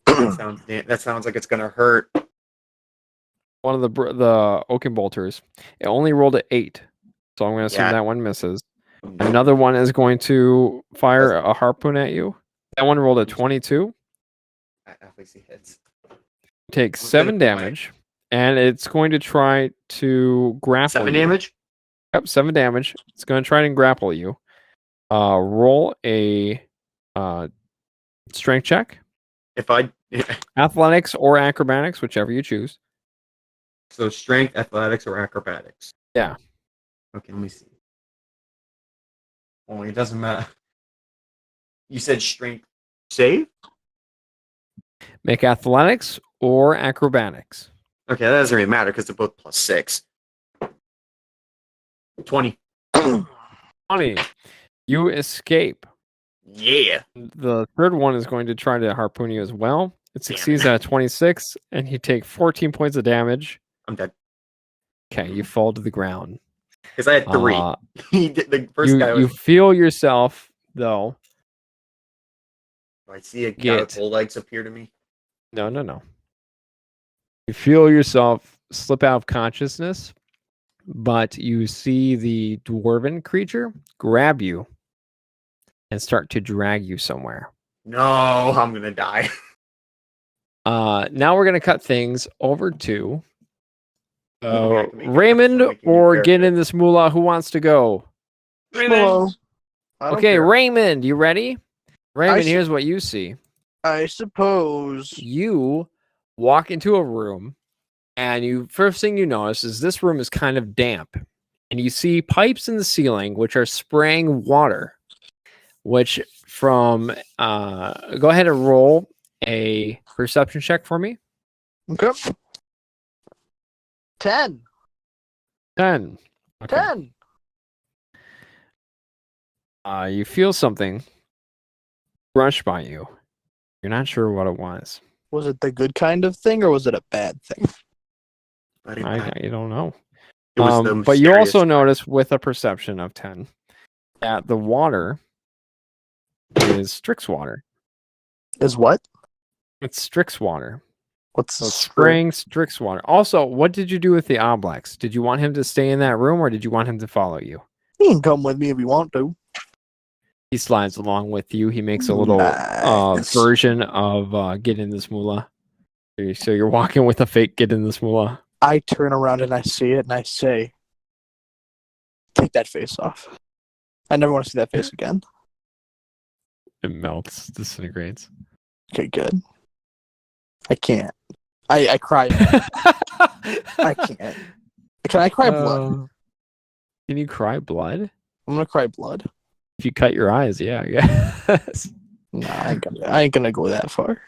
that sounds like it's gonna hurt. One of the oaken bolters. It only rolled an 8, so I'm going to assume Yeah. that one misses. Another one is going to fire a harpoon at you. That one rolled a 22. That obviously hits. Takes I'm 7 gonna put my- damage, and it's going to try to grapple 7 you. damage? Yep, 7 damage. It's going to try and grapple you. Roll a strength check, If I athletics or acrobatics, whichever you choose. so strength, athletics, or acrobatics. Yeah. Okay, let me see. Only it doesn't matter. You said strength save? Make athletics or acrobatics. Okay, that doesn't really matter because they're both +6. 20. 20. You escape. Yeah. The third one is going to try to harpoon you as well. It succeeds at a 26, and you take 14 points of damage. I'm dead. Okay, you fall to the ground. Because I had 3. The first guy was. You feel yourself, though. I see a guy Get- with bull legs appear to me. No. You feel yourself slip out of consciousness, but you see the dwarven creature grab you and start to drag you somewhere. No, I'm gonna die. Now we're going to cut things over to have to make it Raymond so I can or character. get in this Mulah? Who wants to go? Raymond. Hello. I don't Okay, care. Raymond, you ready? Raymond, su- here's what you see. I suppose. You walk into a room, and first thing you notice is this room is kind of damp, and you see pipes in the ceiling which are spraying water. Which from go ahead and roll a perception check for me. Okay. 10. 10. Okay. 10. You feel something brush by you. You're not sure what it was. Was it the good kind of thing or was it a bad thing? You don't know. It was the But you also mysterious- notice with a perception of 10 that the water is Strix water. Is what? It's Strix water. What's So the it's spraying Strix water. Also, what did you do with the Oblex? Did you want him to stay in that room or did you want him to follow you? He can come with me if you want to. He slides along with you. He makes a little Nice. version of get in this Mulah. So you're walking with a fake get in this Mulah. I turn around and I see it and I say, take that face off. I never want to see that face again. It melts, disintegrates. Okay, good. I can't. I cry. I can't. Can I cry blood? Can you cry blood? I'm gonna cry blood. If you cut your eyes, yeah, yes. Nah, I ain't gonna go that far.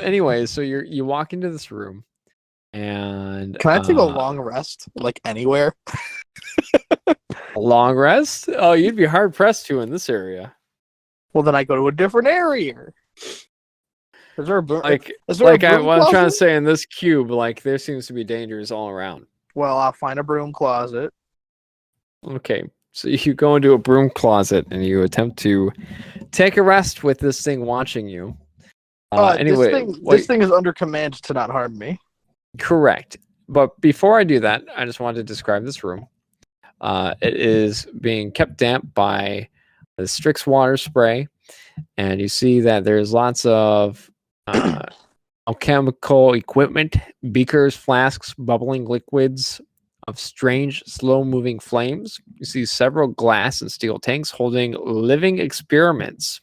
Anyway, so you walk into this room and Can I take a long rest? Like anywhere? a long rest? Oh, you'd be hard pressed to in this area. Well, then I go to a different area. Is there a Like is there a broom what I'm trying to closet? say in this cube, like there seems to be dangers all around. Well, I'll find a broom closet. Okay, so you go into a broom closet and you attempt to take a rest with this thing watching you. Anyway, this thing is under command to not harm me. correct. But before I do that, I just wanted to describe this room. It is being kept damp by the Strix water spray, and you see that there's lots of alchemical equipment, beakers, flasks, bubbling liquids of strange, slow-moving flames. You see several glass and steel tanks holding living experiments.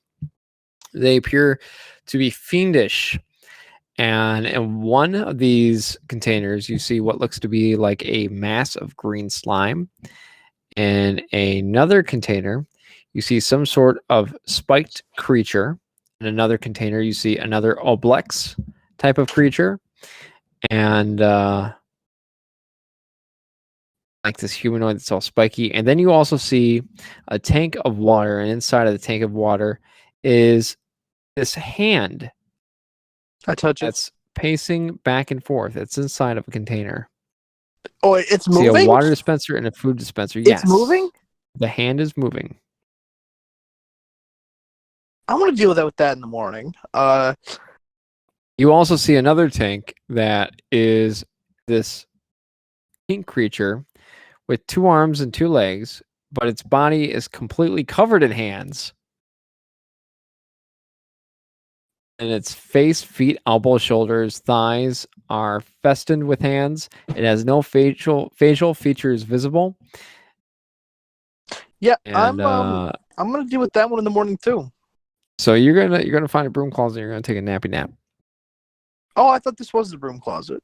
They appear to be fiendish. And in one of these containers, you see what looks to be like a mass of green slime. In another container, you see some sort of spiked creature. In another container, you see another Oblex type of creature. And like this humanoid that's all spiky. And then you also see a tank of water. And inside of the tank of water is this hand I touch it. that's pacing back and forth. It's inside of a container. Oh, it's See moving. a water dispenser and a food dispenser. It's Yes. moving. The hand is moving. I'm gonna deal with that in the morning. You also see another tank that is this pink creature with 2 arms and 2 legs, but its body is completely covered in hands. And its face, feet, elbows, shoulders, thighs are festooned with hands. It has no facial features visible. Yeah, And I'm gonna deal with that one in the morning too. so you're gonna find a broom closet. And you're gonna take a nappy nap. Oh, I thought this was the broom closet.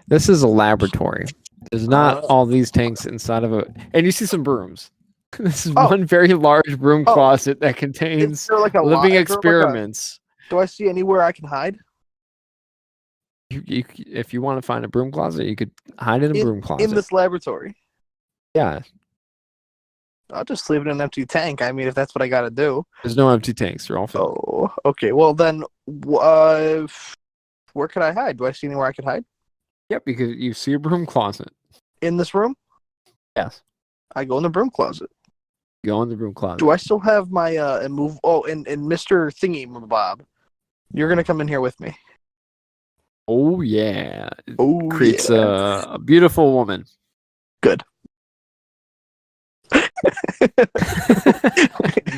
This is a laboratory. There's not all these tanks inside of it, and you see some brooms. This is Oh. one very large broom Oh. closet that Is contains there like a living is there like experiments. do I see anywhere I can hide? If you want to find a broom closet, you could hide in a broom closet. In this laboratory? Yeah, I'll just leave it in an empty tank. I mean, if that's what I gotta do. there's no empty tanks. They're all filled. Oh, okay. Well then, where could I hide? Do I see anywhere I could hide? Yep, because you see a broom closet. In this room? Yes. I go in the broom closet. Go in the broom closet. Do I still have my move? Oh, and Mr. Thingy Bob, you're gonna come in here with me. Oh yeah. It Oh, creates yeah. a beautiful woman. Good.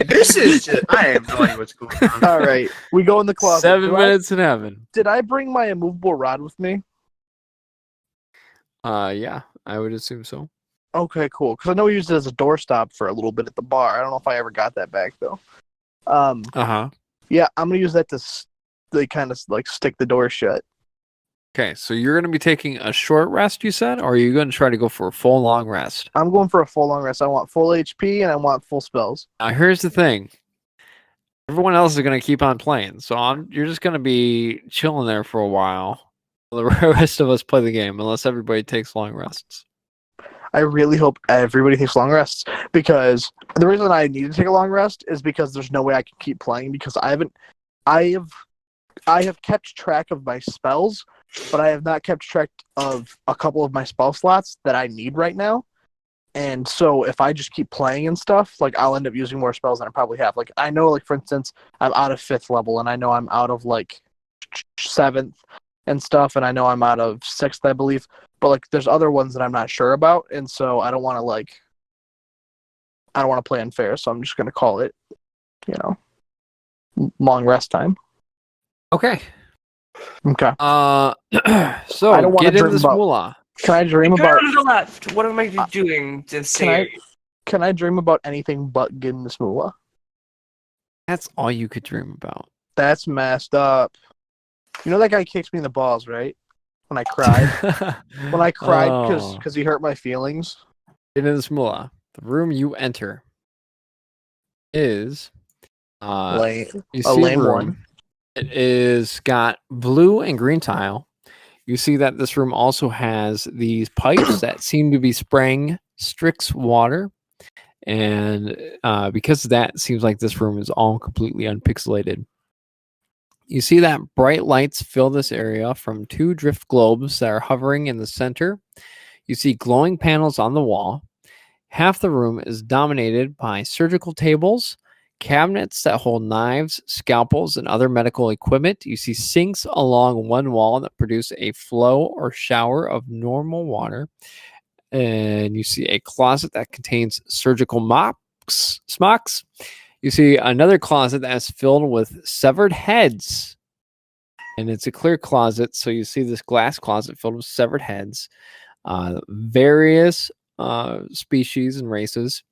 This is just, I have no idea what's going on. All right, we go in the closet. 7 minutes in heaven. Did I bring my immovable rod with me? Yeah, I would assume so. Okay, cool. Because I know we used it as a doorstop for a little bit at the bar. I don't know if I ever got that back though. Uh-huh. Yeah, I'm gonna use that to they kind of like stick the door shut. Okay, so you're going to be taking a short rest, you said, or are you going to try to go for a full long rest? I'm going for a full long rest. I want full HP and I want full spells. Now, here's the thing. Everyone else is going to keep on playing, so you're just going to be chilling there for a while. The rest of us play the game, unless everybody takes long rests. I really hope everybody takes long rests because the reason I need to take a long rest is because there's no way I can keep playing because I have kept track of my spells, but I have not kept track of a couple of my spell slots that I need right now. And so if I just keep playing and stuff, like I'll end up using more spells than I probably have. Like I know, like for instance, I'm out of 5th level, and I know I'm out of like 7th and stuff, and I know I'm out of 6th, I believe. But like there's other ones that I'm not sure about, and so I don't want to play unfair. So I'm just gonna call it, long rest time. Okay. Okay. So I don't wanna get in dream this about- Mulah. Can I dream Turn about? on the left. What am I doing to say? Can I dream about anything but getting this Mulah? That's all you could dream about. That's messed up. You know that guy kicked me in the balls, right? When I cried. When I cried because he hurt my feelings. Get in this Mulah. The room you enter is Lame. you A see lame room. one. It is got blue and green tile. You see that this room also has these pipes that seem to be spraying Strix water. And because of that, it seems like this room is all completely unpixelated. You see that bright lights fill this area from 2 drift globes that are hovering in the center. You see glowing panels on the wall. Half the room is dominated by surgical tables, cabinets that hold knives, scalpels, and other medical equipment. You see sinks along one wall that produce a flow or shower of normal water. And you see a closet that contains surgical smocks. You see another closet that is filled with severed heads. And it's a clear closet, so you see this glass closet filled with severed heads. Various species and races.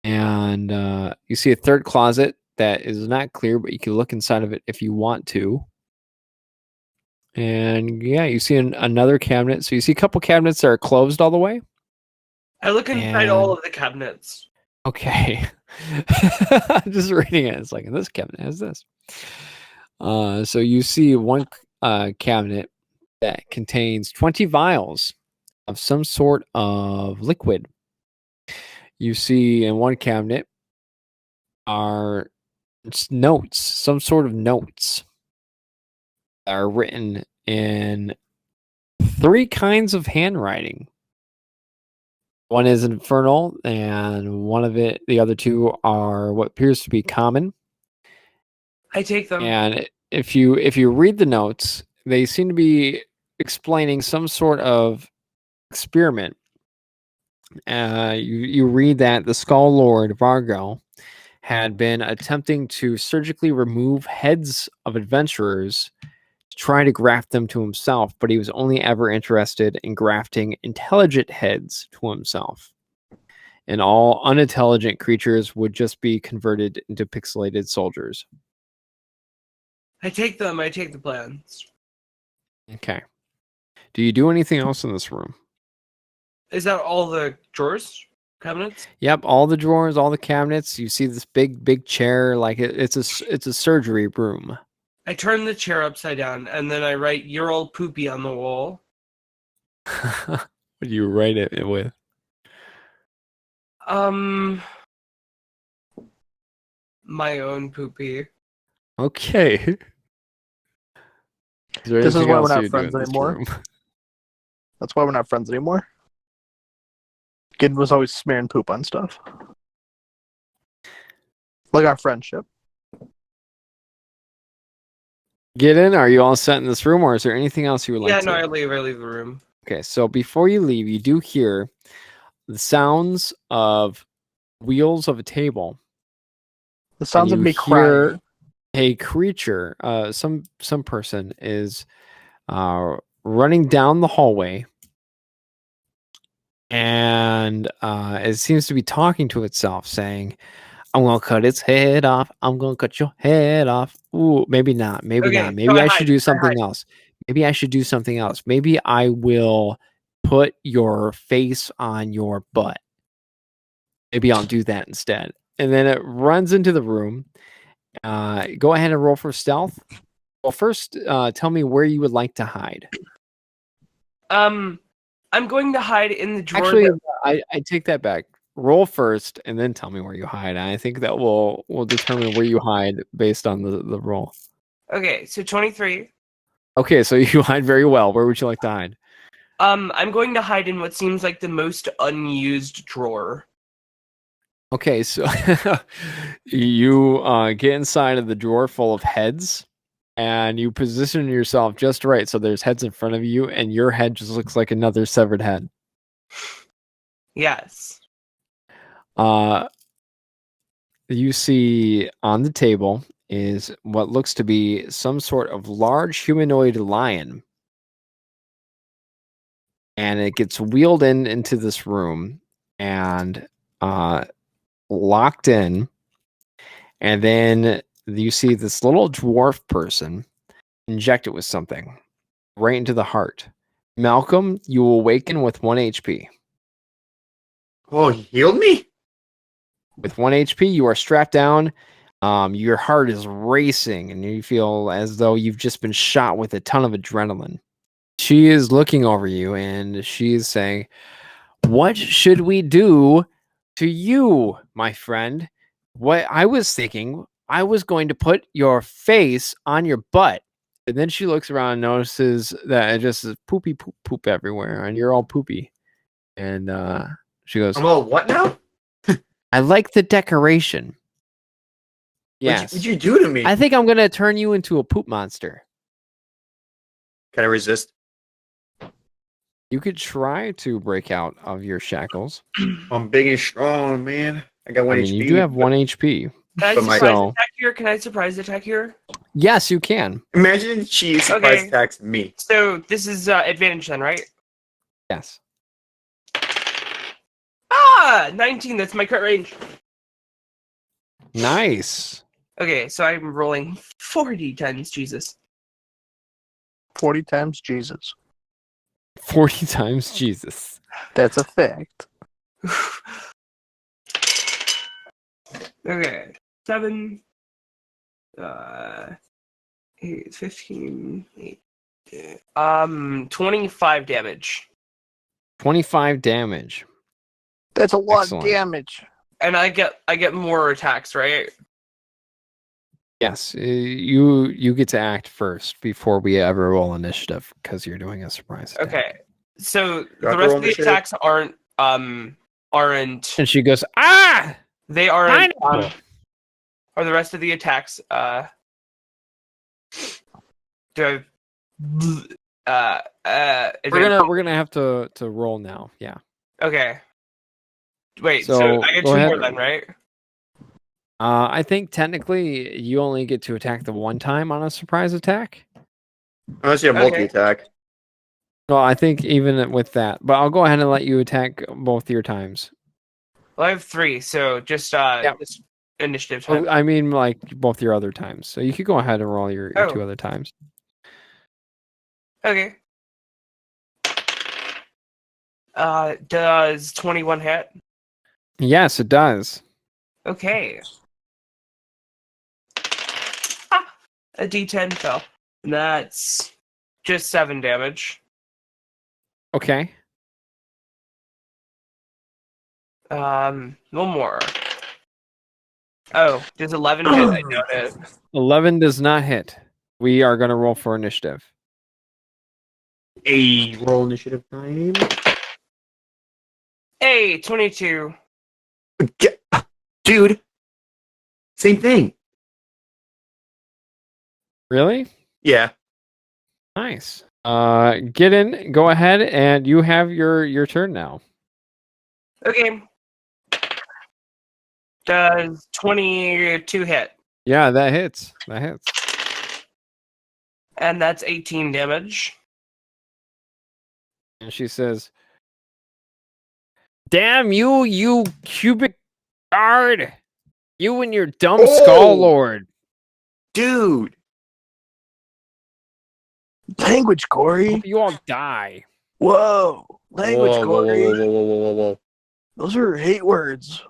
And you see a third closet that is not clear, but you can look inside of it if you want to. And yeah, you see another cabinet. So you see a couple cabinets that are closed all the way. I look inside all of the cabinets. Okay. Just reading it. It's like, in this cabinet has this. So you see one cabinet that contains 20 vials of some sort of liquid. You see in one cabinet are notes, some sort of notes that are written in 3 kinds of handwriting. One is infernal, and the other 2 are what appears to be common. I take them. And if you read the notes, they seem to be explaining some sort of experiment. You read that the Skull Lord Vargo had been attempting to surgically remove heads of adventurers to try to graft them to himself, but he was only ever interested in grafting intelligent heads to himself. And all unintelligent creatures would just be converted into pixelated soldiers. I take them. I take the plans. Okay. Do you do anything else in this room? Is that all the drawers? Cabinets? Yep, all the drawers, all the cabinets. You see this big chair, like it's a surgery room. I turn the chair upside down, and then I write "You're all poopy" on the wall. What do you write it with? My own poopy. Okay. This is why we're not friends anymore. That's why we're not friends anymore. Gidden was always smearing poop on stuff. Like our friendship. Gidden, are you all set in this room, or is there anything else you would like to? I leave the room. Okay, so before you leave, you do hear the sounds of wheels of a table. The sounds of me crying. A creature, some person is running down the hallway and it seems to be talking to itself, saying, "I'm gonna cut its head off. I'm gonna cut your head off." Ooh, maybe not. Maybe Okay, not. so Maybe I I should hide, do I something hide. else. Maybe I should do something else. Maybe I will put your face on your butt. Maybe I'll do that instead. And then it runs into the room. Go ahead and roll for stealth. Well, first, tell me where you would like to hide. I'm going to hide in the drawer. Actually, I take that back. Roll first, and then tell me where you hide. I think that will determine where you hide based on the roll. Okay, so 23. Okay, so you hide very well. Where would you like to hide? I'm going to hide in what seems like the most unused drawer. Okay, so you get inside of the drawer full of heads, and you position yourself just right so there's heads in front of you, and your head just looks like another severed head. Yes. You see on the table is what looks to be some sort of large humanoid lion. And it gets wheeled into this room and locked in. And then you see this little dwarf person inject it with something right into the heart. Malcolm, you will awaken with 1 HP. Oh, he healed me? With 1 HP, you are strapped down. Your heart is racing, and you feel as though you've just been shot with a ton of adrenaline. She is looking over you, and she's saying, "What should we do to you, my friend? What I was thinking, I was going to put your face on your butt." And then she looks around and notices that it just is poopy poop everywhere, and you're all poopy. And she goes, I'm all what now? "I like the decoration." Yes. What'd you do to me? I think I'm going to turn you into a poop monster. Can I resist? You could try to break out of your shackles. I'm big and strong, man. I got 1 I mean, HP. you do have 1 HP. Can I But my- surprise So- attack here? Can I surprise attack here? Yes, you can. Imagine she surprise Okay. attacks me. So this is advantage then, right? Yes. 19. That's my crit range. Nice. Okay, so I'm rolling 40 times. Jesus. 40 times Jesus. 40 times Jesus. That's a fact. Okay. 7. 8, 15. 8, 25 damage. 25 damage. That's a lot Excellent. of damage. And I get more attacks, right? Yes, you get to act first before we ever roll initiative because you're doing a surprise attack. Okay. So Do I the have to rest roll of the initiative? attacks aren't And she goes, "Ah!" they aren't Pineapple. are the rest of the attacks do We're gonna have to roll now. Yeah. okay. Wait, So, so I get go 2 ahead. more then, right? I think technically you only get to attack the one time on a surprise attack. Unless you have Okay. multi-attack. Well, I think even with that, but I'll go ahead and let you attack both your times. Well, I have 3, so just Yep. just initiative time. I mean, like both your other times. So you could go ahead and roll your Oh. 2 other times. Okay. Does 21 hit? Yes, it does. Okay. A D10 fell. And that's just 7 damage. Okay. One more. Oh, does 11 hit? I doubt it. 11 does not hit. We are going to roll for initiative. A roll initiative time. Hey, 22. Dude. Same thing. Really? Yeah. Nice. Gidden, go ahead and you have your turn now. Okay. Does 22 hit? Yeah, that hits. That hits. And that's 18 damage. And she says, Damn you, you cubic guard! You and your dumb skull lord. Dude. Language, Corey. Hope you all die. Whoa. Language, Whoa, Corey. whoa. Those are hate words.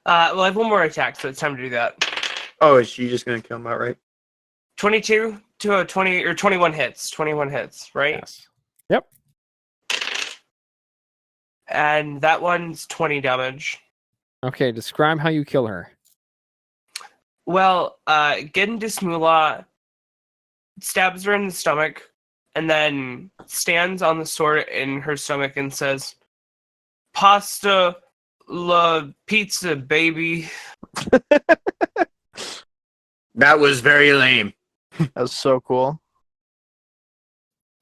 Well, I have one more attack, so it's time to do that. Oh, is she just gonna kill him outright? 22 to a 20 or 21 hits. 21 hits, right? Yes. Yep. And that one's 20 damage. Okay, describe how you kill her. Well, Gidden Mulah stabs her in the stomach and then stands on the sword in her stomach and says, "Pasta la pizza, baby." That was very lame. That was so cool.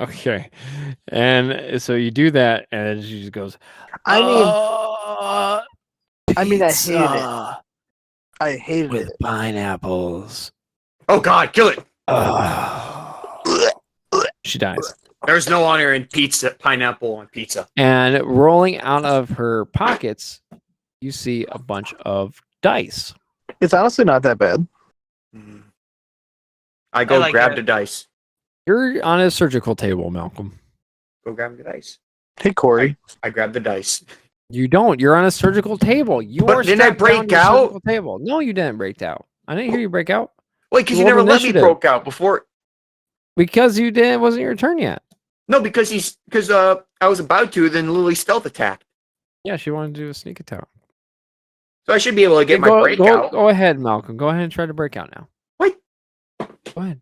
Okay. And so you do that, and she just goes, I mean, I hated it. "Pizza I hated with it. pineapples." Oh God, kill it! She dies. There's no honor in pizza, pineapple on pizza. And rolling out of her pockets, you see a bunch of dice. It's honestly not that bad. I go like grab it. the dice. You're on a surgical table, Malcolm. Go grab the dice. Hey, Corey. I grab the dice. You don't. You're on a surgical table. You But are didn't I strapped down break to a out? surgical table. No, you didn't break out. I didn't hear you break out Wait, because Roll you never let me initiative. broke out before. because you didn't. It wasn't your turn yet. No, because I was about to. Then Lilly stealth attacked, Yeah, she wanted to do a sneak attack. so I should be able to get my breakout. Go ahead, Malcolm. Go ahead and try to break out now. Wait. Go ahead.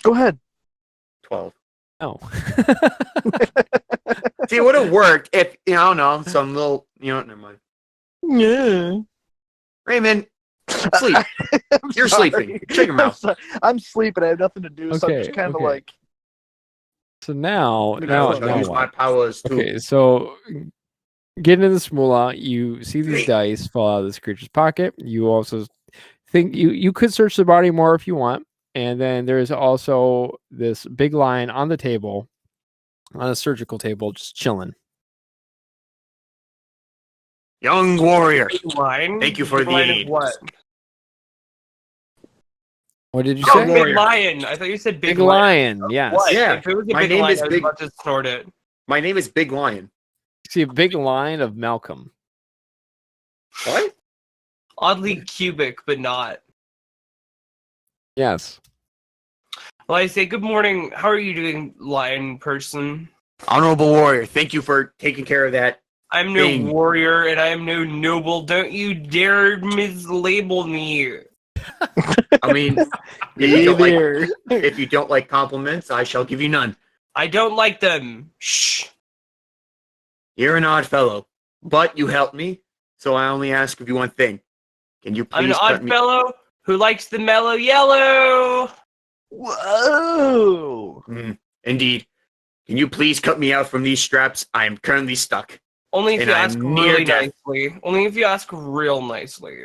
Go ahead. 12. Oh. See, it would have worked if I don't know some little. Never mind. Yeah. Raymond, sleep. You're sleeping. Shut your mouth. I'm sleeping. I have nothing to do, so I'm just Okay, kind of okay. like. So now I now use my what? powers too. Okay, so getting into this Mulah, you see these dice fall out of this creature's pocket. You also think you could search the body more if you want. And then there's also this big lion on the table, on a surgical table, just chilling. Young warrior. Line. Thank you for the line aid. Of what? What did you Oh, say? big warrior. lion. I thought you said Big big lion, yes. What? Yeah, If it was a my big name lion, is I was Big- about to snort it. My name is Big Lion. See a big line of Malcolm. What? Oddly cubic, but not. Yes. Well, I say, good morning. How are you doing, lion person? Honorable warrior. Thank you for taking care of that. I'm no Bing. warrior and I am no noble. Don't you dare mislabel me. I mean, if you don't like compliments, I shall give you none. I don't like them. Shh. You're an odd fellow, but you helped me, so I only ask of you one thing. Can you I'm an please cut odd me? fellow who likes the mellow yellow. Whoa! Indeed. Can you please cut me out from these straps? I am currently stuck. Only if And you I'm ask near really death. nicely. Only if you ask real nicely.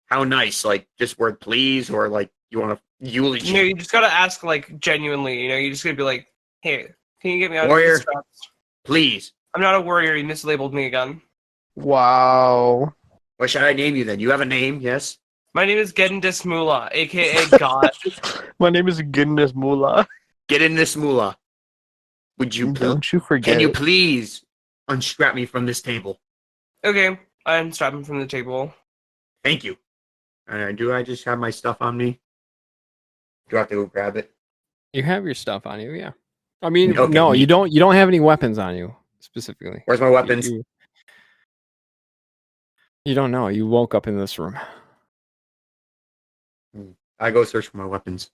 How nice? Like just word please, or like you want a eulogy? No, you just gotta ask like genuinely. You just gotta be like, "Hey, can you get me out Warrior. of these straps?" Please. I'm not a warrior. You mislabeled me again. Wow. What should I name you then? You have a name, yes? My name is Gidden Mulah, aka God. My name is Goodness Mulah. Get in this Mulah. Would you? Don't you forget Can you it. please unstrap me from this table? Okay, I unstrap him from the table. Thank you. Do I just have my stuff on me? Do I have to go grab it? You have your stuff on you, yeah. I mean, Okay, no, neat. you don't. You don't have any weapons on you specifically. Where's my weapons? You don't know. You woke up in this room. I go search for my weapons.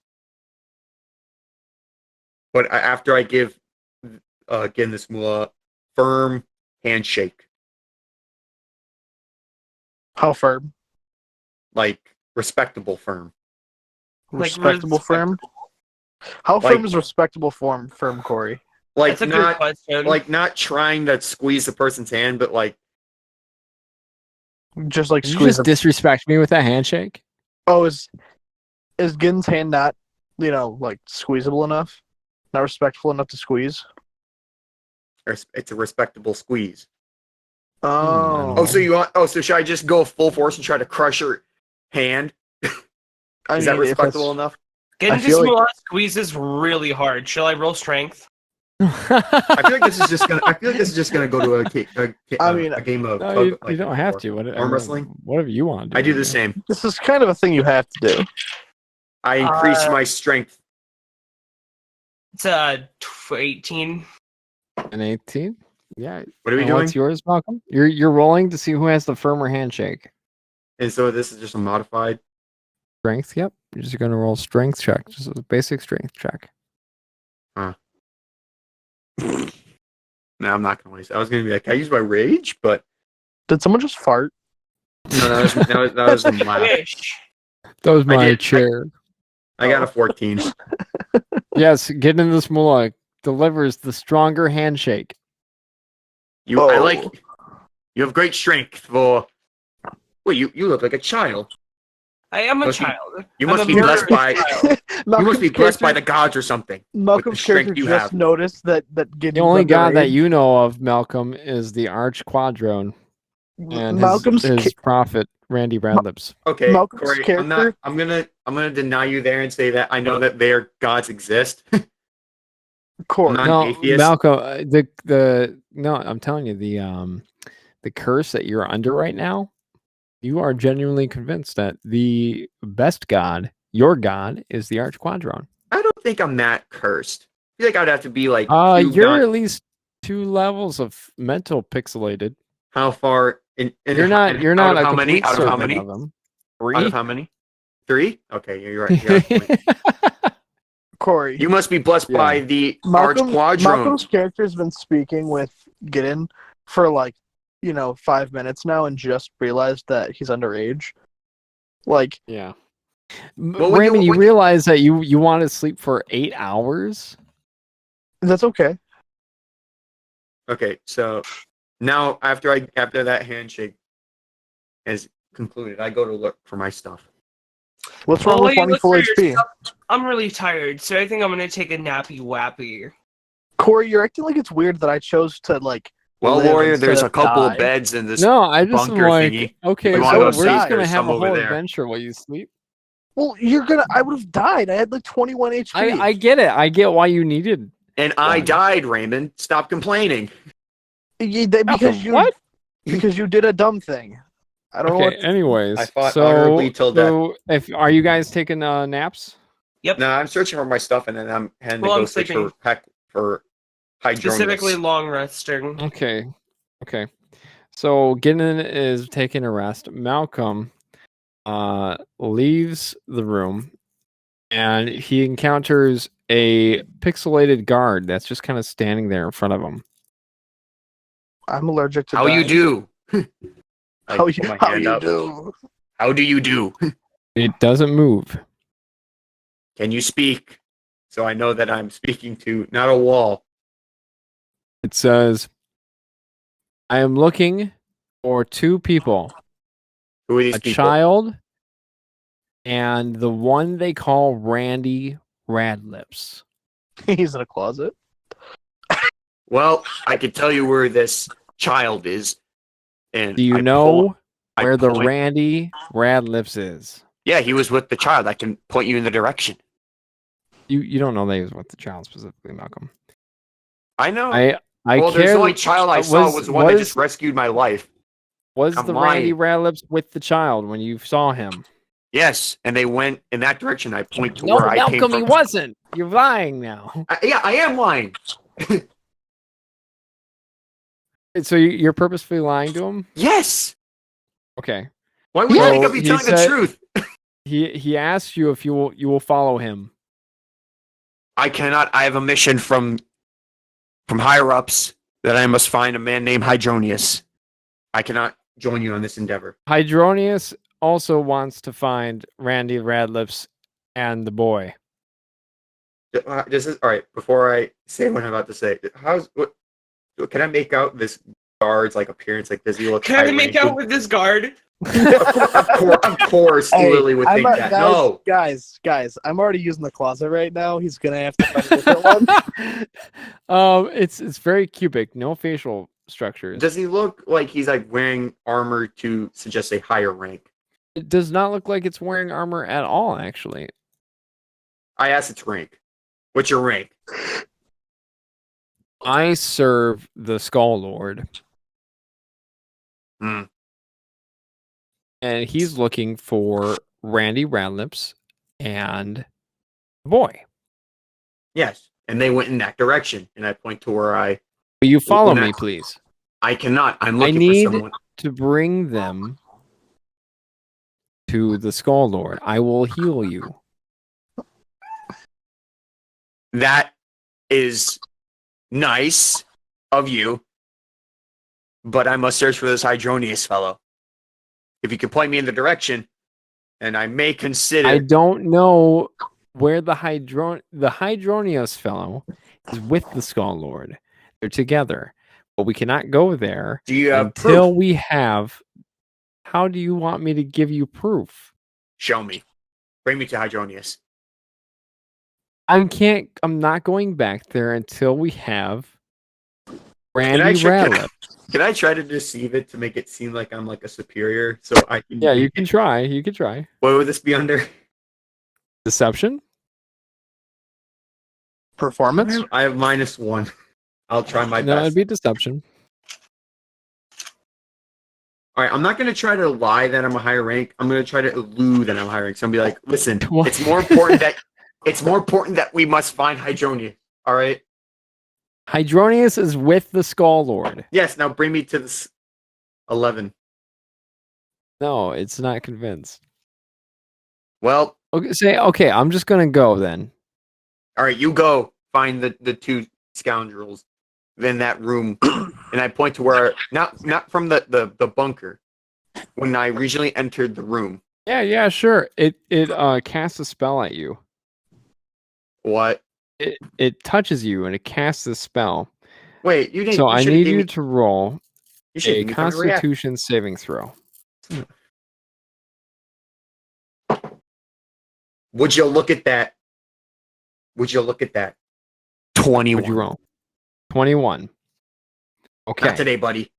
But after I give again this Mulah firm handshake, How firm? like respectable firm. Like, Respectable firm? How Like- firm is respectable firm, Corey? Like That's a good not question. like not trying to squeeze the person's hand, but like Just like Did you squeeze just disrespect me with that handshake? Oh, is Ginn's hand not, like squeezable enough? Not respectful enough to squeeze? It's a respectable squeeze. Oh. Oh, so should I just go full force and try to crush her hand? Is that respectable enough? Getting I feel this like- Mulah squeeze is really hard. Shall I roll strength? I feel like this is just gonna go to a game of No, you don't have to. arm wrestling. Whatever you want to do. I do the same. This is kind of a thing you have to do. I increase my strength. It's 18. An 18? Yeah. What are we And doing? what's yours, Malcolm? You're rolling to see who has the firmer handshake. And so this is just a modified. Strength, yep. You're just gonna roll strength check. Just a basic strength check. No, I'm not gonna waste it. I was gonna be like, can I use my rage? But Did someone just fart? no, that was a laugh. Wish. That was my did- chair. I got a 14. Yes, getting in this Mulah delivers the stronger handshake. You Oh. you have great strength for. Well, you look like a child. I am a Must be- child. You I'm must a be murderous blessed by. child. You must be blessed by the gods or something. Malcolm's strength character you just have. noticed that Gidden's The only god that underage. you know of, Malcolm, is the Arch Quadrone and Malcolm's his prophet, Randy Radlips. Okay, Malcolm's Corey, character- I'm gonna deny you there and say that I know that their gods exist. Corey. Not- No, atheist? Malcolm, no, I'm telling you, the curse that you're under right now, you are genuinely convinced that the best god, your god, is the Arch Quadrone. I don't think I'm that cursed. I feel like I'd have to be like. You're god- at least 2 levels of mental pixelated. How far? You're not out of a how many? complete Out of how servant many? of them. Out of how many? 3? Okay, you're right. You're right. Corey. You must be blessed by the Arch Quadrone. Malcolm's character's been speaking with Gidden for 5 minutes now and just realized that he's underage. Yeah. Well, when Raymond, you- you when- realize that you want to sleep for 8 hours? That's okay. Okay, so now after that handshake is concluded, I go to look for my stuff. What's wrong Well, with you wanting look full for HP? yourself. I'm really tired, so I think I'm gonna take a nappy wappy. Corey, you're acting like it's weird that I chose to Well, live warrior, instead there's a of couple die. of beds in this. No, I just am bunker like, thingy. okay, You wanna so go we're see just if gonna there's have a some over whole there. adventure while you sleep. Well, I would have died. I had 21 HP. I get it. I get why you needed. And I One. died, Raymond. Stop complaining. What? Because you did a dumb thing. I don't know Okay. what. Anyways, I fought so honorably till death. if are you guys taking naps? No, I'm searching for my stuff, and then I'm heading Well, to go I'm search sleeping. for Hydronius. Specifically long resting. Okay. So Gidden is taking a rest. Malcolm leaves the room and he encounters a pixelated guard that's just kind of standing there in front of him. I'm allergic to. How you dying. do? I How put you, my how hand you up. do? How do you do? It doesn't move. Can you speak? So I know that I'm speaking to not a wall. It says, I am looking for 2 people, Who are these a people? child and the one they call Randy Radlips. He's in a closet. Well, I can tell you where this child is. And Do you I know I where the point- Randy Radlips is? Yeah, he was with the child. I can point you in the direction. You don't know that he was with the child specifically, Malcolm. I know. I well, there's care. the only child I saw was the one that just rescued my life. was I'm the Randy lying. Radlips with the child when you saw him? Yes, and they went in that direction. I point to No, where I came Malcolm, from. he wasn't. You're lying now. Yeah, I am lying. So you're purposefully lying to him? Yes. Okay. Why would you So think I'd be he telling the said- truth? He asked you if you will follow him. I cannot. I have a mission from higher ups that I must find a man named Hydronius. I cannot join you on this endeavor. Hydronius also wants to find Randy Radlips and the boy. This is all right. Before I say what I'm about to say, can I make out this guard's appearance? Like, does he look? Can I high make ranking? out with this guard? Of course, Hey, Lily would think that. No. guys, I'm already using the closet right now. He's gonna have to find a different one. It's very cubic, no facial structures. Does he look like he's like wearing armor to suggest a higher rank? It does not look like it's wearing armor at all, actually. I asked its rank. What's your rank? I serve the Skull Lord. Hmm. And he's looking for Randy Radlips and the boy. Yes, and they went in that direction, and I point to where I. Will you follow Well, me, next- please? I cannot. I'm I looking need for someone. to bring them to the Skull Lord. I will heal you. That is nice of you, but I must search for this Hydronius fellow. If you could point me in the direction, and I may consider. I don't know where the Hydronius fellow is with the Skull Lord. They're together, but we cannot go there Do you have until proof? we have. How do you want me to give you proof? Show me. Bring me to Hydronius. I'm not going back there until we have Randy I try- Radliff. Can I try to deceive it to make it seem like I'm like a superior? So I can. Yeah, you can try. You can try. What would this be under? Deception? Performance. I have -1. I'll try my No, best. it'd be deception. All right, I'm not going to try to lie that I'm a higher rank. I'm going to try to elude that I'm a higher rank. So I'm going to be like, listen, What? it's more important that we must find Hydronia. All right? Hydronius is with the Skull Lord. Yes, now bring me to this 11. No, it's not convinced. Well, Okay, I'm just gonna go then. all right, you go find the two scoundrels in that room. And I point to where, not from the bunker, when I originally entered the room. Yeah, sure. It casts a spell at you. What? It touches you and it casts a spell. Wait, you didn't. So you I should've need gave you me- to roll you should've a given me time to react. Constitution saving throw. Would you look at that? 21. What'd you roll? 21. Okay. Not today, buddy.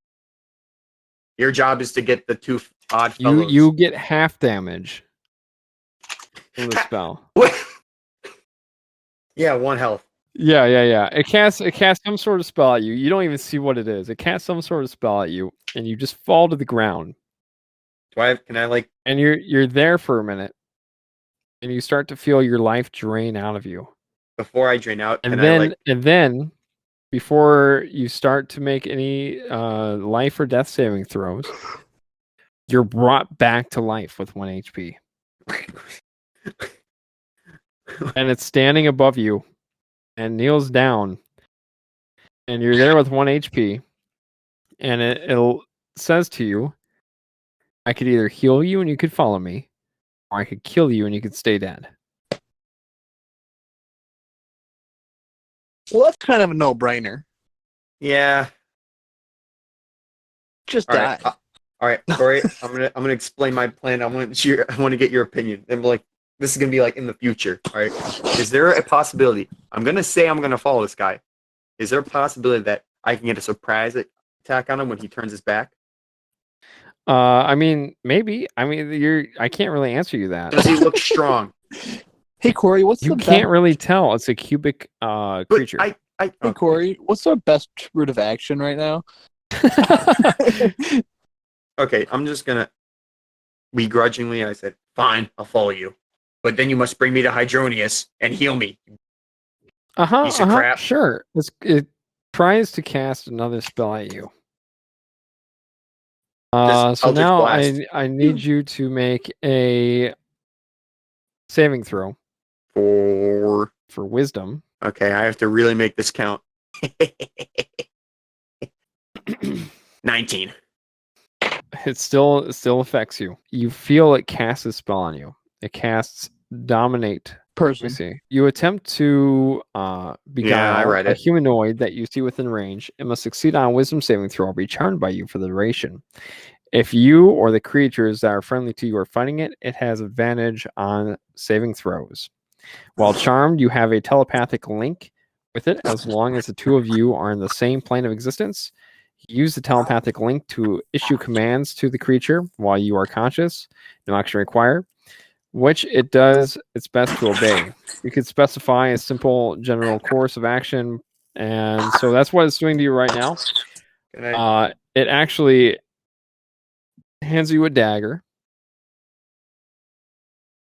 Your job is to get the two odd fellows. You get half damage from the spell. What? Yeah, 1 health. Yeah. It casts some sort of spell at you. You don't even see what it is. It casts some sort of spell at you, and you just fall to the ground. Can I like? And you're there for a minute, and you start to feel your life drain out of you. Before I drain out, And can then before you start to make any life or death saving throws, you're brought back to life with 1 HP. And it's standing above you and kneels down. And you're there with 1 HP. And it says to you, I could either heal you and you could follow me, or I could kill you and you could stay dead. Well, that's kind of a no-brainer. Yeah. Just All die. right. All right, Corey. I'm gonna explain my plan. I want to get your opinion. And like, this is gonna be like in the future. All right. Is there a possibility? I'm gonna say I'm gonna follow this guy. Is there a possibility that I can get a surprise attack on him when he turns his back? I mean, maybe. I mean, I can't really answer you that. Does he look strong? Hey, Corey, what's You the can't really tell. It's a cubic But creature. Hey, Corey, what's our best route of action right now? Okay, I'm just gonna begrudgingly. I said, "Fine, I'll follow you, but then you must bring me to Hydronius and heal me." Piece of crap. Sure. It tries to cast another spell at you. Just So Eldritch now Blast. I need you to make a saving throw For for wisdom. okay, I have to really make this count. 19. It still affects you. You feel it casts a spell on you. It casts dominate. Let me Person. see. You attempt to beguile I read a it. humanoid that you see within range. It must succeed on a wisdom saving throw or be charmed by you for the duration. If you or the creatures that are friendly to you are fighting it, it has advantage on saving throws. While charmed, you have a telepathic link with it as long as the two of you are in the same plane of existence. Use the telepathic link to issue commands to the creature while you are conscious. No action required, which it does its best to obey. You could specify a simple general course of action, and so that's what it's doing to you right now. It actually hands you a dagger.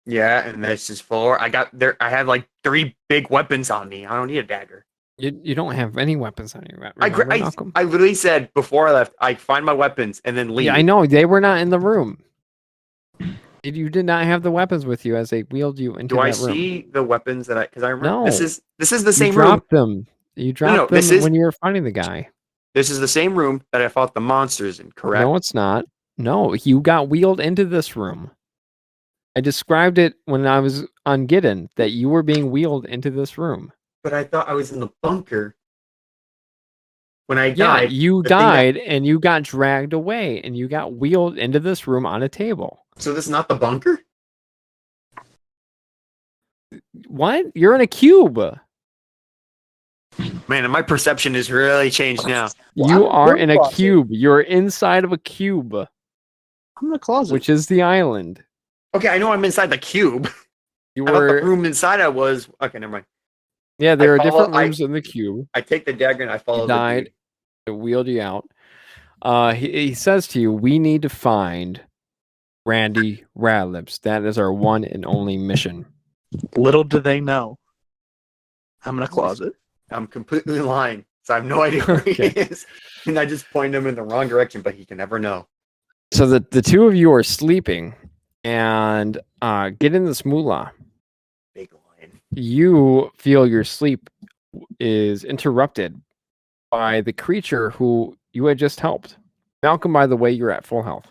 Yeah, and this is for I have like 3 big weapons on me. I don't need a dagger. You don't have any weapons on you. I literally said before I left, I find my weapons and then leave. Yeah, I know they were not in the room. You did not have the weapons with you as they wheeled you into that room. Do I see the weapons that because I remember No. this is the same You room. dropped them. You dropped them when you were fighting the guy. This is the same room that I fought the monsters in, correct? No, it's not. No, you got wheeled into this room. I described it when I was on Gidden that you were being wheeled into this room. But I thought I was in the bunker. When I died, you died and you got dragged away and you got wheeled into this room on a table. So this is not the bunker? What? You're in a cube. Man, my perception has really changed now. You are in a cube. You're inside of a cube. I'm in the closet. Which is the island. Okay, I know I'm inside the cube. You I thought were the room inside I was. Okay, never mind. Yeah, there are different rooms in the cube. I take the dagger and I follow the dude. It wheeled you out. He says to you, we need to find Randy Radlips. That is our one and only mission. Little do they know. I'm in a closet. I'm completely lying. So I have no idea where he is. And I just point him in the wrong direction, but he can never know. So the two of you are sleeping and get in this Mulah. Big lion. You feel your sleep is interrupted by the creature who you had just helped. Malcolm, by the way, you're at full health.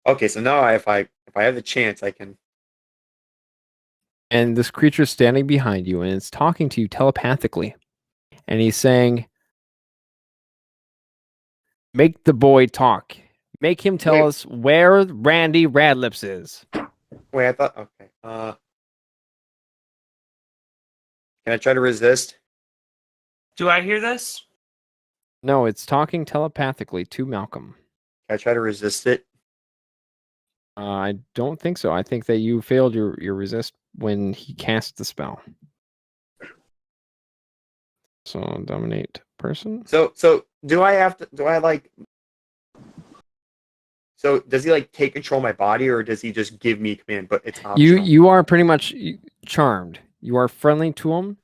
Okay, so now if I have the chance, I can. And this creature is standing behind you, and it's talking to you telepathically. And he's saying, make the boy talk. Make him tell us where Randy Radlips is. Wait, I thought... Okay. Can I try to resist? Do I hear this? No, it's talking telepathically to Malcolm. Can I try to resist it? I don't think so. I think that you failed your resist when he cast the spell. So dominate person. So do I have to? Do I like? So does he like take control of my body, or does he just give me command? But it's optional. You are pretty much charmed. You are friendly to him.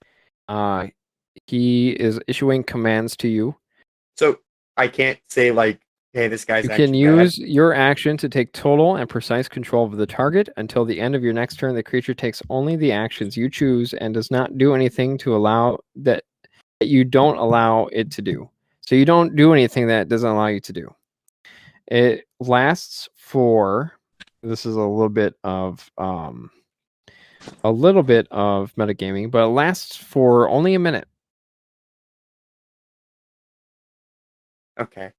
He is issuing commands to you. So I can't say like, hey, this guy's. You can use your action to take total and precise control of the target. Until the end of your next turn, the creature takes only the actions you choose and does not do anything to allow that you don't allow it to do. So you don't do anything that it doesn't allow you to do. It lasts for. This is a little bit of metagaming, but it lasts for only a minute. Okay.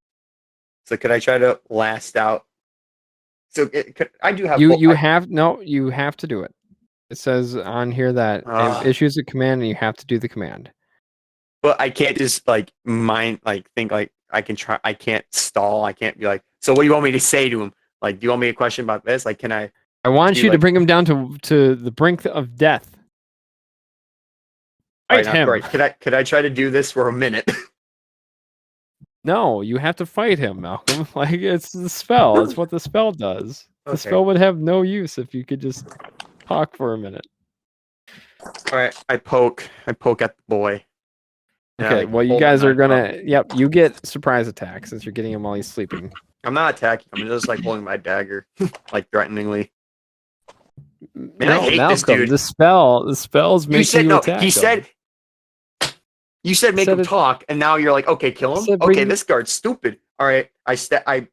So could I try to last out? So I do have. You have to do it. It says on here that it issues a command and you have to do the command. But I can't just think like I can try. I can't stall. I can't be like. So what do you want me to say to him? Like, do you want me to question about this? Like, can I? I want you to bring him down to the brink of death. Fight him. Right. Could I try to do this for a minute? No, you have to fight him, Malcolm. Like, it's the spell. It's what the spell does. The spell would have no use if you could just talk for a minute. All right, I poke at the boy. Okay, well, you guys are gonna. Yep, you get surprise attack since you're getting him while he's sleeping. I'm not attacking. I'm just like holding my dagger, like threateningly. Man, no, I hate Malcolm, this dude. The spell's making you attack. You said make him talk, and now you're like, okay, kill him. Okay, this guard's stupid. All right, I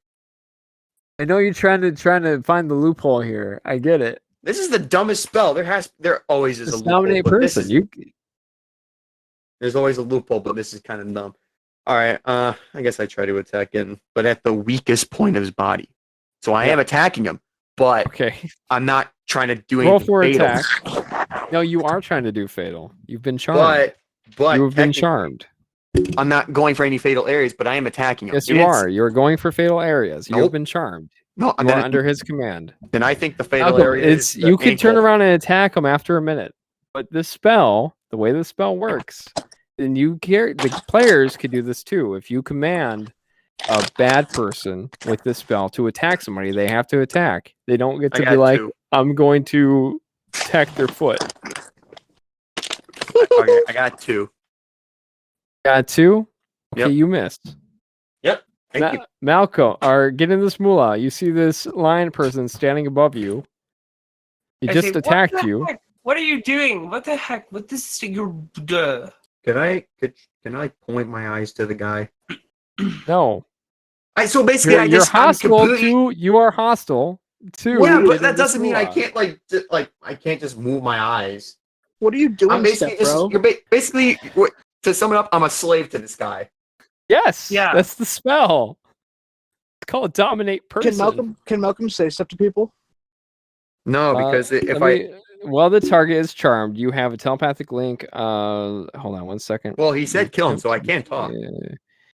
know you're trying to find the loophole here. I get it. This is the dumbest spell. There always is a loophole. Dominate person. There's always a loophole, but this is kind of dumb. All right. I guess I try to attack him, but at the weakest point of his body. So I am attacking him, but Okay. I'm not trying to do Roll anything for fatal. attack. No, you are trying to do fatal. You've been charmed. But You have been technically, charmed. I'm not going for any fatal areas, but I am attacking him. Yes, you are. You're going for fatal areas. You have Nope. been charmed. No, You are under his command. Then I think the fatal Malcolm, area is the you can turn ankle. around and attack him after a minute. But this spell, the way the spell works, then the players could do this too. If you command a bad person with this spell to attack somebody, they have to attack. They don't get to be like, 2. I'm going to attack their foot. Okay, I got 2. Got 2? Okay, Yep. you missed. Yep. Thank you. Malcolm, or get in this Mulah. You see this lion person standing above you. He I just say, "What attacked the you. heck? What are you doing? What the heck? What this? You're. Duh. Can I point my eyes to the guy? No. So basically, You're I'm hostile completely- to. You are hostile to. Yeah, but getting that this doesn't mean I Mulah. can't I can't just move my eyes. What are you I'm doing, basically Steph, bro? basically to sum it up, I'm a slave to this guy. Yes. Yeah. That's the spell. It's called dominate person. Can Malcolm say stuff to people? No, because While the target is charmed, you have a telepathic link. Hold on 1 second. well, he said kill him, so I can't talk.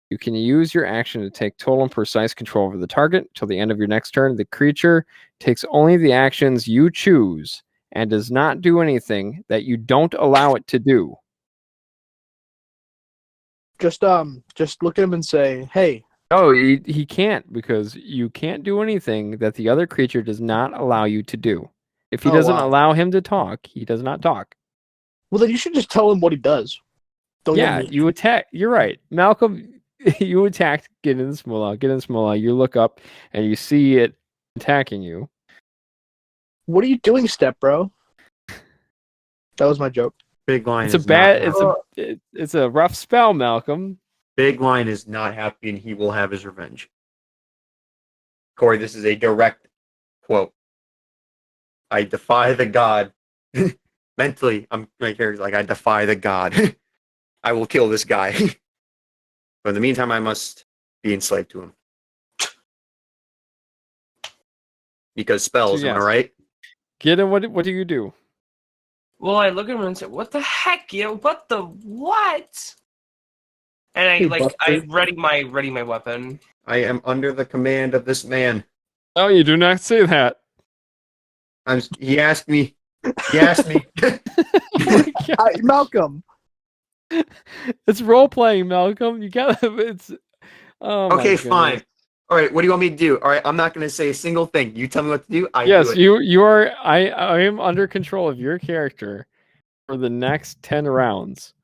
You can use your action to take total and precise control over the target till the end of your next turn. The creature takes only the actions you choose and does not do anything that you don't allow it to do. Just look at him and say, "Hey." No, he can't, because you can't do anything that the other creature does not allow you to do. If he Oh, doesn't wow. allow him to talk, he does not talk. Well, then you should just tell him what he does. Don't Yeah, even- you attack. You're right, Malcolm. You attacked Gidden Mulah. You look up and you see it attacking you. What are you doing, Step, bro? That was my joke. Big line. It's a is bad. not It's a rough spell, Malcolm. Big line is not happy, and he will have his revenge. Corey, this is a direct quote. I defy the god. Mentally, my character's like, I defy the god. I will kill this guy. But in the meantime, I must be enslaved to him. Because spells, So, am I yes. right? Gidden, what do you do? Well, I look at him and say, "What the heck? What the what?" And I Hey, I Buster. ready my weapon. I am under the command of this man. Oh, you do not say that. He asked me. He asked me. Malcolm. It's role playing, Malcolm. You gotta. It's. Oh, my Okay, goodness. fine. All right, what do you want me to do? All right, I'm not going to say a single thing. You tell me what to do. Yes, do it. you are. I am under control of your character for the next 10 rounds.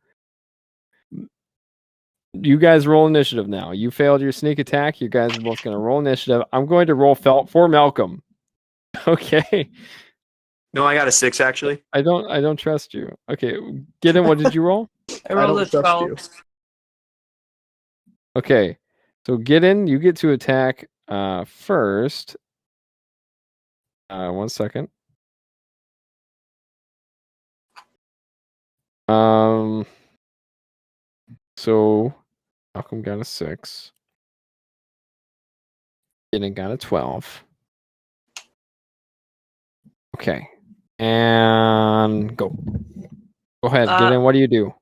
You guys roll initiative now. You failed your sneak attack. You guys are both going to roll initiative. I'm going to roll felt for Malcolm. Okay. No, I got a 6 actually. I don't trust you. Okay, Gidden, what did you roll? I rolled a don't trust 12. you. Okay, so Gidden, you get to attack first. 1 second. So Malcolm got a 6. Gidden got a 12. Okay, and go. Go ahead, Gidden. What do you do?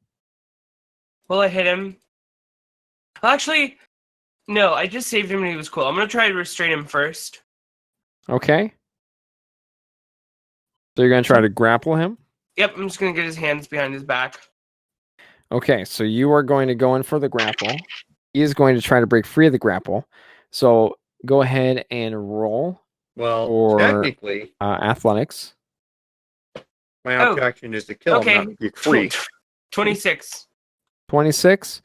Will I hit him? Actually, no. I just saved him and he was cool. I'm gonna try to restrain him first. Okay. So you're gonna try to grapple him? Yep, I'm just gonna get his hands behind his back. Okay, so you are going to go in for the grapple. He is going to try to break free of the grapple. So go ahead and roll Well, Or- technically, athletics. my Oh, objective is to kill okay. him, not be free. 26. 26.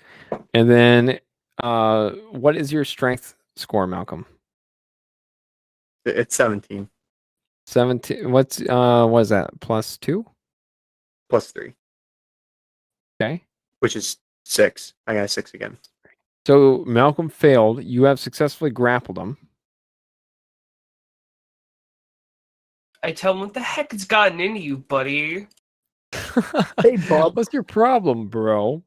And then what is your strength score, Malcolm? It's 17 17. What is that? +2? plus 3, Okay. which is 6. I got a 6 again. So Malcolm failed. You have successfully grappled him. I tell him, what the heck has gotten into you, buddy? Hey, Bob. What's your problem, bro?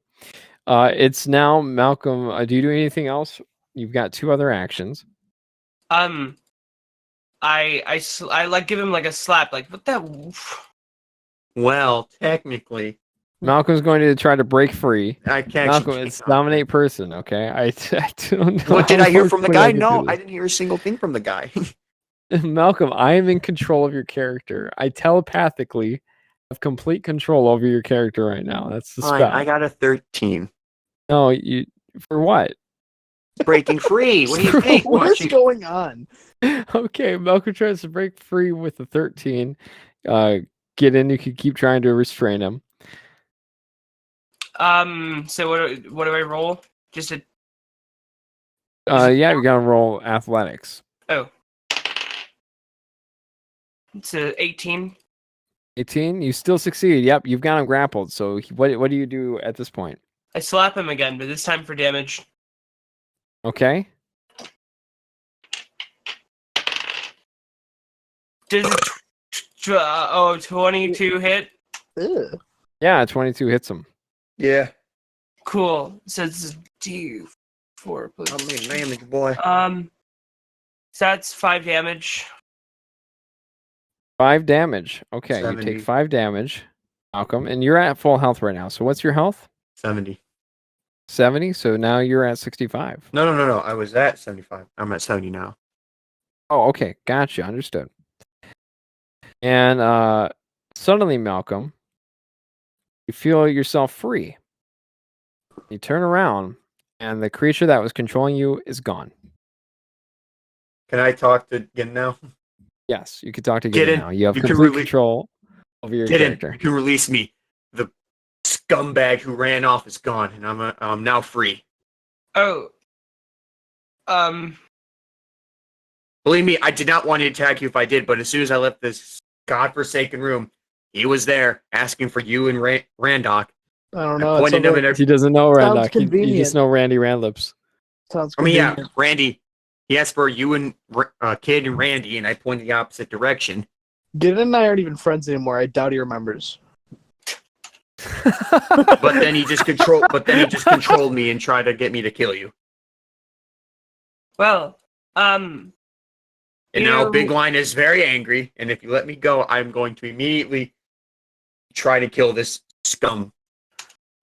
It's now Malcolm. Do you do anything else? You've got 2 other actions. I like give him like a slap. Like what that? Well, technically, Malcolm's going to try to break free. I can't. Malcolm, actually it's take off. dominate person. Okay, I don't know. What did how I hear from the quickly I guy? can No, do I this. didn't hear a single thing from the guy. Malcolm, I am in control of your character. I telepathically have complete control over your character right now. That's the Fine, spell. I got a 13. No, you for what? Breaking free. What do you think? What is Watching- going on? Okay, Malcolm tries to break free with a 13. Gidden, you can keep trying to restrain him. So what do I roll? Just a Yeah, you gotta roll athletics. it's a 18. 18, you still succeed. Yep, you've got him grappled. So what do you do at this point? I slap him again, but this time for damage. Okay. Does it 22 hit? Ew. Yeah, 22 hits him. Yeah. Cool. So it's D4 plus. I mean, damage, boy. So that's 5 damage. 5 damage. Okay, 70. you take 5 damage, Malcolm, and you're at full health right now. So what's your health? 70. 70. So now you're at 65. No. I was at 75. I'm at 70 now. Oh, okay. Gotcha. Understood. And suddenly, Malcolm, you feel yourself free. You turn around, and the creature that was controlling you is gone. Can I talk to Gidden now? Yes, you can talk to Gidden, Gidden now. You have you can complete really- control over your Gidden, character. you can release me. The scumbag who ran off is gone, and I'm now free. Oh. Believe me, I did not want to attack you if I did, but as soon as I left this godforsaken room, he was there asking for you and Randock. I don't know. I It pointed sounds him like- in there. He doesn't know Sounds Randock. You convenient. just know Randy Randlips. Sounds I mean, yeah, convenient. Randy. He asked for you and Kid and Randy, and I pointed the opposite direction. Gidden and I aren't even friends anymore. I doubt he remembers. But then he just controlled me and tried to get me to kill you. Well. And You now know- Big Line is very angry, and if you let me go, I'm going to immediately try to kill this scum.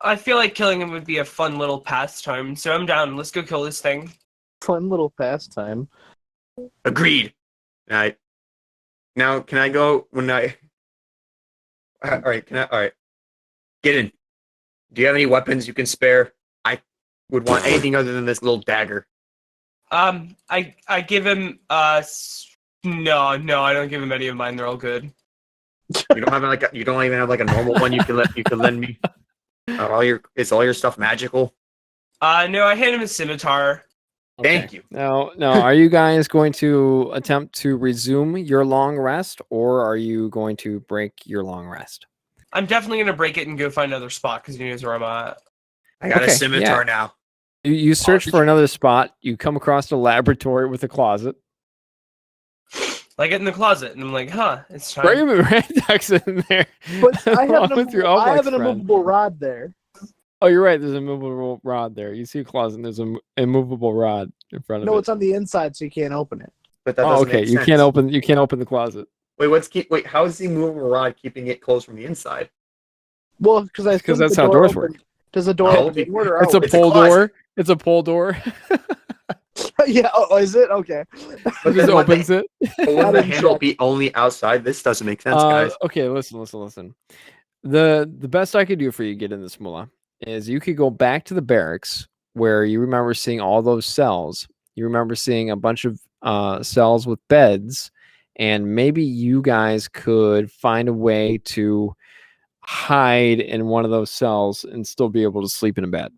I feel like killing him would be a fun little pastime, so I'm down. Let's go kill this thing. Fun little pastime. Agreed. Now, can I go when I... All right, all right. Get in. Do you have any weapons you can spare? I would want anything other than this little dagger. I give him no, I don't give him any of mine. They're all good. You don't have you don't even have like a normal one you can lend me. Is all your stuff magical? No, I hand him a scimitar. Thank you. Now, are you guys going to attempt to resume your long rest, or are you going to break your long rest? I'm definitely gonna break it and go find another spot because he knows where I'm at. I got Okay, a scimitar yeah. now. You search for another spot. You come across a laboratory with a closet. I get in the closet and I'm like, huh, it's time. Raymond Randock's in there. But I have, along with your I have Obelix an friend. immovable rod there. Oh, you're right. There's a movable rod there. You see a closet, and there's an immovable rod in front of No, it. it's on the inside, so you can't open it. But that Oh, doesn't okay. make You sense. can't open the closet Wait, how is the movable rod keeping it closed from the inside? Well, because I think that's the how door doors open- work. Does the door Oh, open inward or It's a outward? pull closet. door. It's a pull door. Yeah. Oh, is it? Okay. It But just then what opens it. But wouldn't the didn't handle check. be only outside? This doesn't make sense, guys. Okay, listen. The best I could do for you, get in this Mulah, is you could go back to the barracks where you remember seeing all those cells. You remember seeing a bunch of cells with beds, and maybe you guys could find a way to hide in one of those cells and still be able to sleep in a bed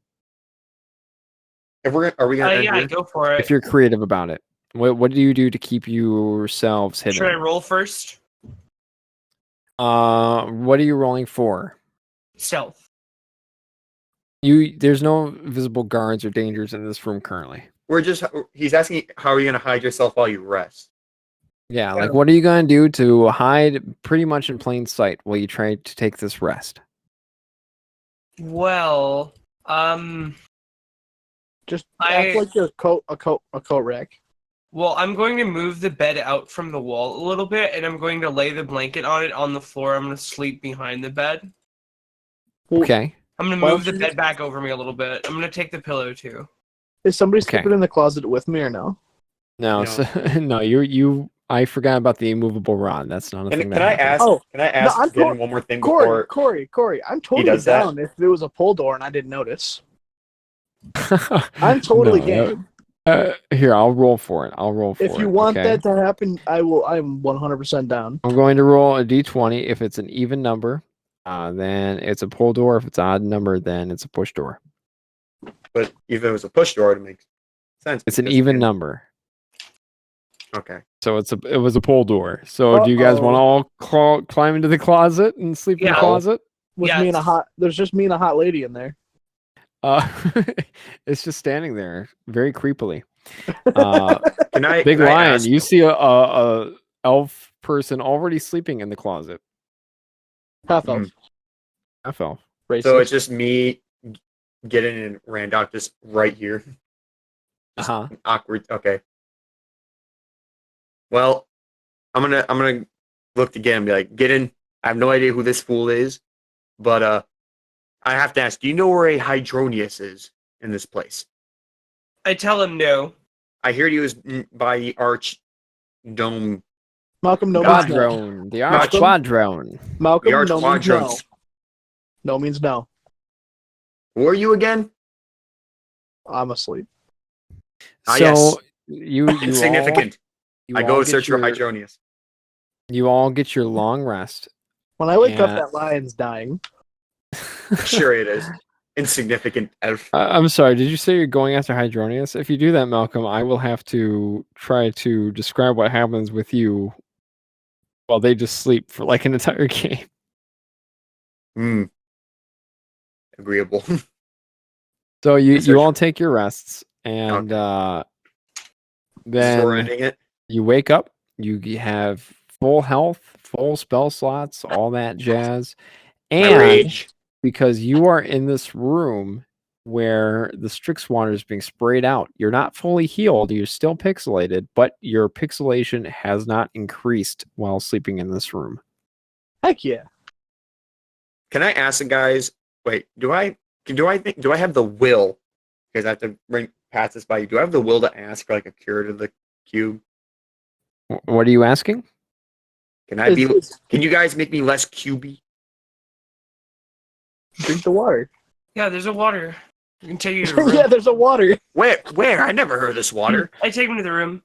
Are we gonna end Yeah, here? go for it. if you're creative about it. What do you do to keep yourselves hidden? Should I roll first? What are you rolling for? Stealth. There's no visible guards or dangers in this room currently. He's asking how are you gonna hide yourself while you rest? Yeah, like what are you gonna do to hide pretty much in plain sight while you try to take this rest? Well, Just I- act like you're a coat rack. Well, I'm going to move the bed out from the wall a little bit, and I'm going to lay the blanket on it on the floor. I'm going to sleep behind the bed. Okay. I'm going Why to don't move the you bed just- back over me a little bit. I'm going to take the pillow too. Is somebody Okay. sleeping in the closet with me or no? No, No. so, no, you. I forgot about the immovable rod. That's not a thing. Can I ask? Oh, Can I ask I'm Gidden one more thing Corey, before? Corey, I'm totally does that? down if it was a pull door and I didn't notice. I'm totally game. Here, I'll roll for it. If you want that to happen, I'm 100% down. I'm going to roll a d20. If it's an even number, then it's a pull door. If it's an odd number, then it's a push door. But if it was a push door, it makes sense. It's an because even it- number. Okay. So it was a pull door. So do you guys want to all climb into the closet and sleep in the Yeah. closet? There's just me and a hot lady in there. It's just standing there very creepily. Can I? Big can I Lion, ask- you see a elf person already sleeping in the closet. Half elf. Half elf. Racist. So it's just me, Gidden and Randock just right here. Uh-huh. Awkward. Okay. Well, I'm gonna look to Gidden and be like, Gidden, I have no idea who this fool is, but I have to ask, do you know where a Hydronius is in this place? I tell him no. I heard he was by the Arch Dome. Malcolm, no means no. Quadrone. The Malcolm? Arch Quadrone. Malcolm, The Arch no means no. Quadrons. No means no. Who are you again? I'm asleep. Ah, So yes. you Insignificant. you I all go get search for your- Hydronius. You all get your long rest. When I wake up, Yeah. that lion's dying. Sure it is. Insignificant elf. I'm sorry, did you say you're going after Hydronius? If you do that, Malcolm, I will have to try to describe what happens with you while they just sleep for like an entire game. Agreeable. So you Search- all take your rests, and Before then ending it. you wake up. You have full health, full spell slots, all that jazz. My And rage. because you are in this room where the Strix water is being sprayed out, you're not fully healed. You're still pixelated, but your pixelation has not increased while sleeping in this room. Heck yeah. Can I ask the guys? Wait, do I have the will? Because I have to pass this by you. Do I have the will to ask for like a cure to the cube? What are you asking? Can I be? It's- Can you guys make me less cubey? Drink the water. Yeah, there's a water. I can take you to the room. Yeah, there's a water. Where? I never heard of this water. I take him to the room.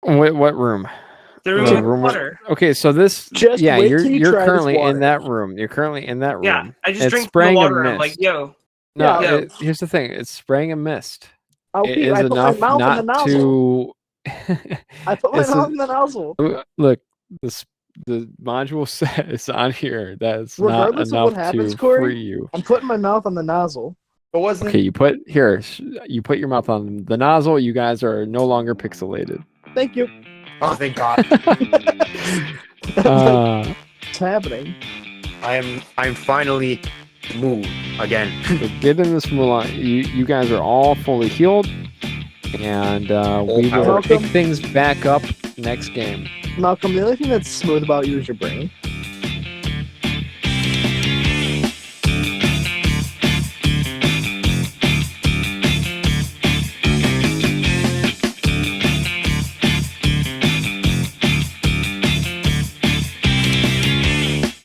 What room? The room The with the room with- water. Okay, so this, Just yeah, wait you're till you you're try this currently water. in that room. You're currently in that room. Yeah, I just It's drink the spraying a water. I'm like, mist. yo. No, Yeah. here's the thing. It's spraying a mist. Okay, It is I put my enough mouth in the not nozzle. to. I put my It's a- mouth in the nozzle. Look, the module says on here that it's not Regardless of enough what happens, to Corey, free you. I'm putting my mouth on the nozzle. But wasn't Okay, you put your mouth on the nozzle. You guys are no longer pixelated. Thank you. Oh, thank God. It's happening. I'm finally moved again. So get in this Mulah. You guys are all fully healed, and we will power. pick things back up next game. Malcolm, the only thing that's smooth about you is your brain.